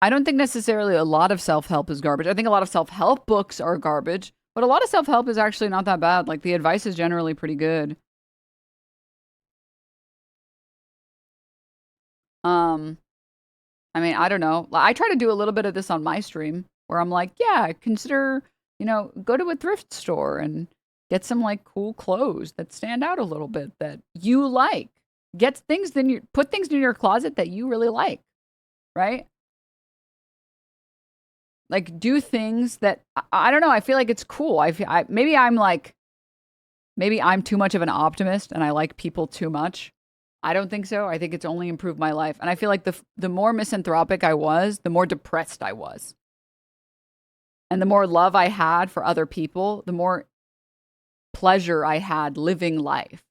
I don't think necessarily a lot of self-help is garbage. I think a lot of self-help books are garbage, but a lot of self-help is actually not that bad. Like, the advice is generally pretty good. I mean, I don't know. I try to do a little bit of this on my stream where I'm like, yeah, consider, you know, go to a thrift store and get some, like, cool clothes that stand out a little bit that you like. Get things put things in your closet that you really like, right? Like, do things that I don't know. I feel like it's cool. Maybe I'm too much of an optimist and I like people too much. I don't think so. I think it's only improved my life. And I feel like the more misanthropic I was, the more depressed I was. And the more love I had for other people, the more pleasure I had living life.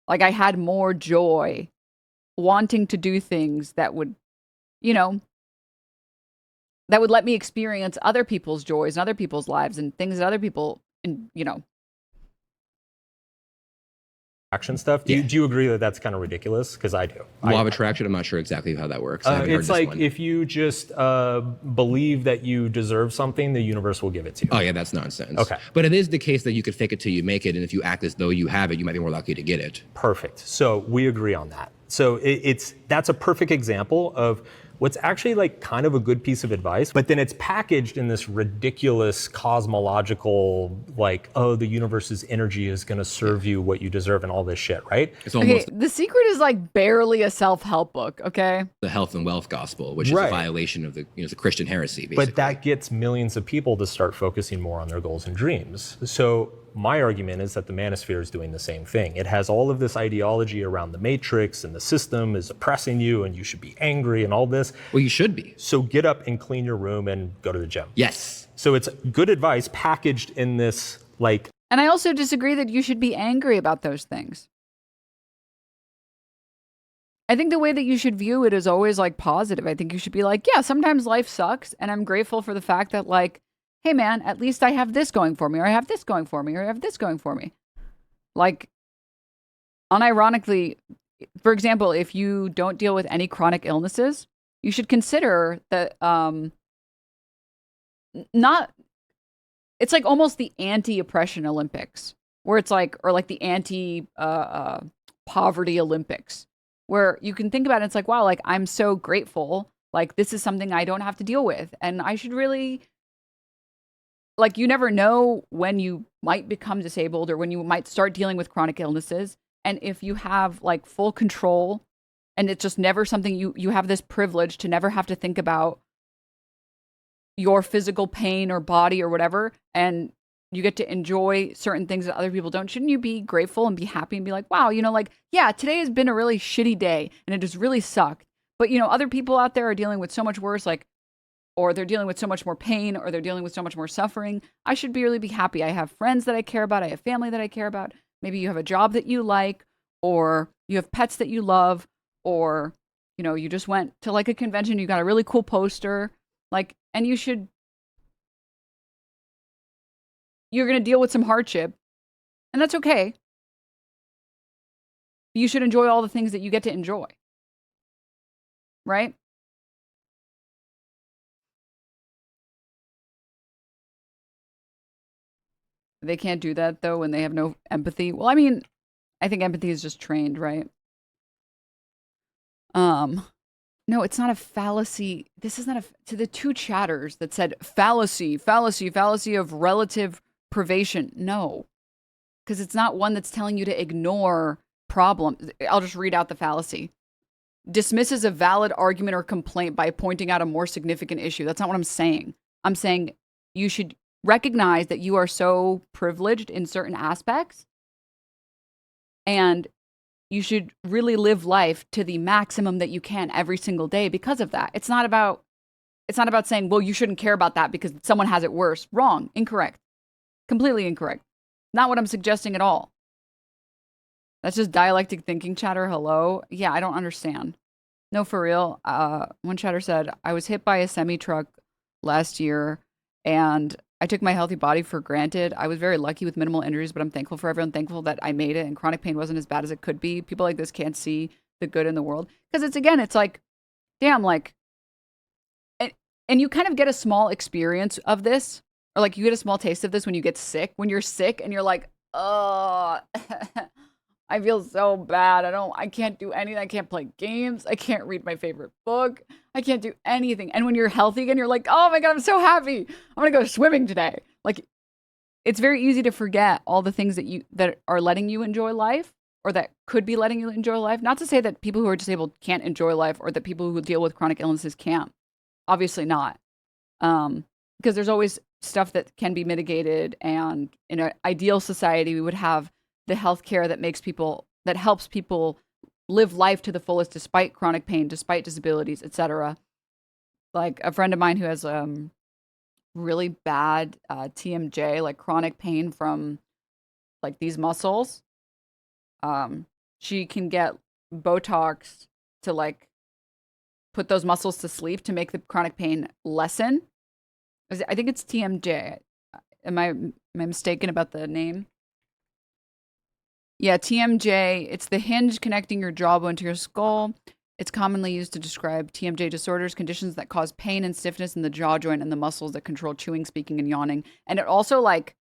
Like, I had more joy wanting to do things that would, you know, that would let me experience other people's joys and other people's lives and things that other people, you know. Action stuff. Do you agree that that's kind of ridiculous? Because I do. Law of attraction, I'm not sure exactly how that works. It's like if you just believe that you deserve something, the universe will give it to you. Oh yeah, that's nonsense. Okay. But it is the case that you could fake it till you make it, and if you act as though you have it, you might be more likely to get it. Perfect. So we agree on that. So that's a perfect example of what's actually like kind of a good piece of advice, but then it's packaged in this ridiculous cosmological, like, oh, the universe's energy is going to serve you what you deserve and all this shit, right? It's almost The Secret is like barely a self-help book, okay? the health and wealth gospel, which is a violation of the, the Christian heresy, basically. But that gets millions of people to start focusing more on their goals and dreams. So my argument is that the Manosphere is doing the same thing. It has all of this ideology around the matrix and the system is oppressing you and you should be angry and all this. Well, you should be. So get up and clean your room and go to the gym. Yes. So it's good advice packaged in this, like... And I also disagree that you should be angry about those things. I think the way that you should view it is always like positive. I think you should be like, yeah, sometimes life sucks and I'm grateful for the fact that like, hey man, at least I have this going for me, or I have this going for me, or I have this going for me. Like, unironically, for example, if you don't deal with any chronic illnesses, you should consider that it's like almost the anti-oppression Olympics, where it's like, or like the anti-poverty Olympics, where you can think about it, it's like, wow, like I'm so grateful, like this is something I don't have to deal with, and I should really... Like, you never know when you might become disabled or when you might start dealing with chronic illnesses. And if you have, like, full control and it's just never something you have this privilege to never have to think about your physical pain or body or whatever, and you get to enjoy certain things that other people don't, shouldn't you be grateful and be happy and be like, wow, you know, like, yeah, today has been a really shitty day and it just really sucked. But, you know, other people out there are dealing with so much worse, like, or they're dealing with so much more pain, or they're dealing with so much more suffering. I should really be happy. I have friends that I care about. I have family that I care about. Maybe you have a job that you like, or you have pets that you love, or, you know, you just went to like a convention, you got a really cool poster, like, and you're going to deal with some hardship, and that's okay. You should enjoy all the things that you get to enjoy. Right? They can't do that, though, when they have no empathy. Well, I mean, I think empathy is just trained, right? No, it's not a fallacy. This is not to the two chatters that said fallacy of relative privation. No, because it's not one that's telling you to ignore problems. I'll just read out the fallacy. Dismisses a valid argument or complaint by pointing out a more significant issue. That's not what I'm saying. I'm saying you should recognize that you are so privileged in certain aspects, and you should really live life to the maximum that you can every single day because of that. It's not about saying, well, you shouldn't care about that because someone has it worse. Wrong. Incorrect. Completely incorrect. Not what I'm suggesting at all. That's just dialectic thinking, chatter. Hello? Yeah, I don't understand. No, for real. One chatter said, I was hit by a semi-truck last year, and I took my healthy body for granted. I was very lucky with minimal injuries, but I'm thankful for everyone, thankful that I made it, and chronic pain wasn't as bad as it could be. People like this can't see the good in the world. Because it's like, damn, like, and you kind of get a small experience of this, or like you get a small taste of this when you get sick. When you're sick and you're like, oh, I feel so bad. I can't do anything. I can't play games. I can't read my favorite book. I can't do anything. And when you're healthy again, you're like, oh my God, I'm so happy. I'm going to go swimming today. Like, it's very easy to forget all the things that are letting you enjoy life, or that could be letting you enjoy life. Not to say that people who are disabled can't enjoy life, or that people who deal with chronic illnesses can't. Obviously not. Because there's always stuff that can be mitigated. And in an ideal society, we would have the healthcare that helps people live life to the fullest despite chronic pain, despite disabilities, etc. Like a friend of mine who has really bad TMJ, like chronic pain from like these muscles. She can get Botox to like put those muscles to sleep to make the chronic pain lessen. I think it's TMJ. Am I mistaken about the name? Yeah, TMJ, it's the hinge connecting your jawbone to your skull. It's commonly used to describe TMJ disorders, conditions that cause pain and stiffness in the jaw joint and the muscles that control chewing, speaking, and yawning. And it also, like,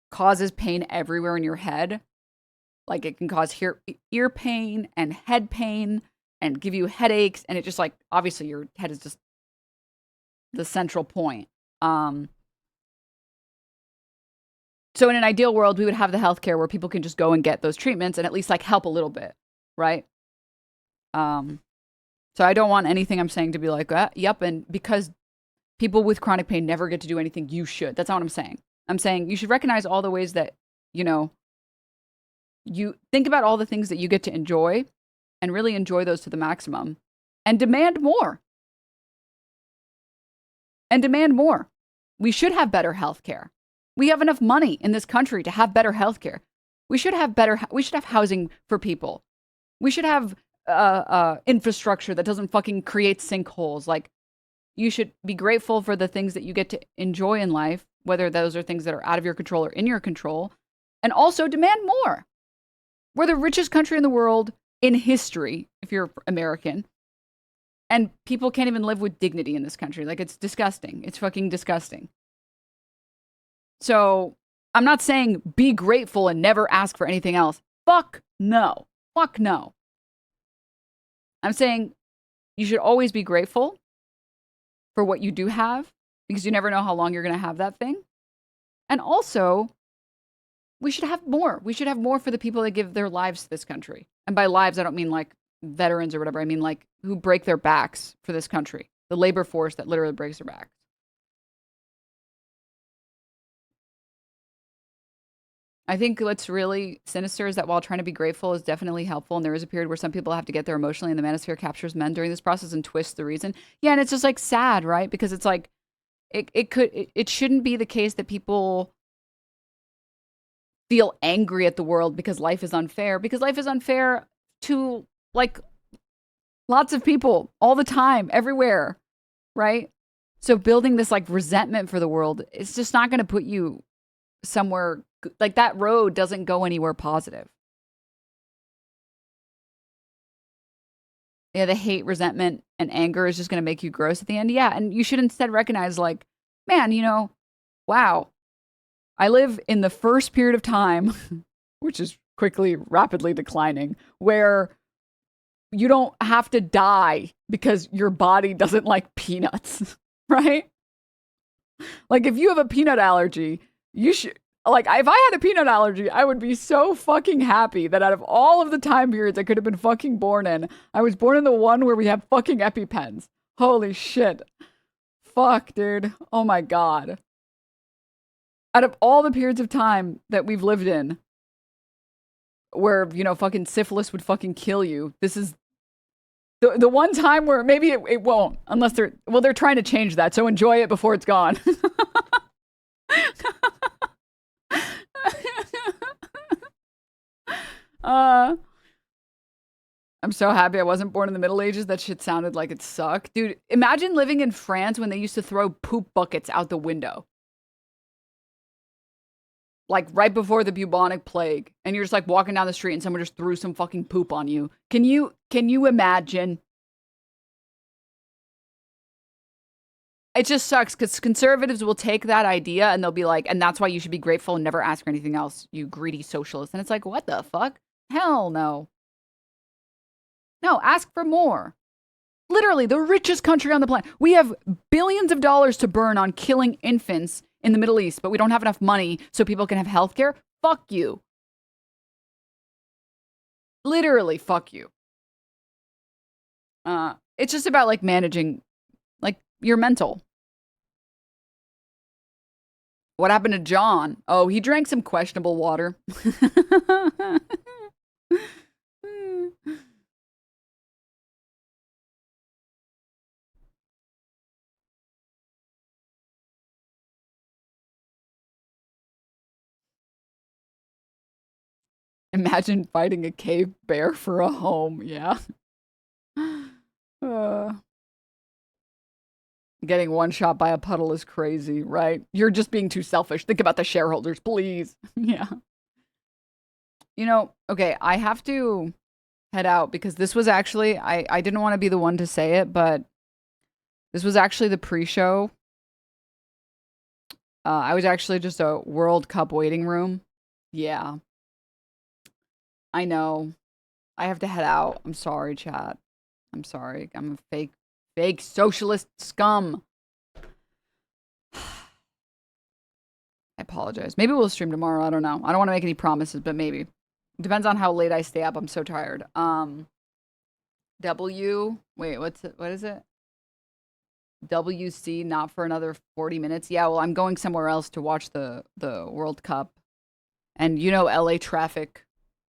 causes pain everywhere in your head. Like, it can cause ear pain and head pain and give you headaches, and it just like, obviously your head is just the central point. So in an ideal world, we would have the healthcare where people can just go and get those treatments and at least like help a little bit, right? So I don't want anything I'm saying to be like, yep, and because people with chronic pain never get to do anything, you should. That's not what I'm saying. I'm saying you should recognize all the ways that, you know, you think about all the things that you get to enjoy and really enjoy those to the maximum and demand more. And demand more. We should have better healthcare. We have enough money in this country to have better healthcare. We should have housing for people. We should have infrastructure that doesn't fucking create sinkholes. Like, you should be grateful for the things that you get to enjoy in life, whether those are things that are out of your control or in your control, and also demand more. We're the richest country in the world in history, if you're American, and people can't even live with dignity in this country. Like, it's disgusting. It's fucking disgusting. So, I'm not saying be grateful and never ask for anything else. Fuck no. Fuck no. I'm saying you should always be grateful for what you do have, because you never know how long you're going to have that thing. And also, we should have more. We should have more for the people that give their lives to this country. And by lives, I don't mean like veterans or whatever. I mean like who break their backs for this country. The labor force that literally breaks their backs. I think what's really sinister is that while trying to be grateful is definitely helpful, and there is a period where some people have to get there emotionally, and the manosphere captures men during this process and twists the reason. Yeah, and it's just like sad, right? Because it's like, it shouldn't be the case that people feel angry at the world because life is unfair. Because life is unfair to like lots of people all the time, everywhere, right? So building this like resentment for the world, it's just not going to put you somewhere. Like, that road doesn't go anywhere positive. Yeah, the hate, resentment, and anger is just going to make you gross at the end. Yeah, and you should instead recognize, like, man, you know, wow, I live in the first period of time, which is rapidly declining, where you don't have to die because your body doesn't like peanuts, right? Like, if you have a peanut allergy, you should... Like, if I had a peanut allergy, I would be so fucking happy that out of all of the time periods I could have been fucking born in, I was born in the one where we have fucking Epipens. Holy shit. Fuck, dude. Oh my God. Out of all the periods of time that we've lived in, where, you know, fucking syphilis would fucking kill you, this is the one time where maybe it won't, unless they're trying to change that, so enjoy it before it's gone. I'm so happy I wasn't born in the Middle Ages. That shit sounded like it sucked. Dude, imagine living in France when they used to throw poop buckets out the window. Like, right before the bubonic plague. And you're just like walking down the street and someone just threw some fucking poop on you. Can you imagine? It just sucks because conservatives will take that idea and they'll be like, and that's why you should be grateful and never ask for anything else, you greedy socialist. And it's like, what the fuck? Hell no. No, ask for more. Literally, the richest country on the planet. We have billions of dollars to burn on killing infants in the Middle East, but we don't have enough money so people can have healthcare. Fuck you. Literally, fuck you. It's just about like managing like your mental. What happened to John? Oh, he drank some questionable water. Imagine fighting a cave bear for a home. Yeah. Getting one shot by a puddle is crazy, right? You're just being too selfish. Think about the shareholders, please. Yeah. You know, okay, I have to head out because this was actually, I didn't want to be the one to say it, but this was actually the pre-show. I was actually just a World Cup waiting room. Yeah. I know. I have to head out. I'm sorry, chat. I'm sorry. I'm a fake socialist scum. I apologize. Maybe we'll stream tomorrow. I don't know. I don't want to make any promises, but maybe. It depends on how late I stay up. I'm so tired. Wait, what is it? WC, not for another 40 minutes. Yeah, well, I'm going somewhere else to watch the World Cup. And you know LA traffic.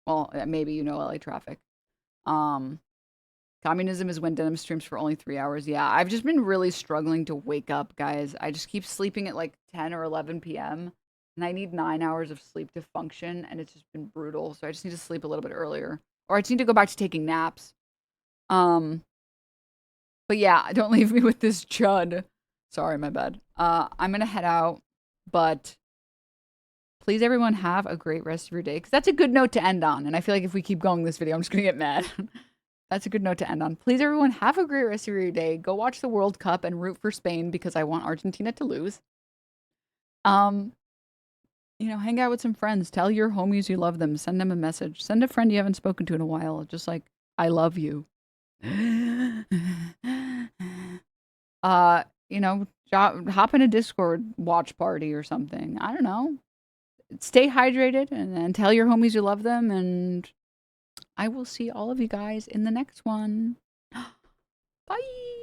Well, maybe you know LA traffic. Communism is when Denim streams for only 3 hours. Yeah, I've just been really struggling to wake up, guys. I just keep sleeping at like 10 or 11 p.m. And I need 9 hours of sleep to function, and it's just been brutal. So I just need to sleep a little bit earlier. Or I just need to go back to taking naps. But yeah, don't leave me with this chud. Sorry, my bad. I'm gonna head out, but please everyone have a great rest of your day, because that's a good note to end on. And I feel like if we keep going this video, I'm just gonna get mad. That's a good note to end on. Please everyone have a great rest of your day. Go watch the World Cup and root for Spain, because I want Argentina to lose. You know, hang out with some friends. Tell your homies you love them. Send them a message. Send a friend you haven't spoken to in a while. Just like, I love you. You know, hop in a Discord watch party or something. I don't know. Stay hydrated and tell your homies you love them. And I will see all of you guys in the next one. Bye.